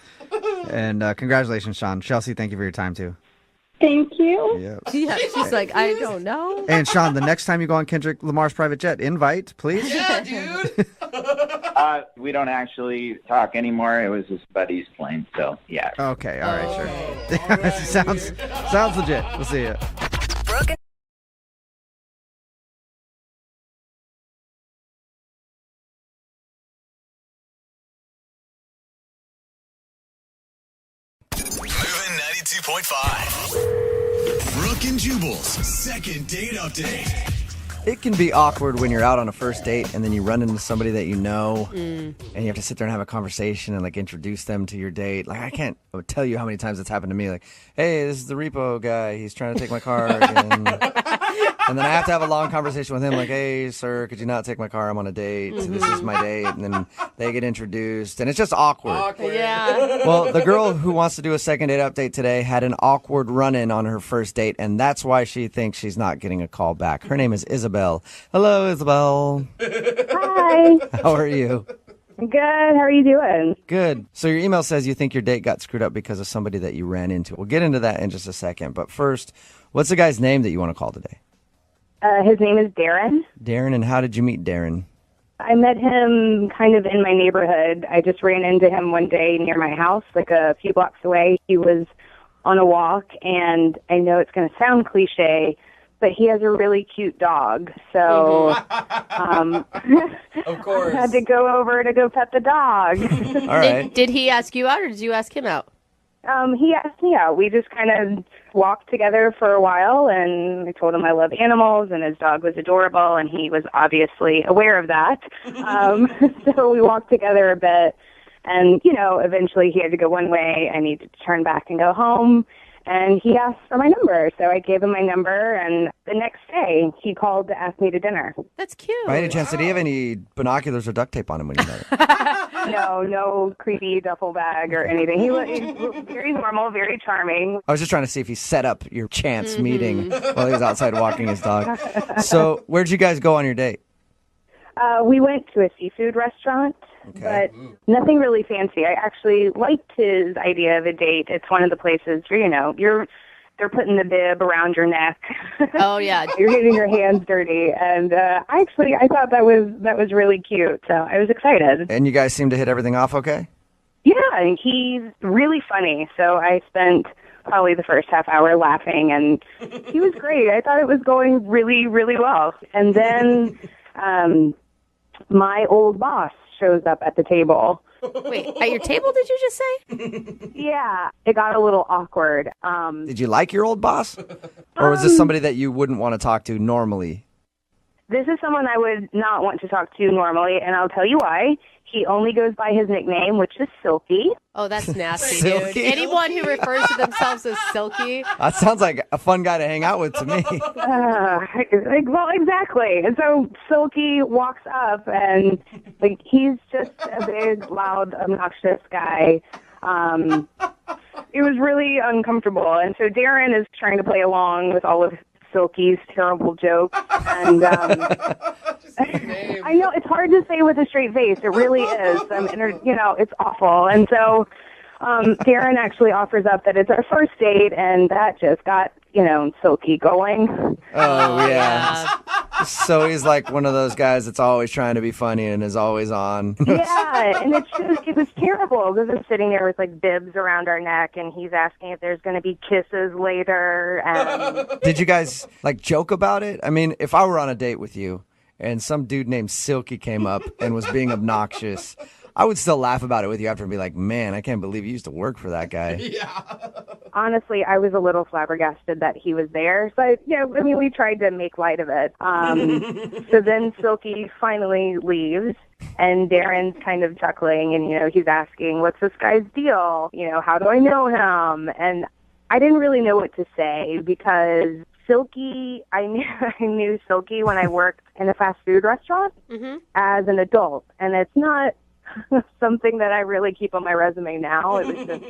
And congratulations, Sean. Chelsea, thank you for your time, too. Thank you. Yeah, she's like, I don't know. And Sean, the next time you go on Kendrick Lamar's private jet, invite, please. Yeah, dude. We don't actually talk anymore. It was his buddy's plane, so yeah. Okay, all right, sure. All right, sounds legit. We'll see you. Brooke and Moving 92.5. Brooke and Jubal's second date update. It can be awkward when you're out on a first date and then you run into somebody that you know and you have to sit there and have a conversation and introduce them to your date. I can't tell you how many times it's happened to me. Hey, this is the repo guy. He's trying to take my car. And And then I have to have a long conversation with him, like, hey, sir, could you not take my car? I'm on a date. This is my date. And then they get introduced, and it's just awkward. Yeah. Well, the girl who wants to do a second date update today had an awkward run-in on her first date, and that's why she thinks she's not getting a call back. Her name is Isabel. Hello, Isabel. Hi. How are you? Good. How are you doing? Good. So your email says you think your date got screwed up because of somebody that you ran into. We'll get into that in just a second. But first, what's the guy's name that you want to call today? His name is Darren. Darren, and how did you meet Darren? I met him kind of in my neighborhood. I just ran into him one day near my house, like a few blocks away. He was on a walk, and I know it's going to sound cliche, but he has a really cute dog. So of course. I had to go over to go pet the dog. All right. Did he ask you out, or did you ask him out? He asked me out. We just kind of walked together for a while, and I told him I love animals, and his dog was adorable, and he was obviously aware of that. So we walked together a bit, and, eventually he had to go one way. I needed to turn back and go home, and he asked for my number, so I gave him my number, and the next day he called to ask me to dinner. That's cute. By any chance, did he have any binoculars or duct tape on him when you met him? No creepy duffel bag or anything. He was very normal, very charming. I was just trying to see if he set up your chance meeting while he was outside walking his dog. So where'd you guys go on your date? We went to a seafood restaurant, but nothing really fancy. I actually liked his idea of a date. It's one of the places where, they're putting the bib around your neck. Oh, yeah. You're getting your hands dirty. And I thought that was really cute. So I was excited. And you guys seem to hit everything off okay? Yeah, and he's really funny. So I spent probably the first half hour laughing, and he was great. I thought it was going really, really well. And then my old boss shows up at the table. Wait, at your table, did you just say? Yeah, it got a little awkward. Did you like your old boss? Or was this somebody that you wouldn't want to talk to normally? This is someone I would not want to talk to normally, and I'll tell you why. He only goes by his nickname, which is Silky. Oh, that's nasty, Silky? dude. Anyone who refers to themselves as Silky. That sounds like a fun guy to hang out with to me. Well, exactly. And so Silky walks up, and he's just a big, loud, obnoxious guy. It was really uncomfortable. And so Darren is trying to play along with all of Silky's terrible jokes. And I know it's hard to say with a straight face. It really is. It's awful. And so Darren actually offers up that it's our first date, and that just got, Silky going. Oh, yeah. So he's like one of those guys that's always trying to be funny and is always on. Yeah, and it was terrible because I'm sitting there with bibs around our neck, and he's asking if there's going to be kisses later. And Did you guys joke about it? I mean, if I were on a date with you and some dude named Silky came up and was being obnoxious, I would still laugh about it with you after and be like, man, I can't believe you used to work for that guy. Yeah. Honestly, I was a little flabbergasted that he was there. But, we tried to make light of it. So then Silky finally leaves, and Darren's kind of chuckling, and, he's asking, what's this guy's deal? How do I know him? And I didn't really know what to say because Silky, I knew Silky when I worked in a fast food restaurant as an adult. And it's not something that I really keep on my resume now. It was just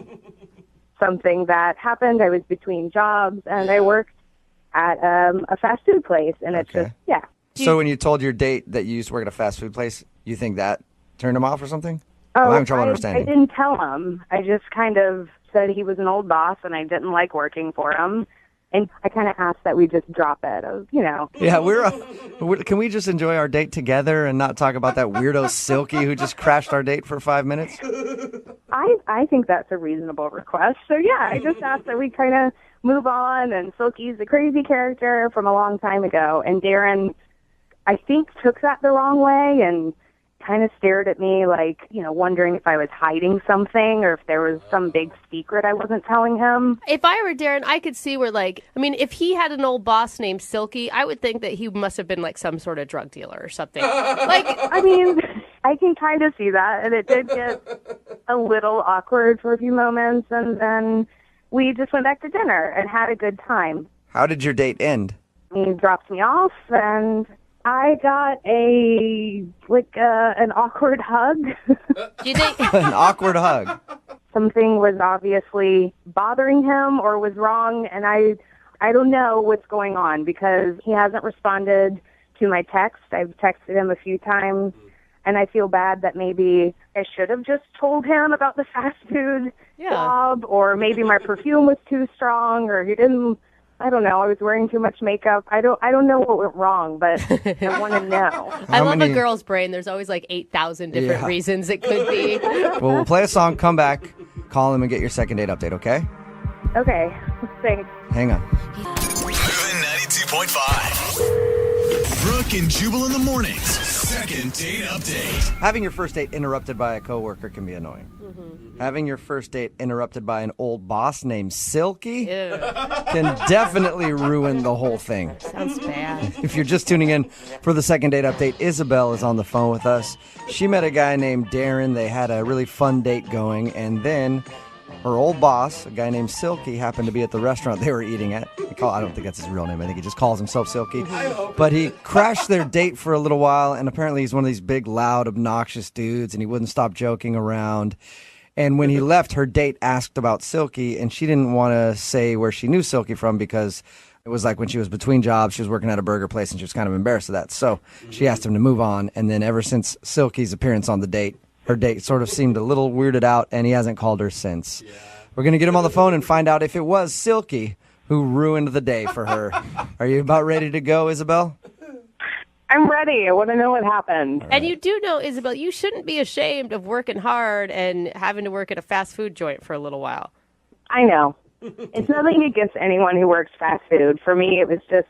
something that happened. I was between jobs, and I worked at a fast food place, and it's just, yeah. So when you told your date that you used to work at a fast food place, you think that turned him off or something? Oh, I'm having trouble understanding. I didn't tell him. I just kind of said he was an old boss, and I didn't like working for him. And I kind of asked that we just drop it. Yeah, can we just enjoy our date together and not talk about that weirdo Silky who just crashed our date for 5 minutes? I think that's a reasonable request. So, yeah, I just asked that we kind of move on. And Silky's a crazy character from a long time ago. And Darren, I think, took that the wrong way and kind of stared at me wondering if I was hiding something or if there was some big secret I wasn't telling him. If I were Darren, I could see where, if he had an old boss named Silky, I would think that he must have been some sort of drug dealer or something. I can kind of see that, and it did get a little awkward for a few moments, and then we just went back to dinner and had a good time. How did your date end? He drops me off, and I got an awkward hug. Do you think An awkward hug. Something was obviously bothering him or was wrong, and I don't know what's going on because he hasn't responded to my text. I've texted him a few times, and I feel bad that maybe I should have just told him about the fast food job, or maybe my perfume was too strong, or he didn't. I don't know. I was wearing too much makeup. I don't know what went wrong, but I want to know. I love a girl's brain. There's always like 8,000 different reasons it could be. Well, we'll play a song, come back, call him, and get your second date update, okay? Okay. Thanks. Hang on. Moving 92.5. Brooke and Jubal in the mornings. Second date update. Having your first date interrupted by a coworker can be annoying. Having your first date interrupted by an old boss named Silky can definitely ruin the whole thing. Sounds bad. If you're just tuning in for the second date update, Isabel is on the phone with us. She met a guy named Darren. They had a really fun date going, and then her old boss, a guy named Silky, happened to be at the restaurant they were eating at. I don't think that's his real name. I think he just calls himself Silky. But he crashed their date for a little while, and apparently he's one of these big, loud, obnoxious dudes, and he wouldn't stop joking around. And when he left, her date asked about Silky, and she didn't want to say where she knew Silky from because it was like when she was between jobs, she was working at a burger place, and she was kind of embarrassed of that. So she asked him to move on, and then ever since Silky's appearance on the date, her date sort of seemed a little weirded out, and he hasn't called her since. We're going to get him on the phone and find out if it was Silky who ruined the day for her. Are you about ready to go, Isabel? I'm ready. I want to know what happened. And you do know, Isabel, you shouldn't be ashamed of working hard and having to work at a fast food joint for a little while. I know. It's nothing against anyone who works fast food. For me, it was just,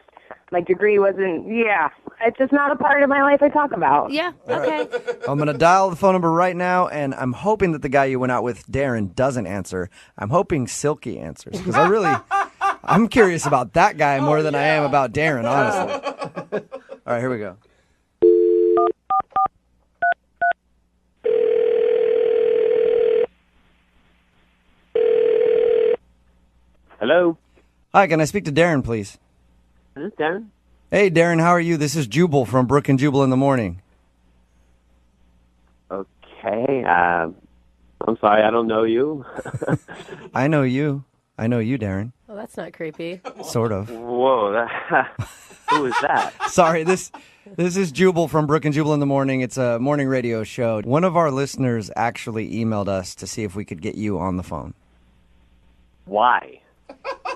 my degree wasn't, it's just not a part of my life I talk about. Yeah, okay. I'm going to dial the phone number right now, and I'm hoping that the guy you went out with, Darren, doesn't answer. I'm hoping Silky answers, because I'm curious about that guy more than I am about Darren, honestly. All right, here we go. Hello? Hi, can I speak to Darren, please? Is this Darren? Hey, Darren, how are you? This is Jubal from Brooke and Jubal in the morning. Okay, I'm sorry, I don't know you. I know you. I know you, Darren. Well, that's not creepy. Sort of. Whoa, who is that? Sorry, this is Jubal from Brooke and Jubal in the morning. It's a morning radio show. One of our listeners actually emailed us to see if we could get you on the phone. Why?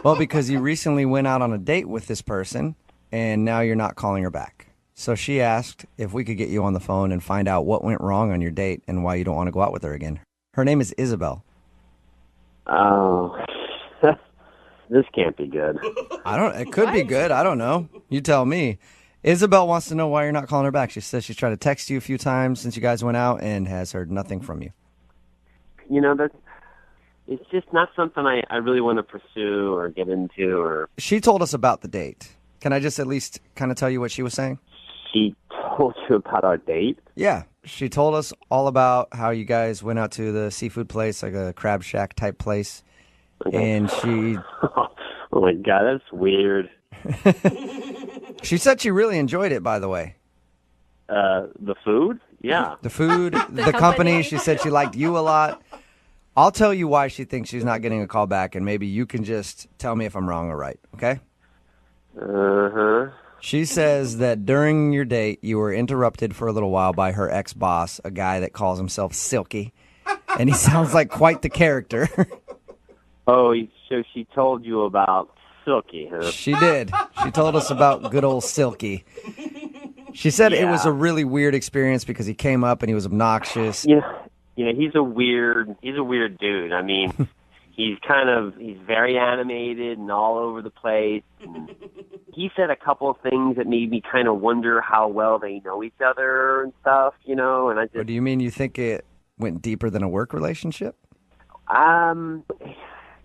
Well, because you recently went out on a date with this person, and now you're not calling her back. So she asked if we could get you on the phone and find out what went wrong on your date and why you don't want to go out with her again. Her name is Isabel. Oh, this can't be good. It could be good. I don't know. You tell me. Isabel wants to know why you're not calling her back. She says she's tried to text you a few times since you guys went out and has heard nothing from you. You know, it's just not something I really want to pursue or get into. Or She told us about the date. Can I just at least kind of tell you what she was saying? She told you about our date? Yeah. She told us all about how you guys went out to the seafood place, like a crab shack type place. Okay. And she... Oh my God, that's weird. She said she really enjoyed it, by the way. The food? Yeah. The food, the company. She said she liked you a lot. I'll tell you why she thinks she's not getting a call back, and maybe you can just tell me if I'm wrong or right, okay? Uh-huh. She says that during your date, you were interrupted for a little while by her ex-boss, a guy that calls himself Silky, and he sounds like quite the character. Oh, so she told you about Silky, huh? She did. She told us about good old Silky. She said it was a really weird experience because he came up and he was obnoxious. Yeah, he's a weird dude. I mean, he's very animated and all over the place. And he said a couple of things that made me kind of wonder how well they know each other and stuff, and I just... What do you mean you think it went deeper than a work relationship?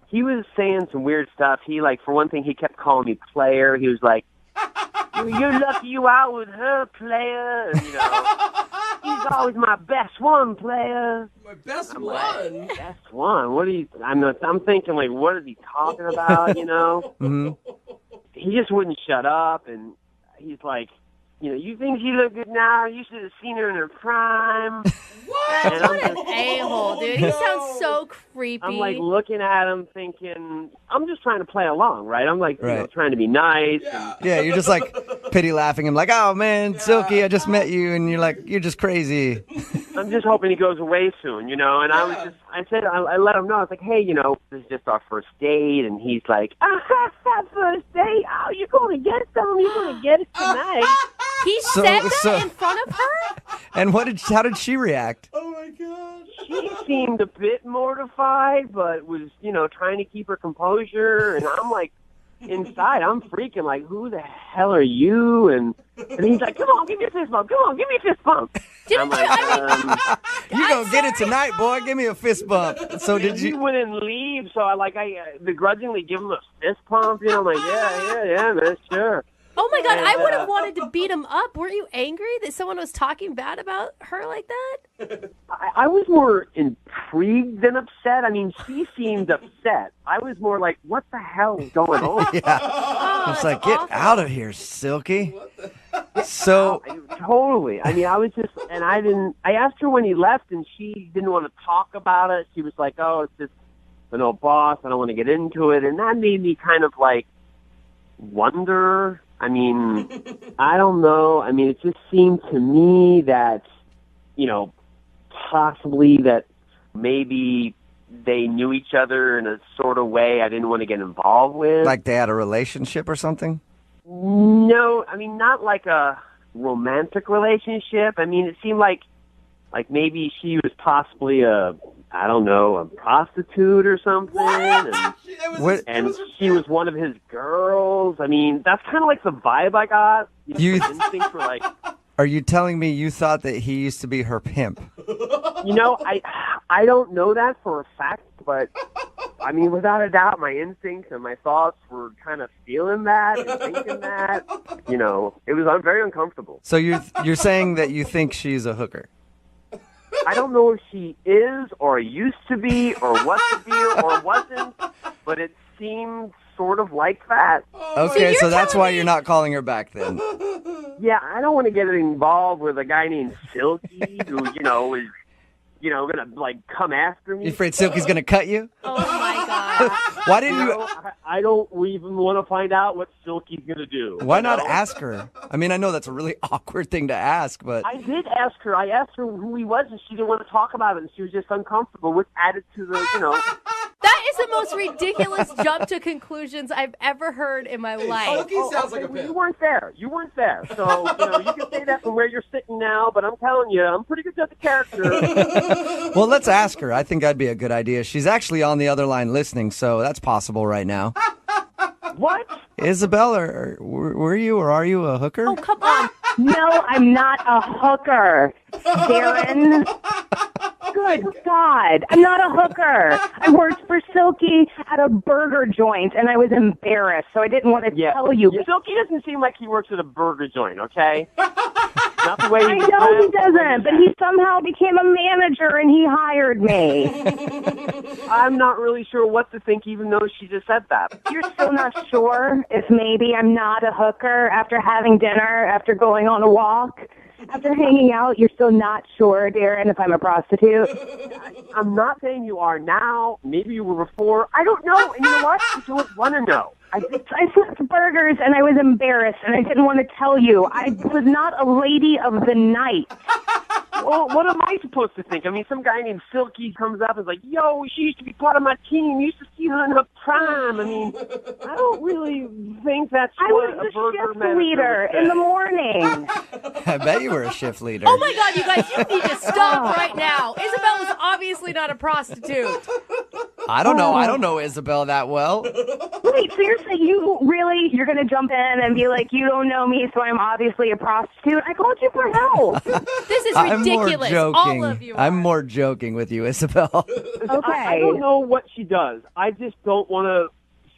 He was saying some weird stuff. He, for one thing, he kept calling me player. He was like, "You're lucky you out with her, player." And, he's always my best one, player. My best one? Like, best one? What are you... I'm thinking, what is he talking about, Mm-hmm. he just wouldn't shut up, and he's like, you think she look good now? You should have seen her in her prime. What? What an a-hole, dude. He sounds so creepy. I'm like looking at him thinking, I'm just trying to play along, right? I'm like, trying to be nice. Yeah, you're just like pity laughing him like, oh man, Silky, I just met you, and you're like, you're just crazy. I'm just hoping he goes away soon, and I let him know. I was like, hey, this is just our first date, and he's like, first date? Oh, you're going to get some? You're going to get it tonight. He said that in front of her? And how did she react? Oh my God. She seemed a bit mortified, but was, trying to keep her composure, and I'm like, inside, I'm freaking like, who the hell are you? And he's like, come on, give me a fist bump. Come on, give me a fist bump. I'm like, you gonna get it tonight, boy. Give me a fist bump. So did you? He wouldn't leave, so I begrudgingly give him a fist bump. I'm like, yeah, man, sure. Oh my God, I would have wanted to beat him up. Weren't you angry that someone was talking bad about her like that? I was more intrigued than upset. I mean, she seemed upset. I was more like, what the hell is going on? It's like, get out of here, Silky. So totally. I mean, I was just, and I asked her when he left, and she didn't want to talk about it. She was like, oh, it's just an old boss. I don't want to get into it. And that made me kind of like wonder. I mean, I don't know. I mean, it just seemed to me that, possibly that maybe they knew each other in a sort of way I didn't want to get involved with. Like they had a relationship or something? No, I mean, not like a romantic relationship. I mean, it seemed like maybe she was possibly a prostitute or something. And she was one of his girls. I mean, that's kind of like the vibe I got. My instincts were like... Are you telling me you thought that he used to be her pimp? I don't know that for a fact, but I mean, without a doubt, my instincts and my thoughts were kind of feeling that and thinking that. It was very uncomfortable. So you're saying that you think she's a hooker? I don't know if she is or used to be or what the deal or wasn't, but it seemed sort of like that. Okay, so that's why you're not calling her back then. Yeah, I don't want to get involved with a guy named Silky who, is, going to, like, come after me. You afraid Silky's going to cut you? Oh, my God. Why didn't you... I don't even want to find out what Silky's going to do. Why not ask her? I mean, I know that's a really awkward thing to ask, but... I did ask her. I asked her who he was, and she didn't want to talk about it, and she was just uncomfortable, which added to the, That is the most ridiculous jump to conclusions I've ever heard in my life. Silky sounds like a pimp. You weren't there. So, you can say that from where you're sitting now, but I'm telling you, I'm pretty good at the character. Well, let's ask her. I think that'd be a good idea. She's actually on the other line listening, so that's possible right now. What? Isabel, or were you or are you a hooker? Oh, come on. No, I'm not a hooker, Darren. Good God. I'm not a hooker. I worked for Silky at a burger joint, and I was embarrassed, so I didn't want to tell you. Silky doesn't seem like he works at a burger joint, okay? Not the way I know he doesn't, but he somehow became a manager, and he hired me. I'm not really sure what to think, even though she just said that. You're still not sure if maybe I'm not a hooker after having dinner, after going on a walk? After hanging out, you're still not sure, Darren, if I'm a prostitute? I'm not saying you are now. Maybe you were before. I don't know. And you know what? I don't want to know. I flipped burgers, and I was embarrassed, and I didn't want to tell you. I was not a lady of the night. Well, what am I supposed to think? I mean, some guy named Silky comes up and is like, yo, she used to be part of my team. You used to see her in her prime. I mean, I don't really think that's what a burger manager leader in the morning. I bet you were a shift leader. Oh, my God, you guys, you need to stop right now. Isabel is obviously not a prostitute. I don't know. I don't know Isabel that well. Wait, so you're saying you're going to jump in and be like, you don't know me, so I'm obviously a prostitute? I called you for help. This is ridiculous. All of you are. I'm more joking with you, Isabel. Okay. I don't know what she does. I just don't want to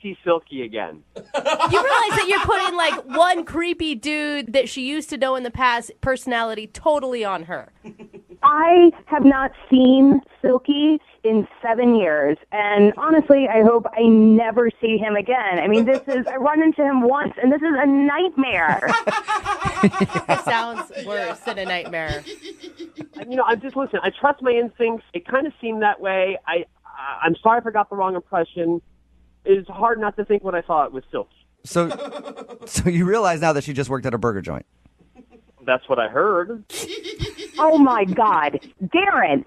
see Silky again. You realize that you're putting like one creepy dude that she used to know in the past personality totally on her. I have not seen Silky in 7 years, and honestly, I hope I never see him again. I mean, I run into him once, and this is a nightmare. It sounds worse than a nightmare. I'm just listen. I trust my instincts. It kind of seemed that way. I'm sorry if I got the wrong impression. It's hard not to think what I thought was Silky. So you realize now that she just worked at a burger joint. That's what I heard. Oh, my God. Darren,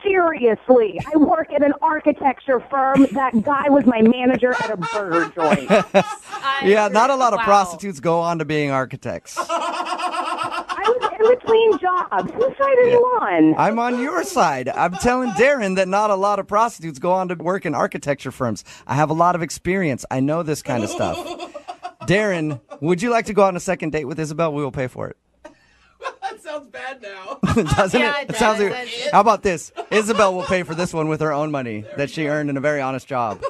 seriously, I work at an architecture firm. That guy was my manager at a burger joint. Yeah, not a lot of prostitutes go on to being architects. I was in between jobs. Whose side are you on? I'm on your side. I'm telling Darren that not a lot of prostitutes go on to work in architecture firms. I have a lot of experience. I know this kind of stuff. Darren, would you like to go on a second date with Isabel? We will pay for it. That sounds bad now. Doesn't Yeah, it? it Sounds does. like, how about this? Isabel will pay for this one with her own money that she earned in a very honest job.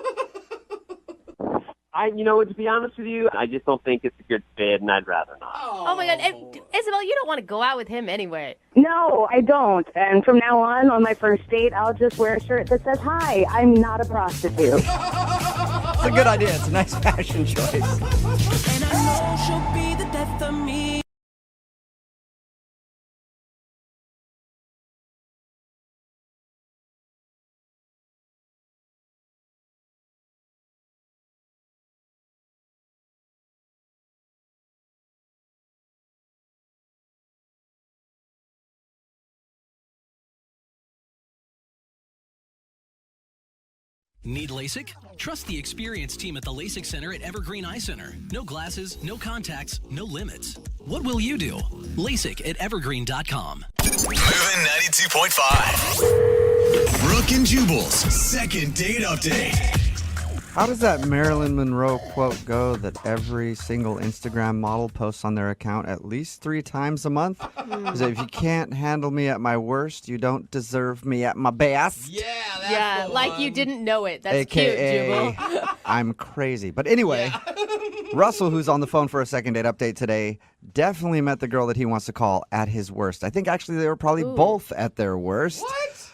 To be honest with you, I just don't think it's a good fit, and I'd rather not. Oh my God. And, Isabel, you don't want to go out with him anyway. No, I don't. And from now on my first date, I'll just wear a shirt that says, "Hi, I'm not a prostitute." It's a good idea. It's a nice fashion choice. And I know she'll be the death of me. Need LASIK? Trust the experienced team at the LASIK Center at Evergreen Eye Center. No glasses, no contacts, no limits. What will you do? LASIK at evergreen.com. Moving 92.5. Brooke and Jubal's second date update. How does that Marilyn Monroe quote go that every single Instagram model posts on their account at least 3 times a month? Is if you can't handle me at my worst, you don't deserve me at my best. Yeah, like you didn't know it. That's AKA, cute, Jubal. I'm crazy. But anyway, Russell, who's on the phone for a second date update today, definitely met the girl that he wants to call at his worst. I think actually they were probably both at their worst.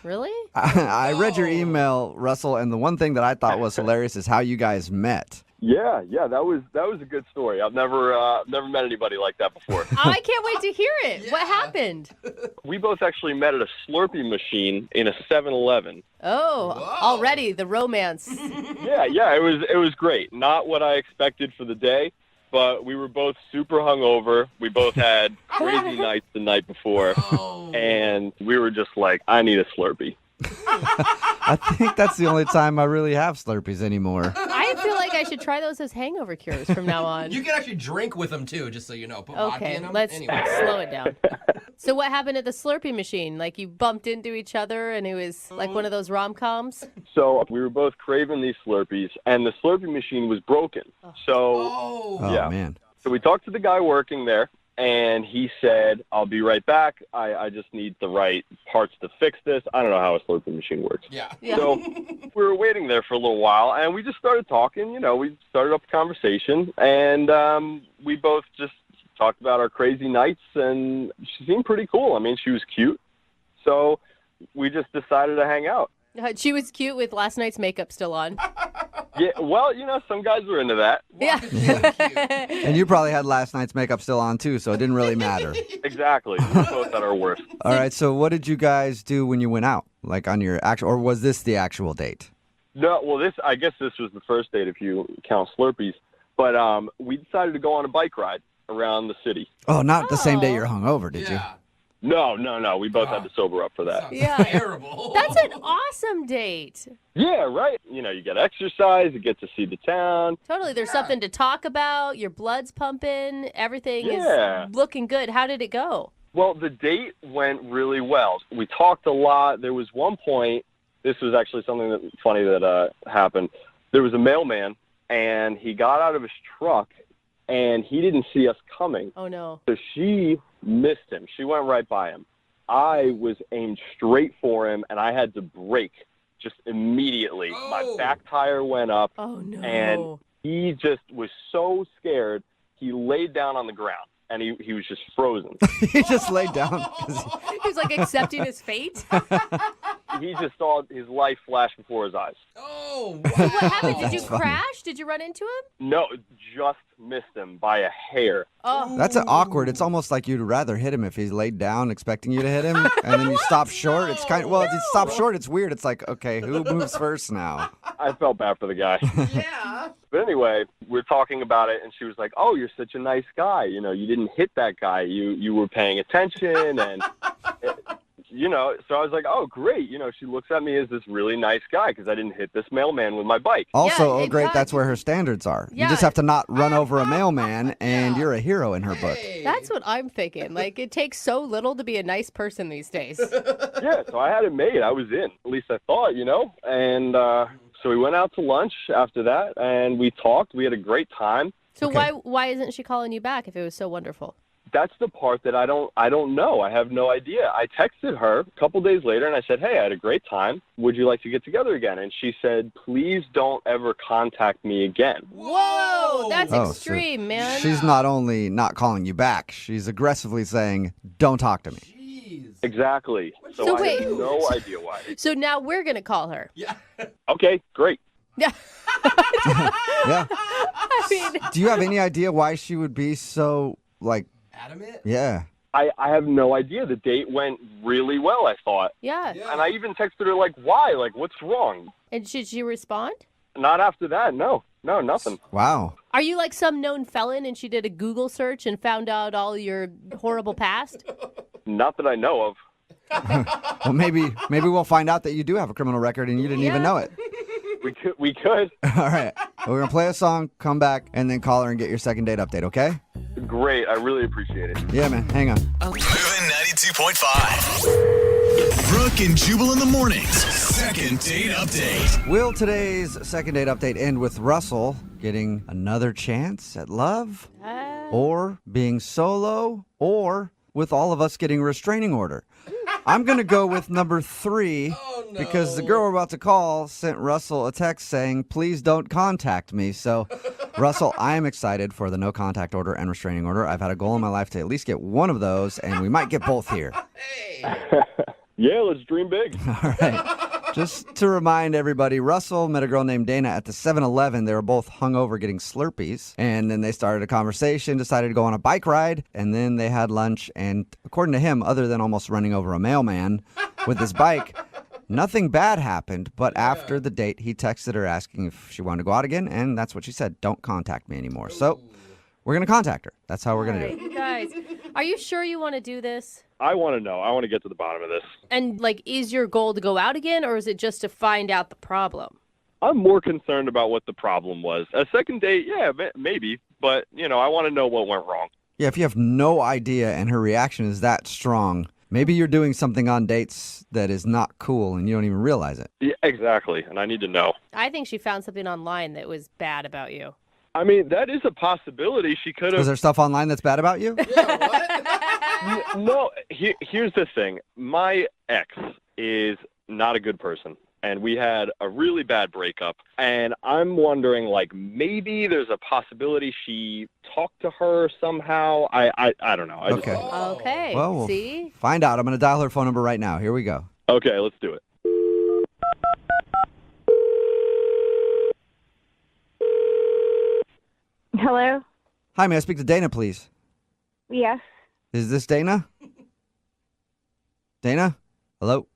Really? I read your email, Russell, and the one thing that I thought was hilarious is how you guys met. Yeah, that was a good story. I've never met anybody like that before. I can't wait to hear it. What happened? We both actually met at a Slurpee machine in a 7-Eleven. Oh, already the romance. Yeah, it was great. Not what I expected for the day, but we were both super hungover. We both had crazy nights the night before, and we were just like, I need a Slurpee. I think that's the only time I really have Slurpees anymore. I feel like I should try those as hangover cures from now on. You can actually drink with them too, just so you know. Put vodka in Okay, them. let's Anyway. slow it down. So what happened at the Slurpee machine? Like you bumped into each other and it was like one of those rom-coms? So we were both craving these Slurpees, and the Slurpee machine was broken. So, Oh, man. So we talked to the guy working there, and he said, I'll be right back. I just need the right parts to fix this. I don't know how a Slurpee machine works. Yeah. So we were waiting there for a little while, and we just started talking. We started up a conversation, and we both just talked about our crazy nights, and she seemed pretty cool. I mean, she was cute. So we just decided to hang out. She was cute with last night's makeup still on. Yeah, well, some guys were into that. Yeah. And you probably had last night's makeup still on, too, so it didn't really matter. Exactly. We were both at our worst. All right, so what did you guys do when you went out? Like on your actual, or was this the actual date? No, well, I guess this was the first date if you count Slurpees. But we decided to go on a bike ride around the city. Oh, not the same day you're hungover, did you? No. We both had to sober up for that. Yeah. Terrible. That's an awesome date. Yeah, right. You get exercise, you get to see the town. Totally. There's something to talk about. Your blood's pumping. Everything Yeah. is looking good. How did it go? Well, the date went really well. We talked a lot. There was one point, this was actually something funny that happened. There was a mailman, and he got out of his truck, and he didn't see us coming. Oh, no. So she missed him. She went right by him. I was aimed straight for him, and I had to brake just immediately. My back tire went up, Oh, no. and he just was so scared, he laid down on the ground. and he was just frozen. He just laid down. He was like accepting his fate. He just saw his life flash before his eyes. Oh, What happened? Did you That's funny. crash? Did you run into him? No, just missed him by a hair. Oh. That's awkward. It's almost like you'd rather hit him if he's laid down expecting you to hit him, and then you stop short. It's kind of, well, if you stop short, it's weird. It's like, okay, who moves first now? I felt bad for the guy. yeah. But anyway, we're talking about it, and she was like, "Oh, you're such a nice guy. You know, you didn't hit that guy. You were paying attention, and you know." So I was like, "Oh, great." You know, she looks at me as this really nice guy because I didn't hit this mailman with my bike. Also, Yeah, oh, great, does. that's where her standards are. You Yeah. just have to not run over a mailman, and you're a hero in her book. That's what I'm thinking. Like, it takes so little to be a nice person these days. Yeah, so I had it made. I was in. At least I thought, you know. And so we went out to lunch after that, and we talked. We had a great time. So why isn't she calling you back if it was so wonderful? That's the part that I don't know. I have no idea. I texted her a couple days later, and I said, "Hey, I had a great time. Would you like to get together again?" And she said, "Please don't ever contact me again." Whoa, that's Oh, so extreme, man. She's not only not calling you back, she's aggressively saying, don't talk to me. Exactly. So So I wait. have no idea why. So now we're going to call her. Yeah. Okay, great. Yeah. Yeah. I mean, Do you have any idea why she would be so, like, Adamant? yeah. I have no idea. The date went really well, I thought. yeah. And I even texted her, like, why? Like, what's wrong? And should she respond? Not after that, no. No, nothing. Wow. Are you like some known felon and she did a Google search and found out all your horrible past? Not that I know of. Well, maybe we'll find out that you do have a criminal record and you didn't even know it. We could. All right. Well, we're going to play a song, come back, and then call her and get your second date update, okay? Great. I really appreciate it. Yeah, man. Hang on. Moving 92.5. Brooke and Jubal in the mornings. Second date update. Will today's second date update end with Russell getting another chance at love? Or being solo? Or with all of us getting a restraining order? I'm going to go with number 3 because the girl we're about to call sent Russell a text saying, please don't contact me. So, Russell, I am excited for the no contact order and restraining order. I've had a goal in my life to at least get one of those, and we might get both here. Yeah, let's dream big. All right. Just to remind everybody, Russell met a girl named Dana at the 7-Eleven. They were both hungover getting Slurpees. And then they started a conversation, decided to go on a bike ride, and then they had lunch. And according to him, other than almost running over a mailman with his bike, nothing bad happened. But after the date, he texted her asking if she wanted to go out again. And that's what she said. Don't contact me anymore. So we're going to contact her. That's how we're going to do it. You guys, are you sure you want to do this? I want to know. I want to get to the bottom of this. And, like, is your goal to go out again, or is it just to find out the problem? I'm more concerned about what the problem was. A second date, yeah, maybe. But, you know, I want to know what went wrong. Yeah, if you have no idea and her reaction is that strong, maybe you're doing something on dates that is not cool and you don't even realize it. Yeah, exactly. And I need to know. I think she found something online that was bad about you. I mean, that is a possibility. She could Is have. there stuff online that's bad about you? No, here's the thing. My ex is not a good person, and we had a really bad breakup. And I'm wondering, like, maybe there's a possibility she talked to her somehow. I don't know. I just Okay. don't know. Okay, Well, we'll see? find out. I'm going to dial her phone number right now. Here we go. Okay, let's do it. Hello? Hi, may I speak to Dana, please? Yes. Is this Dana? Dana? Hello?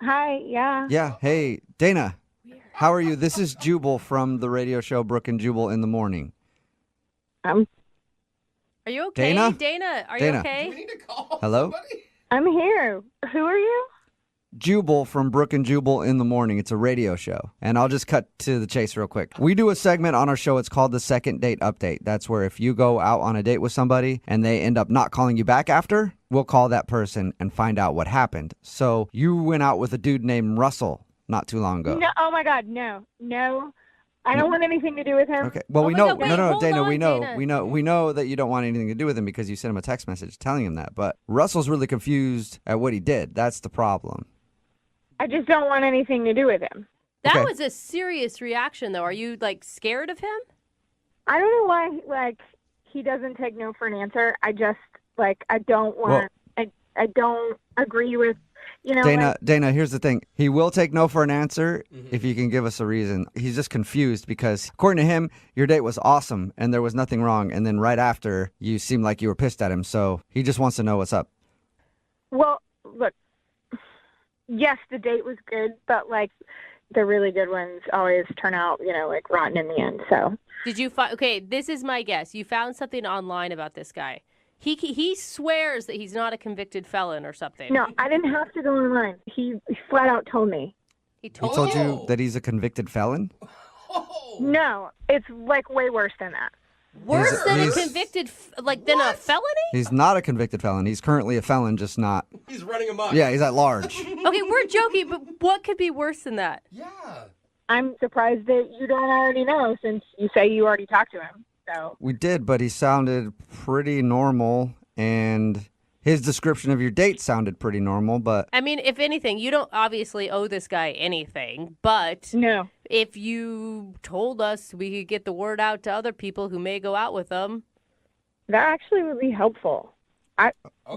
Hi, yeah. Yeah, hey, Dana. How are you? This is Jubal from the radio show Brooke and Jubal in the Morning. Are you okay? Dana? Dana, are Dana. you okay? Hello? I'm here. Who are you? Jubal from Brooke and Jubal in the Morning. It's a radio show. And I'll just cut to the chase real quick. We do a segment on our show. It's called the Second Date Update. That's where if you go out on a date with somebody and they end up not calling you back after, we'll call that person and find out what happened. So you went out with a dude named Russell not too long ago. No, oh my God, no. I don't want anything to do with him. Okay. Well, we my know. God, wait, no, hold Dana. on, We know. Dana. We know that you don't want anything to do with him because you sent him a text message telling him that. But Russell's really confused at what he did. That's the problem. I just don't want anything to do with him. That Okay. was a serious reaction, though. Are you, like, scared of him? I don't know why, he doesn't take no for an answer. I just, like, I don't want, I don't agree with, you know. Dana, here's the thing. He will take no for an answer if you can give us a reason. He's just confused because, according to him, your date was awesome and there was nothing wrong. And then right after, you seemed like you were pissed at him. So he just wants to know what's up. Well, look, yes, the date was good, but, like, the really good ones always turn out, you know, like, rotten in the end, so. Did you find, okay, this is my guess. You found something online about this guy. He swears that he's not a convicted felon or something. No, I didn't have to go online. He flat out told me. He told you that he's a convicted felon? No, it's, like, way worse than that. Worse than a convicted, than a felony? He's not a convicted felon. He's currently a felon, just not. He's running amok. Yeah, he's at large. Okay, we're joking, but what could be worse than that? Yeah. I'm surprised that you don't already know since you say you already talked to him. So We did, but he sounded pretty normal, and his description of your date sounded pretty normal, but... I mean, if anything, you don't obviously owe this guy anything, but no. If you told us we could get the word out to other people who may go out with him. That actually would be helpful.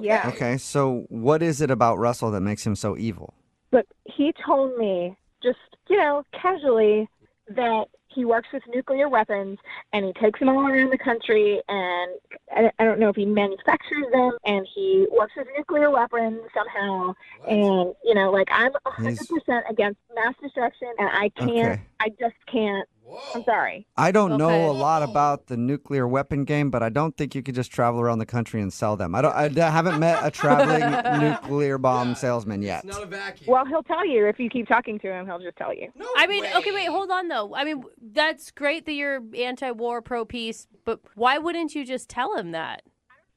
Yeah. Okay, so what is it about Russell that makes him so evil? Look, he told me just, you know, casually that he works with nuclear weapons and he takes them all around the country, and I don't know if he manufactures them, and he works with nuclear weapons somehow. And, you know, like, I'm 100% against mass destruction, and I can't, I just can't. I'm sorry. I don't know a lot about the nuclear weapon game, but I don't think you could just travel around the country and sell them. I haven't met a traveling nuclear bomb salesman yet. It's not a vacuum. Well, he'll tell you. If you keep talking to him, he'll just tell you. I mean, okay, wait, hold on, though. I mean, that's great that you're anti-war, pro-peace, but why wouldn't you just tell him that?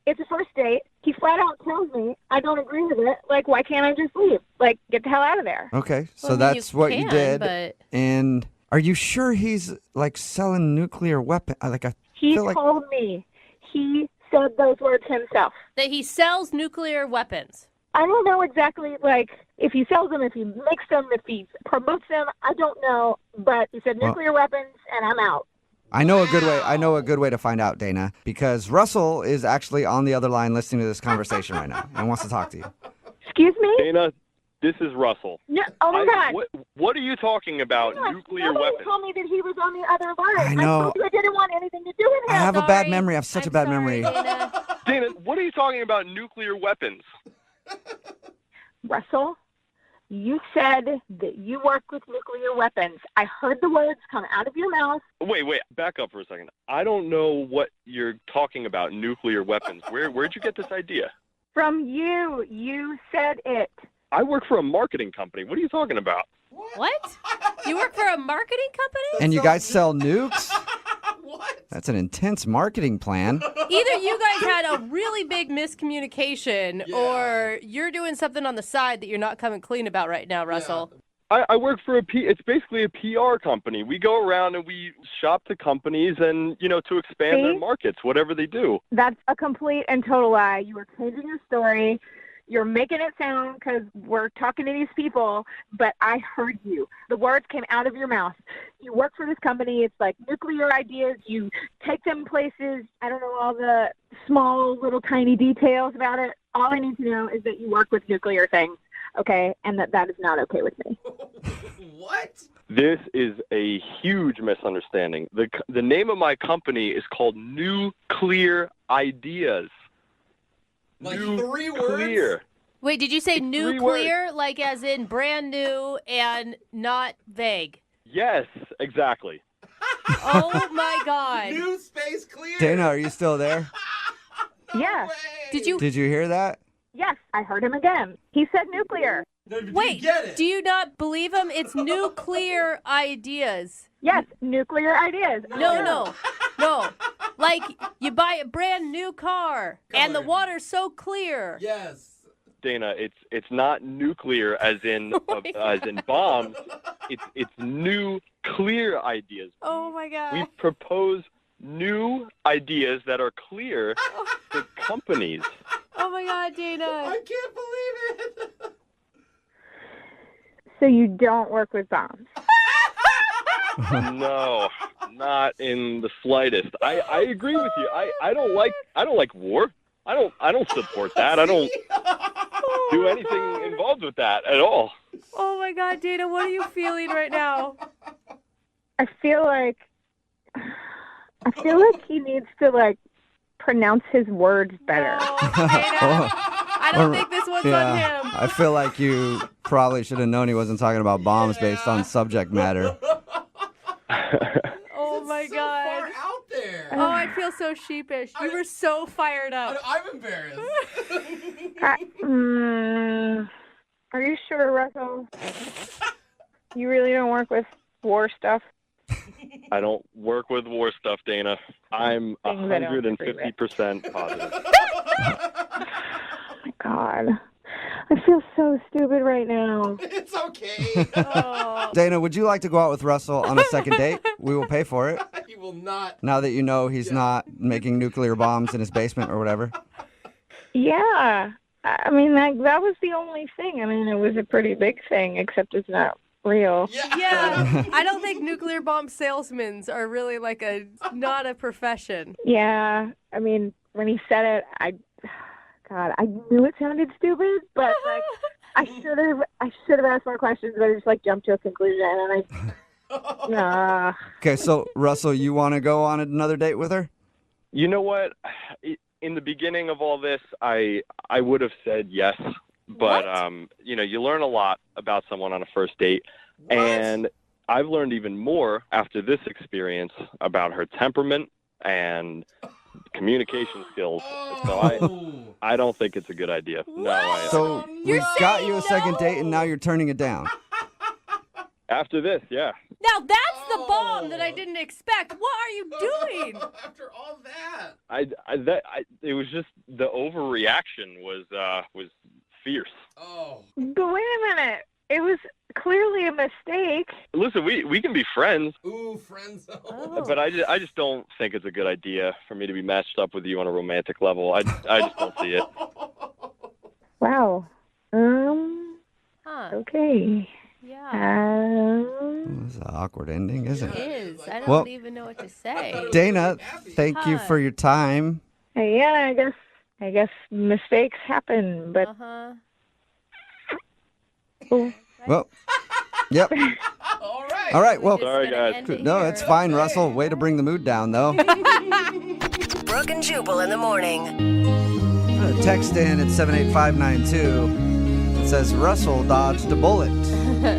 It's a first date. He flat out tells me I don't agree with it. Like, why can't I just leave? Like, get the hell out of there. Okay, so Well, I mean, that's you what can, you did. but- And are you sure he's, like, selling nuclear weapons? He told me. He said those words himself. That he sells nuclear weapons. I don't know exactly, like, if he sells them, if he makes them, if he promotes them. I don't know. But he said nuclear weapons, and I'm out. I know a good way to find out, Dana, because Russell is actually on the other line listening to this conversation right now and wants to talk to you. Excuse me? Dana, this is Russell. No, oh my God. What are you talking about? Nuclear Nobody weapons? told me that he was on the other line. I know. told you I didn't want anything to do with him. I have a bad memory. I have such a bad memory. Dana, what are you talking about? Nuclear weapons? Russell, you said that you work with nuclear weapons. I heard the words come out of your mouth. Wait, back up for a second. I don't know what you're talking about, nuclear weapons. Where'd you get this idea? From you. You said it. I work for a marketing company. What are you talking about? What? You work for a marketing company? And you guys sell nukes? What? That's an intense marketing plan. Either you guys had a really big miscommunication or you're doing something on the side that you're not coming clean about right now, Russell. I work for it's basically a PR company. We go around and we shop to companies and, to expand their markets, whatever they do. That's a complete and total lie. You are changing your story. You're making it sound because we're talking to these people, but I heard you. The words came out of your mouth. You work for this company. It's like nuclear ideas. You take them places. I don't know all the small, little, tiny details about it. All I need to know is that you work with nuclear things, okay, and that is not okay with me. What? This is a huge misunderstanding. The name of my company is called Nuclear Ideas. Like 3 words? Wait, did you say nuclear, like as in brand new and not vague? Yes, exactly. Oh, my God. New space clear. Dana, are you still there? Yeah. Did you hear that? Yes, I heard him again. He said nuclear. Wait, do you not believe him? It's nuclear ideas. Yes, nuclear ideas. No. Like, you buy a brand new car, and the water's so clear. Yes. Dana, it's not nuclear as in bombs. It's new clear ideas. Oh my God. We propose new ideas that are clear to companies. Oh my God, Dana. I can't believe it. So you don't work with bombs? No, Not in the slightest. I agree with you. I don't like war. I don't support that. I don't do anything involved with that at all. Oh my God, Dana, what are you feeling right now? I feel like he needs to like pronounce his words better. I don't think this one's on him. I feel like you probably should have known he wasn't talking about bombs based on subject matter. Oh my God. Far out there. Oh, I feel so sheepish. You were so fired up. I'm embarrassed. Are you sure, Russell? You really don't work with war stuff? I don't work with war stuff, Dana. I'm 150% positive. Oh my God. I feel so stupid right now. It's okay. Dana, would you like to go out with Russell on a second date? We will pay for it. He will not. Now that you know he's not making nuclear bombs in his basement or whatever. Yeah. I mean, that was the only thing. I mean, it was a pretty big thing, except it's not real. Yeah. I don't think nuclear bomb salesmen are really like not a profession. Yeah. I mean, when he said it, I knew it sounded stupid, but like I should have asked more questions, but I just like jumped to a conclusion and nah. Okay, so Russell, you want to go on another date with her? You know what? In the beginning of all this, I would have said yes, but you learn a lot about someone on a first date, and I've learned even more after this experience about her temperament and communication skills. So I don't think it's a good idea. No. So we got you a second date, and now you're turning it down. After this, yeah. Now that's the bomb that I didn't expect. What are you doing? After all that. It was just the overreaction was fierce. Oh. But wait a minute. It was clearly a mistake. Listen, we can be friends. Ooh, friends. But I just don't think it's a good idea for me to be matched up with you on a romantic level. I just don't see it. Wow. Okay. Yeah. It's an awkward ending, isn't it? It is. I don't even know what to say. Dana, thank you for your time. Yeah, I guess mistakes happen, but Well, yep. All right. Well, sorry, guys. No, it's fine, Russell. Way to bring the mood down, though. Brooke and Jubal in the morning. Text in at 78592. It says Russell dodged a bullet.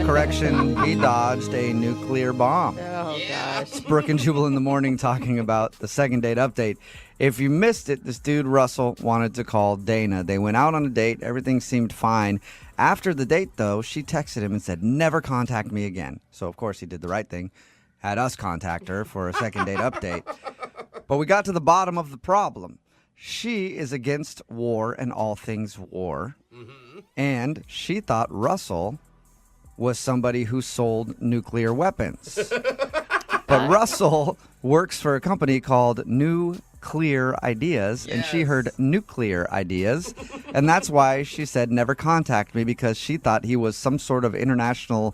Correction, he dodged a nuclear bomb. Oh, gosh. It's Brooke and Jubal in the morning talking about the second date update. If you missed it, this dude, Russell, wanted to call Dana. They went out on a date. Everything seemed fine. After the date, though, she texted him and said, never contact me again. So, of course, he did the right thing. Had us contact her for a second date update. But we got to the bottom of the problem. She is against war and all things war. Mm-hmm. And she thought Russell was somebody who sold nuclear weapons. But Russell works for a company called Nuclear Ideas, and she heard nuclear ideas, and that's why she said never contact me, because she thought he was some sort of international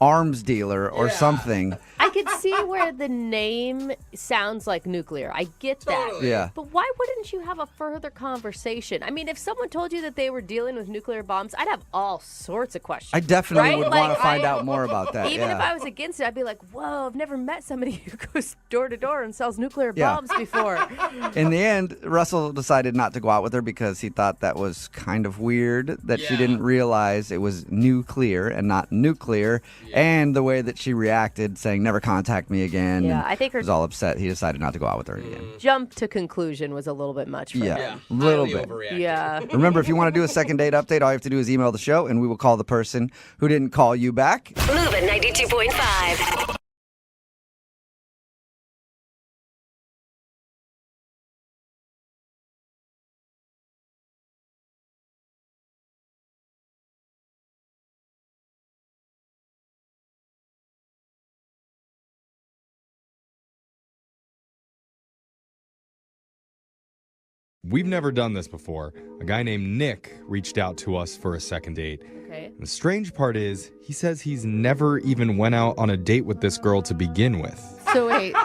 arms dealer or something. I could see where the name sounds like nuclear. I get that. Totally. Yeah. But why wouldn't you have a further conversation? I mean, if someone told you that they were dealing with nuclear bombs, I'd have all sorts of questions. I definitely right? would want to find out more about that. Even if I was against it, I'd be like, whoa, I've never met somebody who goes door to door and sells nuclear bombs before. In the end, Russell decided not to go out with her because he thought that was kind of weird, that she didn't realize it was nuclear and not nuclear, and the way that she reacted, saying never contact me again. Yeah, I think her was all upset. He decided not to go out with her again. Jump to conclusion was a little bit much for him. A little bit. Yeah. Remember, if you want to do a second date update, all you have to do is email the show, and we will call the person who didn't call you back. Move at 92.5. We've never done this before. A guy named Nick reached out to us for a second date. Okay. The strange part is, he says he's never even went out on a date with this girl to begin with. So wait,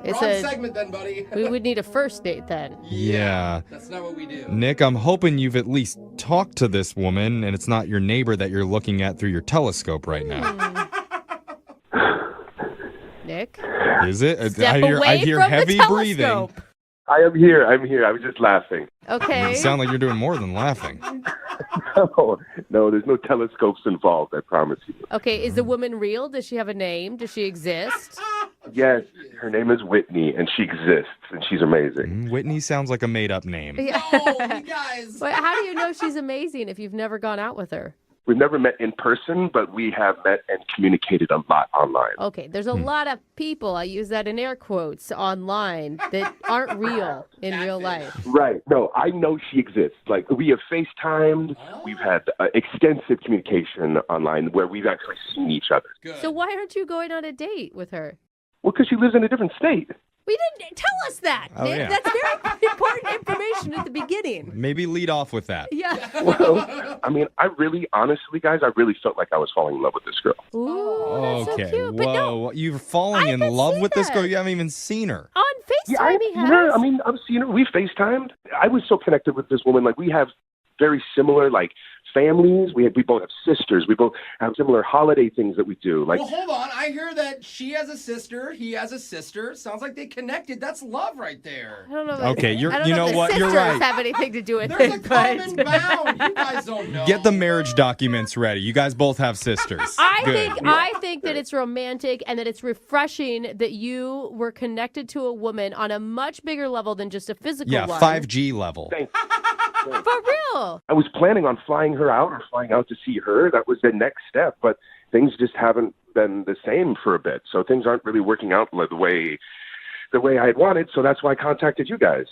It's Wrong a segment then, buddy. We would need a first date then. Yeah. That's not what we do. Nick, I'm hoping you've at least talked to this woman and it's not your neighbor that you're looking at through your telescope right now. Nick? Is it? Step I away hear from heavy the breathing. telescope. I am here. I was just laughing. Okay. You sound like you're doing more than laughing. No, there's no telescopes involved, I promise you. Okay, is the woman real? Does she have a name? Does she exist? Yes, her name is Whitney, and she exists, and she's amazing. Whitney sounds like a made-up name. Yeah. Oh, you guys. But how do you know she's amazing if you've never gone out with her? We've never met in person, but we have met and communicated a lot online. Okay, there's a lot of people, I use that in air quotes, online that aren't real in real life. Right. No, I know she exists. Like, we have FaceTimed. We've had extensive communication online where we've actually seen each other. So why aren't you going on a date with her? Well, because she lives in a different state. We didn't tell us that, Oh, Nick. yeah. That's very important information at the beginning. Maybe lead off with that. Yeah. Well, I mean, honestly, guys, I really felt like I was falling in love with this girl. Ooh, that's Okay, so cute. But no, whoa. You're falling in love with this girl? You haven't even seen her. on FaceTime Yeah, I've he seen has. her. I mean, I've seen her. We FaceTimed. I was so connected with this woman. Like, we have very similar, like, families. We both have sisters. We both have similar holiday things that we do. Like, Well, hold on. I hear that she has a sister. He has a sister. Sounds like they connected. That's love right there. I don't know. Okay, I don't you know if the what? You're sisters right. have anything to do with There's a it, common but bound. You guys don't know. Get the marriage documents ready. You guys both have sisters. I think that it's romantic and that it's refreshing that you were connected to a woman on a much bigger level than just a physical Yeah, one. 5G level. For real. I was planning on flying her out or flying out to see her. That was the next step, but things just haven't been the same for a bit. So things aren't really working out the way I had wanted. So that's why I contacted you guys.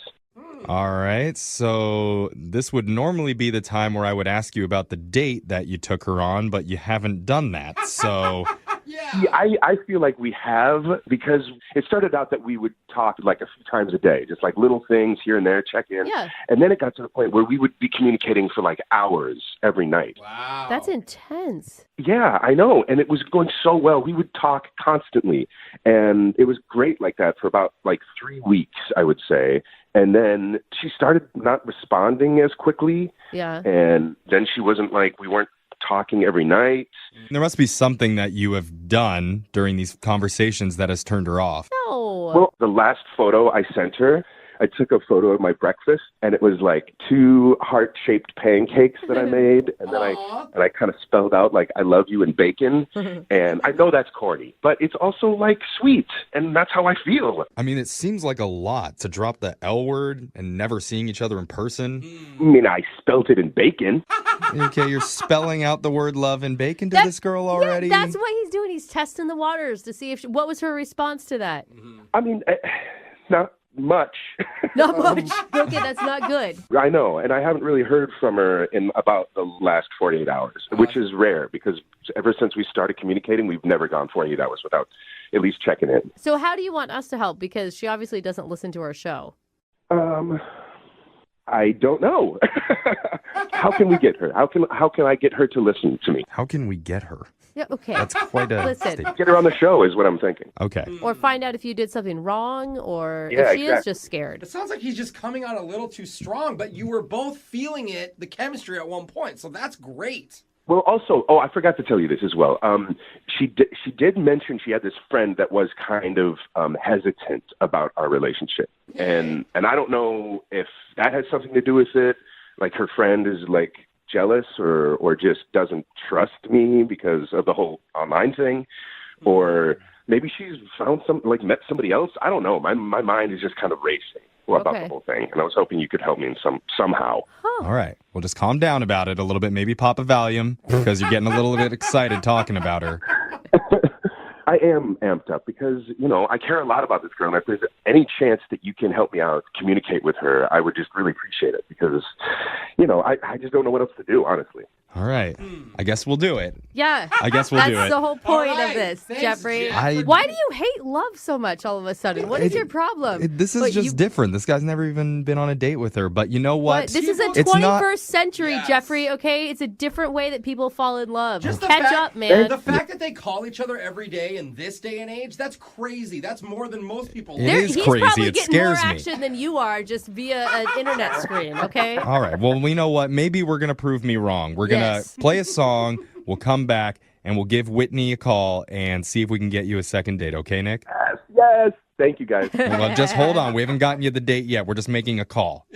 All right. So this would normally be the time where I would ask you about the date that you took her on, but you haven't done that. So Yeah, I feel like we have, because it started out that we would talk like a few times a day, just like little things here and there, check in. Yeah. And then it got to the point where we would be communicating for like hours every night. Wow. That's intense. Yeah, I know. And it was going so well. We would talk constantly. And it was great like that for about like 3 weeks, I would say. And then she started not responding as quickly. Yeah. And then she wasn't like, we weren't talking every night. there must be something that you have done during these conversations that has turned her off. No. Well, the last photo I sent her, I took a photo of my breakfast, and it was like 2 heart-shaped pancakes that I made, and then I kind of spelled out like "I love you" and bacon. And I know that's corny, but it's also like sweet, and that's how I feel. I mean, it seems like a lot to drop the L word and never seeing each other in person. I mean, I spelt it in bacon. Okay, you're spelling out the word love and bacon to this girl already? Yeah, that's what he's doing. He's testing the waters to see if what was her response to that. I mean, not much. Not much. Okay, that's not good. I know, and I haven't really heard from her in about the last 48 hours, which is rare because ever since we started communicating, we've never gone 48 hours without at least checking in. So how do you want us to help? Because she obviously doesn't listen to our show. I don't know. How can we get her? How can I get her to listen to me? How can we get her? Yeah, okay. That's quite a Listen. statement. Get her on the show is what I'm thinking. Okay. Or find out if you did something wrong or Yeah, if she is exactly. just scared. It sounds like he's just coming on a little too strong, but you were both feeling it, the chemistry at one point, so that's great. Well, also, I forgot to tell you this as well. She did mention she had this friend that was kind of hesitant about our relationship, and I don't know if that has something to do with it. Like her friend is like jealous or just doesn't trust me because of the whole online thing, or maybe she's found met somebody else. I don't know. My mind is just kind of racing about the whole thing, and I was hoping you could help me in somehow. All right. Well, just calm down about it a little bit. Maybe pop a Valium because you're getting a little bit excited talking about her. I am amped up because, I care a lot about this girl. And if there's any chance that you can help me out, communicate with her, I would just really appreciate it because, I just don't know what else to do, honestly. All right. I guess we'll do it. Yeah. I guess we'll do it. That's the whole point All right. of this, Thanks, Jeffrey. I- Why do you hate love so much all of a sudden? What is your problem? This is What, just you- different. This guy's never even been on a date with her. But you know what? This is a It's 21st not- century, Jeffrey, okay? It's a different way that people fall in love. Just the Catch fact- up, man. The fact that they call each other every day in this day and age, that's crazy. That's more than most people. It is He's crazy. probably It getting more scares me. action than you are just via an internet screen, okay? All right. Well, you know what? Maybe we're going to prove me wrong. We're going to Yes. play a song. We'll come back and we'll give Whitney a call and see if we can get you a second date. Okay, Nick? Yes. Thank you, guys. Well, just hold on. We haven't gotten you the date yet. We're just making a call.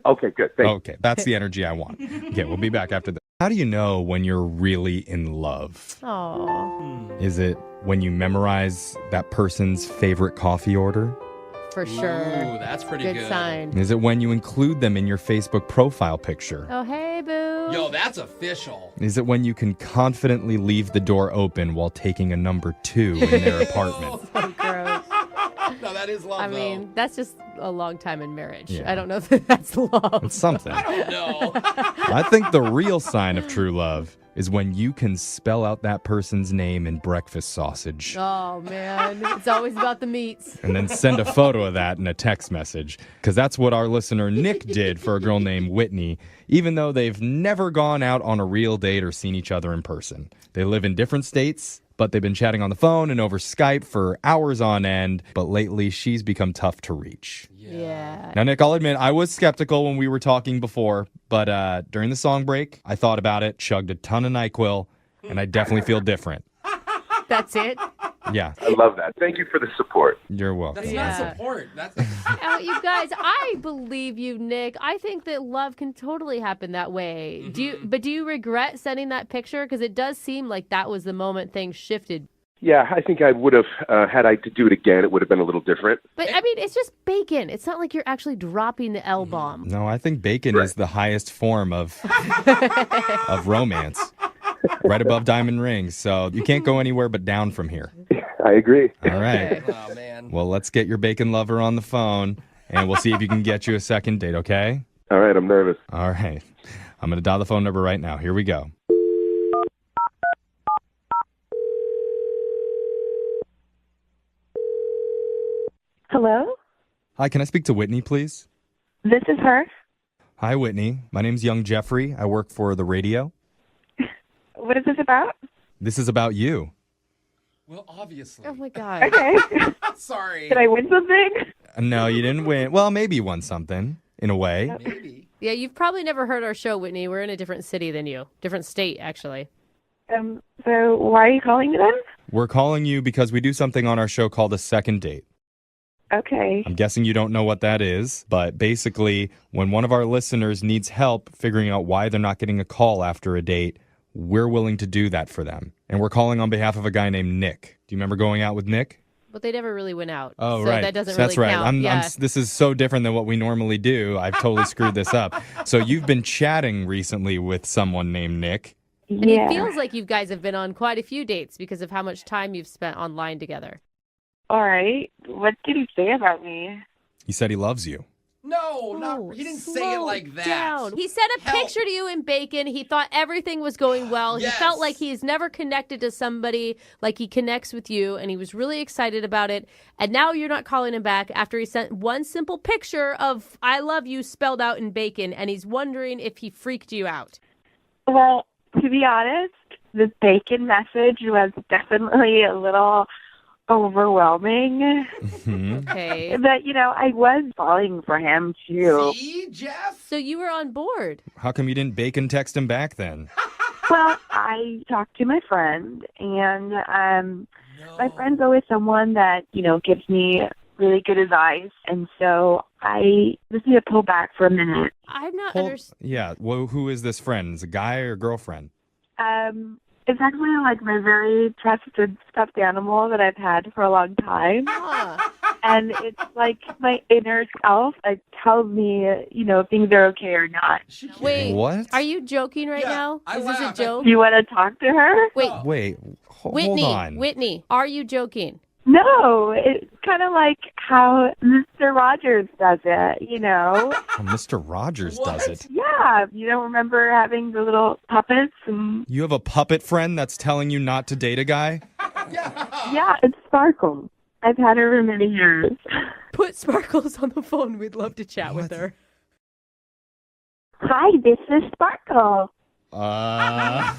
Okay, good. Thanks. Okay. That's the energy I want. Okay. We'll be back after this. How do you know when you're really in love? Oh, Is it when you memorize that person's favorite coffee order? for sure. Ooh, that's pretty good. sign. Is it when you include them in your Facebook profile picture? Oh, hey, boo. Yo, that's official. Is it when you can confidently leave the door open while taking a number 2 in their apartment? So gross. No, that is love, I mean, that's just a long time in marriage. Yeah. I don't know if that's love. It's something. I don't know. I think the real sign of true love is when you can spell out that person's name in breakfast sausage Oh, man. It's always about the meats. and then send a photo of that in a text message. Because that's what our listener Nick did for a girl named Whitney, even though they've never gone out on a real date or seen each other in person. They live in different states, but they've been chatting on the phone and over Skype for hours on end. But lately, she's become tough to reach. Yeah. Now, Nick, I'll admit, I was skeptical when we were talking before, but during the song break, I thought about it, chugged a ton of NyQuil, and I definitely feel different. That's it? Yeah, I love that. Thank you for the support. you're welcome. That's Yeah. not support. That's You guys, I believe you, Nick. I think that love can totally happen that way. Mm-hmm. Do you regret sending that picture? Because it does seem like that was the moment things shifted. Yeah, I think I would have, had I to do it again, it would have been a little different. But I mean, it's just bacon. It's not like you're actually dropping the L bomb. No, I think bacon is the highest form of romance, right above diamond rings. So you can't go anywhere but down from here. I agree. All right. oh man. Well, let's get your bacon lover on the phone, and we'll see if you can get you a second date, okay? All right, I'm nervous. All right. I'm going to dial the phone number right now. Here we go. Hello? Hi, can I speak to Whitney, please? This is her. Hi, Whitney. My name's young Jeffrey. I work for the radio. What is this about? This is about you. Well, obviously. Oh my God. Okay. Sorry. Did I win something? No, you didn't win. Well, maybe you won something, in a way. Maybe. Yeah, you've probably never heard our show, Whitney. We're in a different city than you. Different state, actually. So why are you calling me then? We're calling you because we do something on our show called a second date. Okay. I'm guessing you don't know what that is, but basically, when one of our listeners needs help figuring out why they're not getting a call after a date, we're willing to do that for them. And we're calling on behalf of a guy named Nick. Do you remember going out with Nick? But they never really went out. Oh, so right. that doesn't That's really right. count. Yeah. This is so different than what we normally do. I've totally screwed this up. So you've been chatting recently with someone named Nick. And it feels like you guys have been on quite a few dates because of how much time you've spent online together. All right. What did he say about me? He said he loves you. No, he didn't say it like that. Down. He sent a picture to you in bacon. He thought everything was going well. Yes. He felt like he's never connected to somebody like he connects with you, and he was really excited about it. And now you're not calling him back after he sent one simple picture of I love you spelled out in bacon, and he's wondering if he freaked you out. Well, to be honest, the bacon message was definitely a little overwhelming. Okay. But, I was falling for him, too. See, Jeff? So you were on board. How come you didn't bacon text him back then? Well, I talked to my friend, and my friend's always someone that, gives me really good advice. And so I just need to pull back for a minute. I'm not Yeah. Well, who is this friend? Is it a guy or a girlfriend? It's actually like my very trusted stuffed animal that I've had for a long time. And it's like my inner self tells me, if things are okay or not. Wait, What? are you joking right now? Is this a joke? You want to talk to her? Wait, Wait, hold Whitney, on. Whitney, are you joking? No, it's kind of like how Mr. Rogers does it, you know? Oh, Mr. Rogers does it. Yeah, you don't remember having the little puppets and... You have a puppet friend that's telling you not to date a guy? Yeah, it's Sparkle. I've had her for many years. Put Sparkles on the phone. We'd love to chat with her. Hi, this is Sparkle. Hi,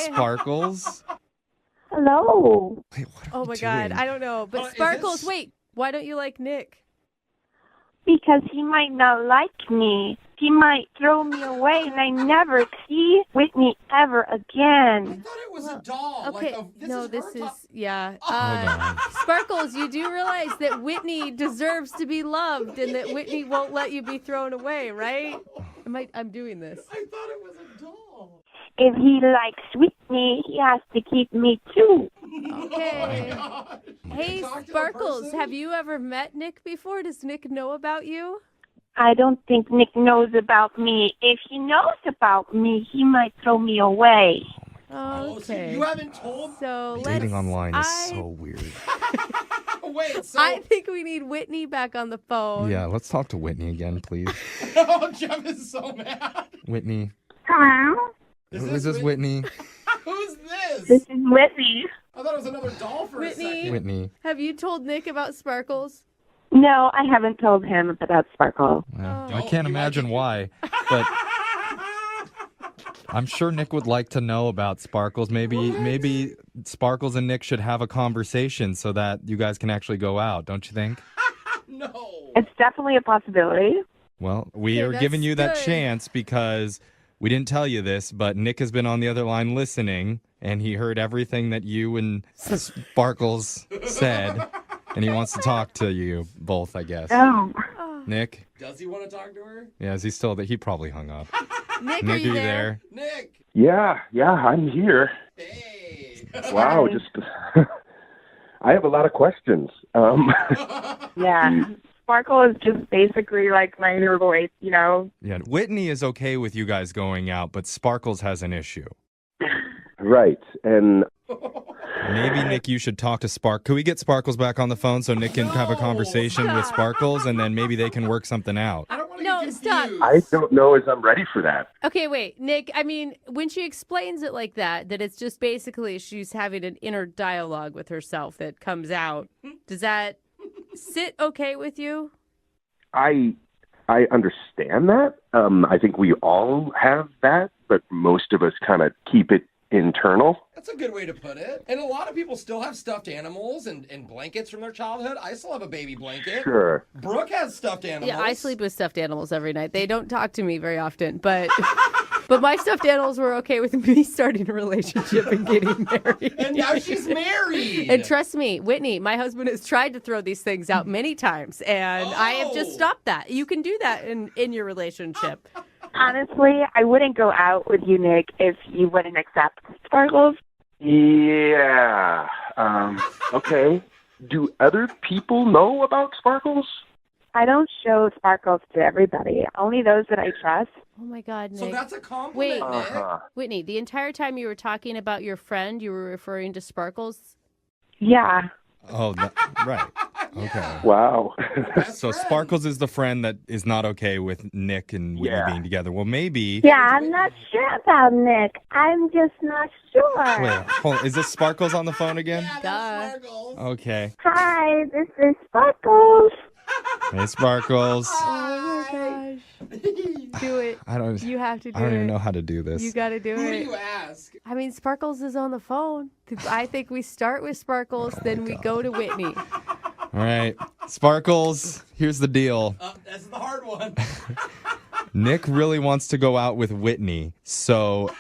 Sparkles. Hello. Oh my God, I don't know. But Sparkles, wait, why don't you like Nick? Because he might not like me. He might throw me away and I never see Whitney ever again. I thought it was a doll. Okay, this is yeah. Hold Sparkles, you do realize that Whitney deserves to be loved and that Whitney won't let you be thrown away, right? I'm doing this. I thought it was a doll. If he likes Whitney, he has to keep me too. Okay. Hey, Sparkles, have you ever met Nick before? Does Nick know about you? I don't think Nick knows about me. If he knows about me, he might throw me away. Okay. You haven't told? So Dating online is so weird. Wait, so... I think we need Whitney back on the phone. Yeah, let's talk to Whitney again, please. Oh, Jeff is so mad. Whitney. Hello? Is this Whitney? Who's this? This is Whitney. I thought it was another doll for a second. Whitney. Have you told Nick about Sparkles? No, I haven't told him about Sparkle. I can't imagine why, but I'm sure Nick would like to know about Sparkles. Maybe Sparkles and Nick should have a conversation so that you guys can actually go out, don't you think? No. It's definitely a possibility. Well, we are giving you that chance because we didn't tell you this, but Nick has been on the other line listening, and he heard everything that you and Sparkles said, and he wants to talk to you both, I guess. Oh. Nick? Does he want to talk to her? Yeah, is he still there? He probably hung up. Nick, Nick, are you there? Nick. Yeah, I'm here. Hey. Wow, just I have a lot of questions. Yeah. Sparkle is just basically like my inner voice, you know? Yeah, Whitney is okay with you guys going out, but Sparkles has an issue. Right, and maybe, Nick, you should talk to Spark. Could we get Sparkles back on the phone so Nick can have a conversation with Sparkles, and then maybe they can work something out? No, stop. I don't know if I'm ready for that. Okay, wait, Nick, I mean, when she explains it like that it's just basically she's having an inner dialogue with herself that comes out, does that sit okay with you? I understand that. I think we all have that, but most of us kind of keep it internal. That's a good way to put it. And a lot of people still have stuffed animals and blankets from their childhood. I still have a baby blanket. Sure. Brooke has stuffed animals. Yeah, I sleep with stuffed animals every night. They don't talk to me very often, but my stuffed animals were okay with me starting a relationship and getting married. And now she's married. And trust me, Whitney, my husband has tried to throw these things out many times, and I have just stopped that. You can do that in your relationship. Honestly, I wouldn't go out with you, Nick, if you wouldn't accept Sparkles. Yeah. Okay. Do other people know about Sparkles? I don't show Sparkles to everybody, only those that I trust. Oh my God, Nick. So that's a compliment, Wait, Nick. Whitney, the entire time you were talking about your friend, you were referring to Sparkles? Yeah. Oh, right. Okay. Wow. So Sparkles is the friend that is not okay with Nick and Whitney being together. Well, maybe... Yeah, I'm not sure about Nick. I'm just not sure. Wait, hold on. Is this Sparkles on the phone again? Duh. Okay. Hi, this is Sparkles. Hey, Sparkles. Oh my gosh. Do it. You have to do it. I don't even know how to do this. You got to do Who it. do you ask? I mean, Sparkles is on the phone. I think we start with Sparkles, then we go to Whitney. All right. Sparkles, here's the deal. That's the hard one. Nick really wants to go out with Whitney, so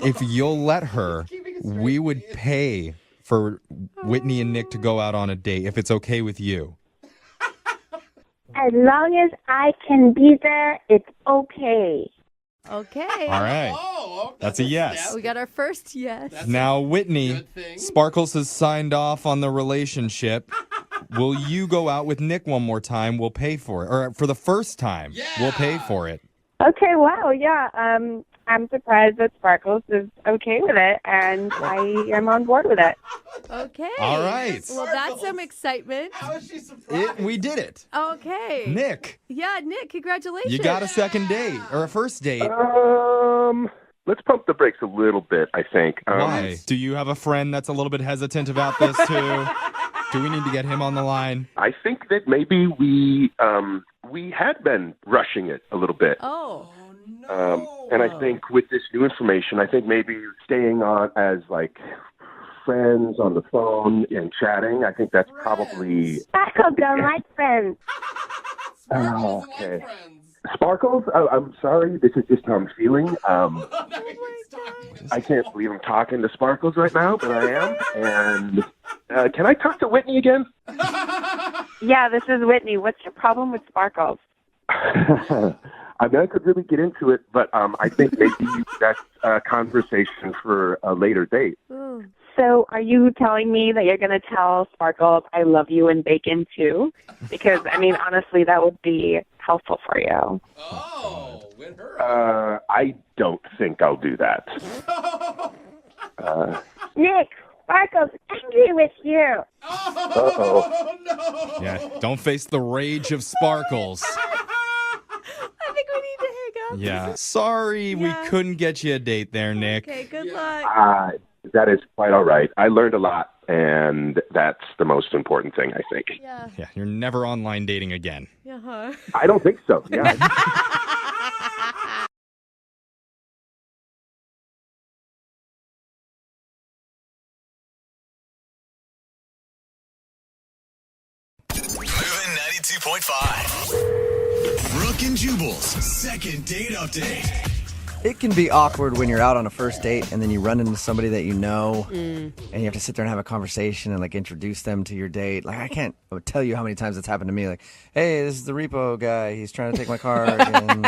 if you'll let her, we would pay for Whitney and Nick to go out on a date, if it's okay with you. As long as I can be there, it's okay. Okay. All right. That's a yes. We got our first yes. Now, Whitney, Sparkles has signed off on the relationship. Will you go out with Nick one more time? We'll pay for it. Or for the first time, we'll pay for it. Okay, wow, yeah. I'm surprised that Sparkles is okay with it, and I am on board with it. Okay. All right. Well, that's some excitement. How is she surprised? We did it. Okay. Nick, Yeah, Nick, congratulations. you got a second date or a first date. Let's pump the brakes a little bit, I think. Why? Do you have a friend that's a little bit hesitant about this too? Do we need to get him on the line? I think that maybe we had been rushing it a little bit. Oh. And I think with this new information, I think maybe staying on as like friends on the phone and chatting, I think that's probably... Sparkles don't like friends. Oh, okay. Sparkles, I'm sorry. This is just how I'm feeling. I can't believe I'm talking to Sparkles right now, but I am. And can I talk to Whitney again? Yeah, this is Whitney. What's your problem with Sparkles? I mean, I could really get into it, but I think maybe that's a conversation for a later date. So are you telling me that you're going to tell Sparkles I love you and bacon too? Because, I mean, honestly, that would be helpful for you. Oh, win her. I don't think I'll do that. Nick, Sparkles angry with you. Uh-oh. No. Yeah, don't face the rage of Sparkles. I think we need to hang up. Yeah. Sorry, we couldn't get you a date there, Nick. Okay, good luck. That is quite all right. I learned a lot, and that's the most important thing, I think. Yeah. Yeah, you're never online dating again. Uh-huh. I don't think so. Yeah. Moving 92.5. Brooke and Jubal's second date update. It can be awkward when you're out on a first date and then you run into somebody that you know and you have to sit there and have a conversation and like introduce them to your date. Like I would tell you how many times it's happened to me. Like, hey, this is the repo guy. He's trying to take my car again.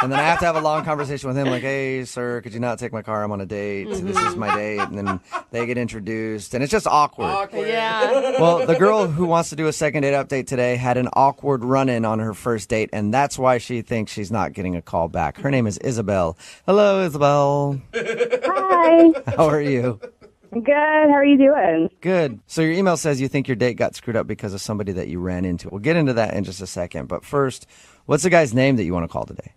And then I have to have a long conversation with him like, hey, sir, could you not take my car? I'm on a date. This is my date. And then they get introduced and it's just awkward. Yeah. Well, the girl who wants to do a second date update today had an awkward run-in on her first date, and that's why she thinks she's not getting a call back. Her name is Isabel. Hello, Isabel. Hi. How are you? Good. How are you doing? Good. So your email says you think your date got screwed up because of somebody that you ran into. We'll get into that in just a second. But first, what's the guy's name that you want to call today?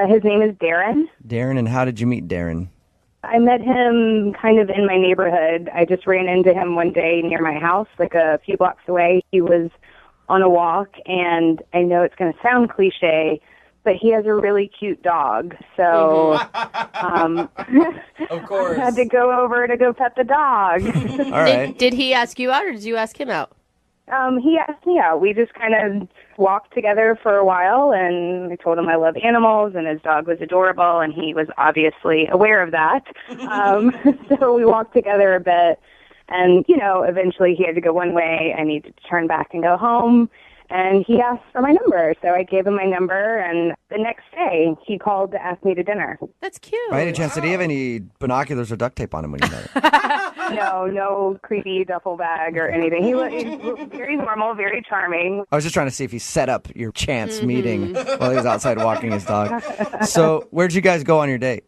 His name is Darren. Darren, and how did you meet Darren? I met him kind of in my neighborhood. I just ran into him one day near my house, like a few blocks away. He was on a walk, and I know it's going to sound cliche, but he has a really cute dog. So of course. I had to go over to go pet the dog. All right. Did he ask you out or did you ask him out? He asked me out. We just kind of walked together for a while, and I told him I love animals, and his dog was adorable, and he was obviously aware of that. So we walked together a bit, and, eventually he had to go one way. I needed to turn back and go home, and he asked for my number. So I gave him my number, and the next day he called to ask me to dinner. That's cute. By any chance, did he have any binoculars or duct tape on him when you met him? No creepy duffel bag or anything. He was very normal, very charming. I was just trying to see if he set up your chance meeting while he was outside walking his dog. So where'd you guys go on your date?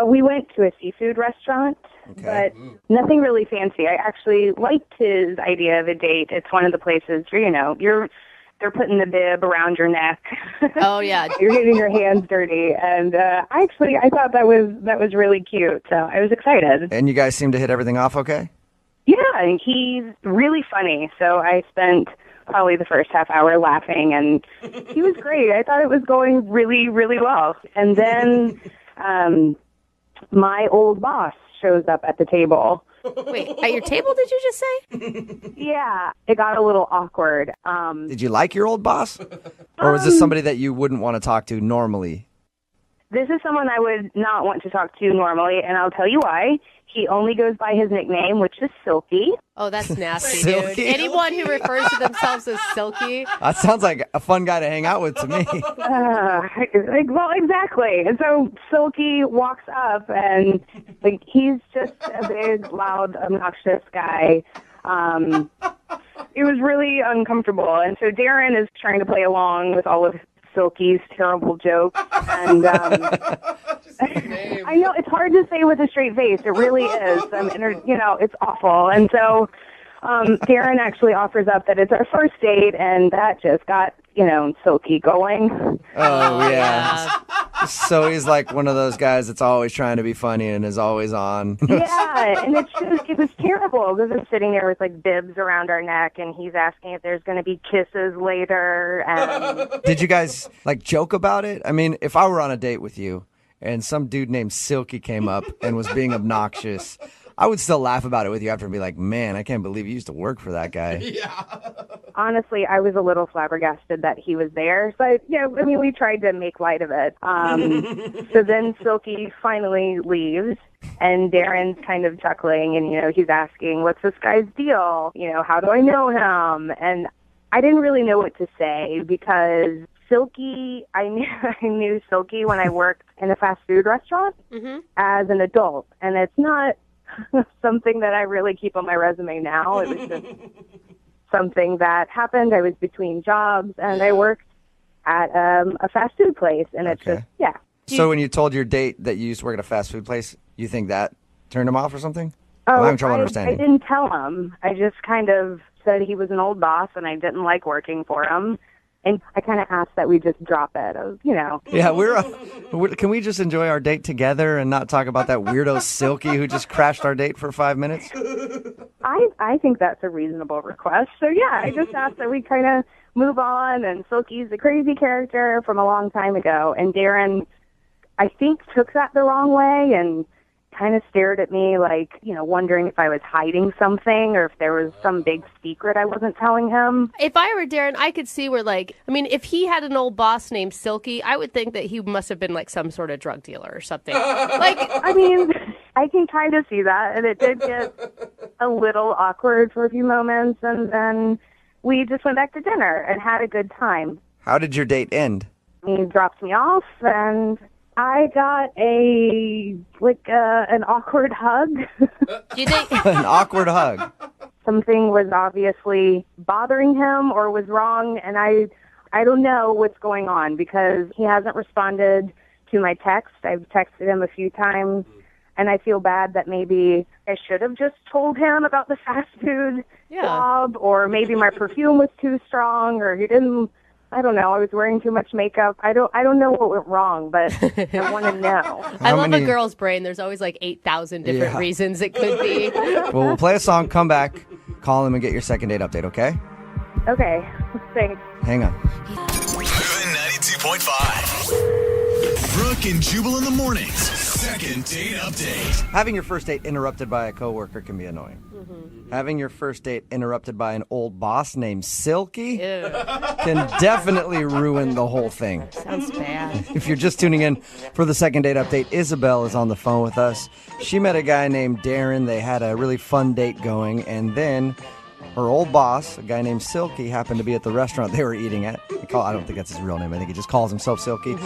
We went to a seafood restaurant, but nothing really fancy. I actually liked his idea of a date. It's one of the places where, they're putting the bib around your neck. Oh, yeah. You're getting your hands dirty. And I thought that was really cute. So I was excited. And you guys seem to hit everything off okay? Yeah, and he's really funny. So I spent probably the first half hour laughing, and he was great. I thought it was going really, really well. And then my old boss shows up at the table. Wait, at your table, did you just say? Yeah, it got a little awkward. Did you like your old boss? Or was this somebody that you wouldn't want to talk to normally? This is someone I would not want to talk to normally, and I'll tell you why. He only goes by his nickname, which is Silky. Oh, that's nasty, Silky? dude. Anyone who refers to themselves as Silky. That sounds like a fun guy to hang out with to me. Well, exactly. And so Silky walks up, and he's just a big, loud, obnoxious guy. It was really uncomfortable. And so Darren is trying to play along with all of Silky's terrible joke. And I know it's hard to say with a straight face. It really is. It's awful. And so Darren actually offers up that it's our first date, and that just got, Silky going. Oh, yeah. So he's like one of those guys that's always trying to be funny and is always on. Yeah, and it was terrible because I'm sitting there with like bibs around our neck, and he's asking if there's going to be kisses later. And Did you guys joke about it? I mean, if I were on a date with you and some dude named Silky came up and was being obnoxious, I would still laugh about it with you after and be like, man, I can't believe you used to work for that guy. Yeah. Honestly, I was a little flabbergasted that he was there. So, we tried to make light of it. So then Silky finally leaves, and Darren's kind of chuckling, and, he's asking, what's this guy's deal? How do I know him? And I didn't really know what to say because Silky, I knew Silky when I worked in a fast food restaurant as an adult, and it's not something that I really keep on my resume now. It was just something that happened. I was between jobs, and I worked at a fast food place, and it's just, yeah. So when you told your date that you used to work at a fast food place, you think that turned him off or something? Oh, I'm having trouble understanding. I didn't tell him. I just kind of said he was an old boss, and I didn't like working for him. And I kind of asked that we just drop it. Yeah, can we just enjoy our date together and not talk about that weirdo Silky who just crashed our date for 5 minutes? I think that's a reasonable request. So, yeah, I just asked that we kind of move on. And Silky's a crazy character from a long time ago. And Darren, I think, took that the wrong way and kind of stared at me wondering if I was hiding something or if there was some big secret I wasn't telling him. If I were Darren, I could see where, if he had an old boss named Silky, I would think that he must have been some sort of drug dealer or something. I can kind of see that, and it did get a little awkward for a few moments, and then we just went back to dinner and had a good time. How did your date end? He dropped me off, and I got an awkward hug. An awkward hug. Something was obviously bothering him or was wrong, and I don't know what's going on because he hasn't responded to my text. I've texted him a few times, and I feel bad that maybe I should have just told him about the fast food job, or maybe my perfume was too strong, or he didn't. I don't know. I was wearing too much makeup. I don't know what went wrong, but I want to know. I love a girl's brain. There's always 8,000 different reasons it could be. Well, we'll play a song, come back, call him, and get your second date update, okay? Okay. Thanks. Hang on. Moving 92.5. Brooke and Jubal in the mornings. Second date update. Having your first date interrupted by a coworker can be annoying. Having your first date interrupted by an old boss named Silky can definitely ruin the whole thing. Sounds bad. If you're just tuning in for the second date update, Isabel is on the phone with us. She met a guy named Darren. They had a really fun date going, and then her old boss, a guy named Silky, happened to be at the restaurant they were eating at. I don't think that's his real name. I think he just calls himself Silky.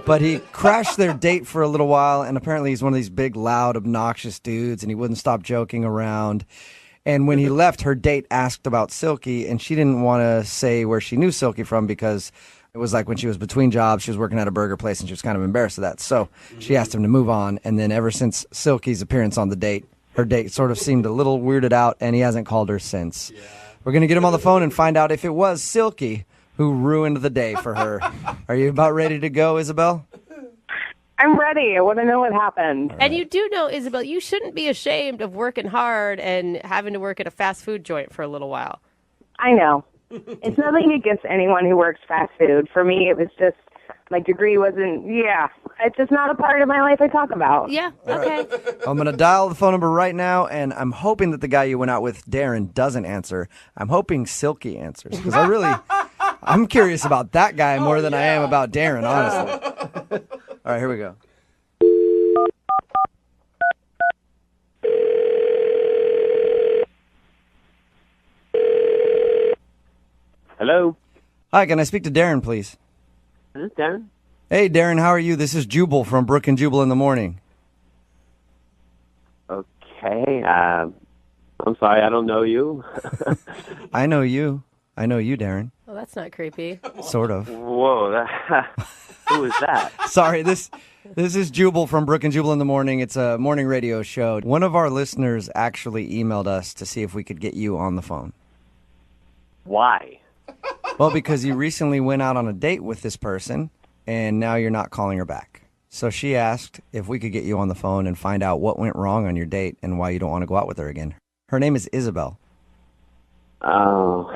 But he crashed their date for a little while, and apparently he's one of these big, loud, obnoxious dudes, and he wouldn't stop joking around. And when he left, her date asked about Silky, and she didn't want to say where she knew Silky from because it was when she was between jobs, she was working at a burger place, and she was kind of embarrassed of that. So she asked him to move on, and then ever since Silky's appearance on the date, her date sort of seemed a little weirded out, and he hasn't called her since. We're going to get him on the phone and find out if it was Silky who ruined the day for her. Are you about ready to go, Isabel? I'm ready. I want to know what happened. And you do know, Isabel, you shouldn't be ashamed of working hard and having to work at a fast food joint for a little while. I know. It's nothing against anyone who works fast food. For me, it was just my degree wasn't, it's just not a part of my life I talk about. Yeah, okay. I'm going to dial the phone number right now, and I'm hoping that the guy you went out with, Darren, doesn't answer. I'm hoping Silky answers, because I'm curious about that guy more than I am about Darren, honestly. All right, here we go. Hello? Hi, can I speak to Darren, please? Is this Darren? Hey, Darren, how are you? This is Jubal from Brooke and Jubal in the morning. Okay. I'm sorry, I don't know you. I know you. I know you, Darren. Oh, that's not creepy. Sort of. Whoa, who is that? Sorry, this is Jubal from Brooke and Jubal in the Morning. It's a morning radio show. One of our listeners actually emailed us to see if we could get you on the phone. Why? Well, because you recently went out on a date with this person, and now you're not calling her back. So she asked if we could get you on the phone and find out what went wrong on your date and why you don't want to go out with her again. Her name is Isabel. Oh,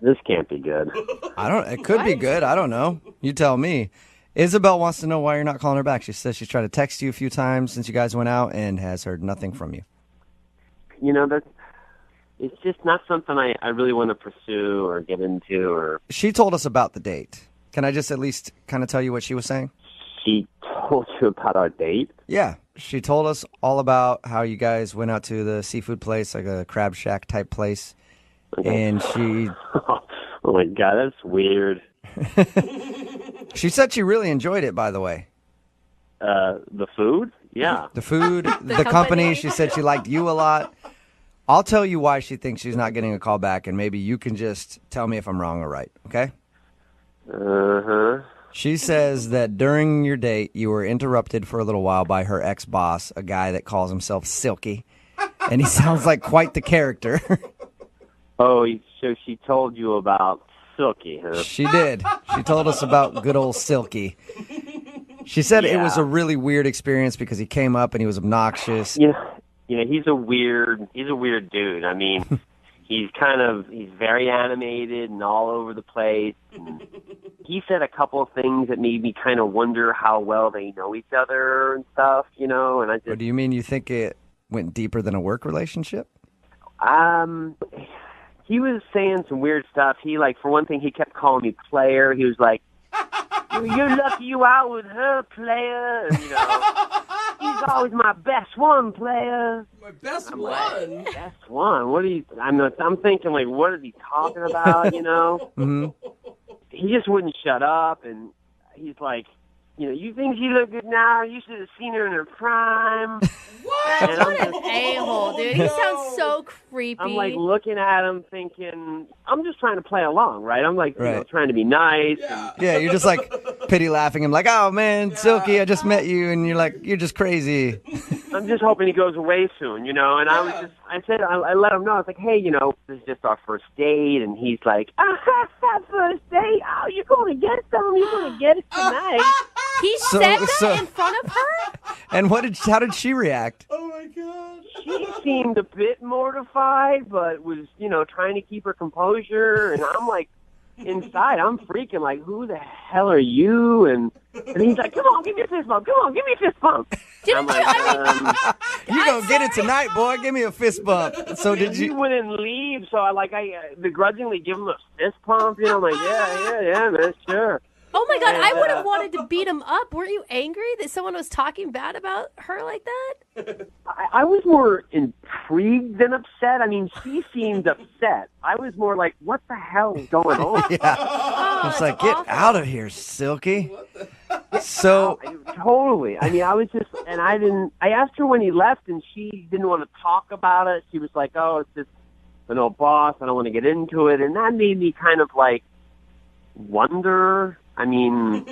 this can't be good. It could be good. I don't know. You tell me. Isabel wants to know why you're not calling her back. She says she's tried to text you a few times since you guys went out and has heard nothing from you. You know, it's just not something I really want to pursue or get into. Or She told us about the date. Can I just at least kind of tell you what she was saying? She told you about our date? Yeah. She told us all about how you guys went out to the seafood place, like a crab shack type place. Okay. And she... Oh, my God, that's weird. She said she really enjoyed it, by the way. The food? Yeah. The food, the company. She said she liked you a lot. I'll tell you why she thinks she's not getting a call back, and maybe you can just tell me if I'm wrong or right, okay? Uh-huh. She says that during your date, you were interrupted for a little while by her ex-boss, a guy that calls himself Silky, and he sounds like quite the character. Oh, so she told you about Silky, huh? She did. She told us about good old Silky. She said it was a really weird experience because he came up and he was obnoxious. Yeah, he's a weird dude. I mean, he's very animated and all over the place. And he said a couple of things that made me kind of wonder how well they know each other and stuff, and I just... Or do you mean you think it went deeper than a work relationship? He was saying some weird stuff. He, for one thing, he kept calling me player. He was like, you're lucky you out with her, player. And, he's always my best one, player. My best one? Like, best one? What are you... I'm thinking, what is he talking about, Mm-hmm. He just wouldn't shut up, and he's like, you think she look good now? You should have seen her in her prime. What? What an a-hole, dude. He sounds so creepy. I'm looking at him thinking, I'm just trying to play along, right? I'm trying to be nice. Yeah, you're just pity laughing him oh man, Silky, I just met you and you're just crazy. I'm just hoping he goes away soon, and I let him know, I was like, hey, this is just our first date, and he's like, first date? Oh, you're going to get some, you're going to get it tonight. He said that in front of her? And how did she react? Oh my God. She seemed a bit mortified, but was, trying to keep her composure, and I'm inside, I'm freaking who the hell are you? And he's like, come on, give me a fist bump. Come on, give me a fist bump. I'm like, you gonna get it tonight, boy. Give me a fist bump. So did you? He wouldn't leave, so I begrudgingly give him a fist pump. I'm like, yeah, man, sure. Oh my God, I would have wanted to beat him up. Weren't you angry that someone was talking bad about her like that? I was more intrigued than upset. I mean, she seemed upset. I was more like, what the hell is going on? Yeah. It's get out of here, Silky. So totally. I mean, I was just, and I asked her when he left, and she didn't want to talk about it. She was like, oh, it's just an old boss. I don't want to get into it. And that made me kind of wonder. I mean,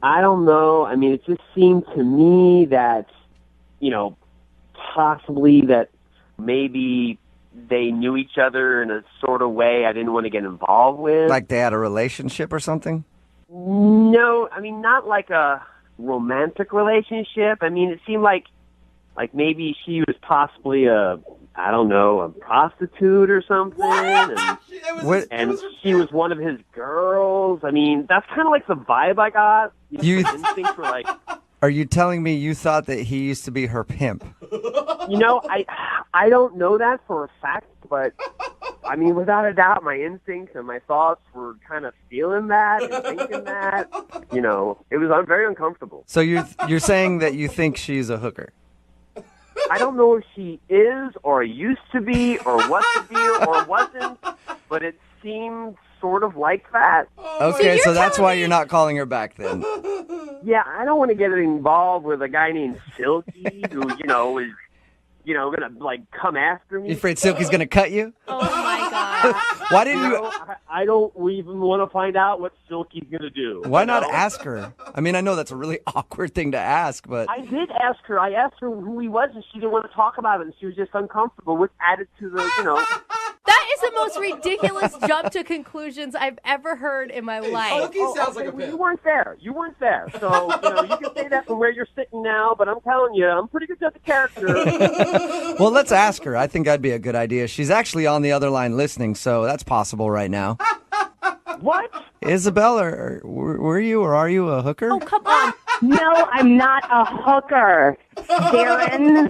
I don't know. I mean, it just seemed to me that, possibly that maybe they knew each other in a sort of way I didn't want to get involved with. Like they had a relationship or something? No, I mean, not like a romantic relationship. I mean, it seemed like maybe she was possibly a prostitute or something. And she was one of his girls. I mean, that's kind of the vibe I got. You instincts were Are you telling me you thought that he used to be her pimp? I don't know that for a fact, but I mean, without a doubt, my instincts and my thoughts were kind of feeling that and thinking that. It was very uncomfortable. So you're saying that you think she's a hooker? I don't know if she is or used to be or what the deal or wasn't, but it seemed sort of like that. Okay, so that's why you're not calling her back then. Yeah, I don't want to get involved with a guy named Silky who, is, going to, come after me. You afraid Silky's going to cut you? Oh, my God. Why didn't you? I don't even want to find out what Silky's going to do. Why not ask her? I mean, I know that's a really awkward thing to ask, but I did ask her. I asked her who he was, and she didn't want to talk about it, and she was just uncomfortable, which added to the, That is the most ridiculous jump to conclusions I've ever heard in my life. Sounds like a pimp. You weren't there. You weren't there. So, you can say that from where you're sitting now, but I'm telling you, I'm pretty good at the character. Well, let's ask her. I think that'd be a good idea. She's actually on the other line listening, so that's possible right now. What? Isabel, or were you or are you a hooker? Oh, come on. No, I'm not a hooker, Darren.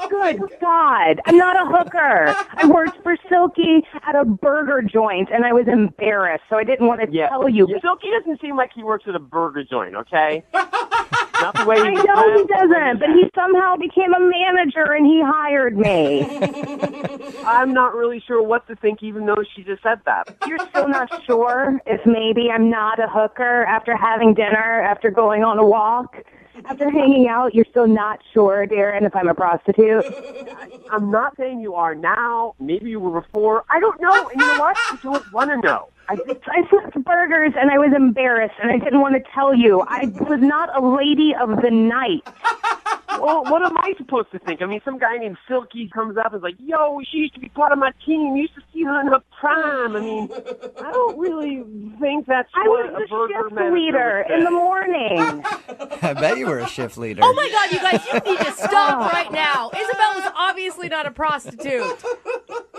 Good God. I'm not a hooker. I worked for Silky at a burger joint, and I was embarrassed, so I didn't want to tell you. Silky doesn't seem like he works at a burger joint, okay? Not the way I know he doesn't, but he somehow became a manager, and he hired me. I'm not really sure what to think, even though she just said that. You're still not sure if maybe I'm not a hooker after having dinner, after going on a walk? After hanging out, you're still not sure, Darren, if I'm a prostitute? I'm not saying you are now. Maybe you were before. I don't know. And you know what? I don't want to know. I flipped burgers, and I was embarrassed, and I didn't want to tell you. I was not a lady of the night. Well, what am I supposed to think? I mean, some guy named Silky comes up and is like, yo, she used to be part of my team. You used to see her in her prime. I mean, I don't really think that's what a burger shift leader in the morning. I bet you were a shift leader. Oh my God, you guys, you need to stop right now. Isabel was obviously not a prostitute.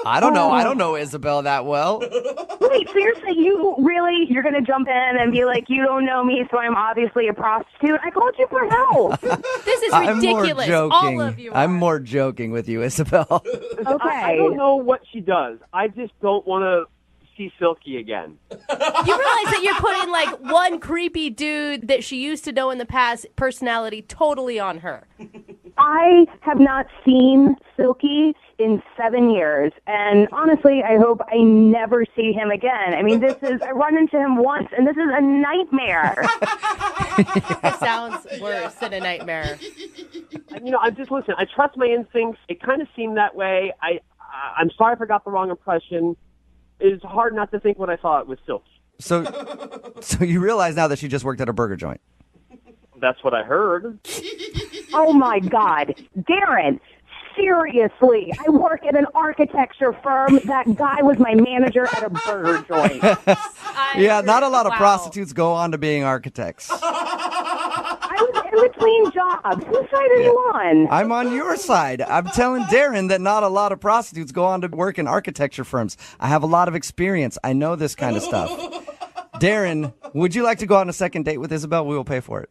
I don't know. I don't know Isabel that well. Wait, so you're saying you're going to jump in and be like, you don't know me, so I'm obviously a prostitute? I called you for help. This is ridiculous. All of you I'm more joking with you, Isabel. Okay. I don't know what she does. I just don't want to see Silky again. You realize that you're putting like one creepy dude that she used to know in the past personality totally on her. I have not seen Silky in 7 years, and honestly, I hope I never see him again. I mean, I run into him once, and this is a nightmare. It sounds worse than a nightmare. Listen, I trust my instincts. It kind of seemed that way. I'm sorry if I got the wrong impression. It's hard not to think what I thought with Silky. So you realize now that she just worked at a burger joint. That's what I heard. Oh, my God. Darren, seriously, I work at an architecture firm. That guy was my manager at a burger joint. Yeah, not a lot of prostitutes go on to being architects. I was in between jobs. Whose side are you on? I'm on your side. I'm telling Darren that not a lot of prostitutes go on to work in architecture firms. I have a lot of experience. I know this kind of stuff. Darren, would you like to go on a second date with Isabel? We will pay for it.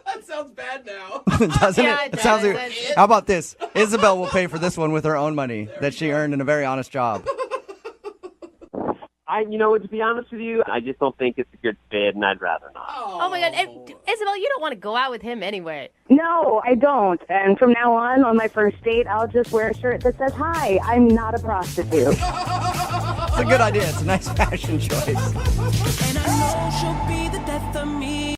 That sounds bad now. Doesn't Yeah, it? it Sounds does. like, how about this? Isabel will pay for this one with her own money that she earned in a very honest job. To be honest with you, I just don't think it's a good fit, and I'd rather not. Oh my God. And, Isabel, you don't want to go out with him anyway. No, I don't. And from now on my first date, I'll just wear a shirt that says, "Hi, I'm not a prostitute." It's a good idea. It's a nice fashion choice. And I know she'll be the death of me.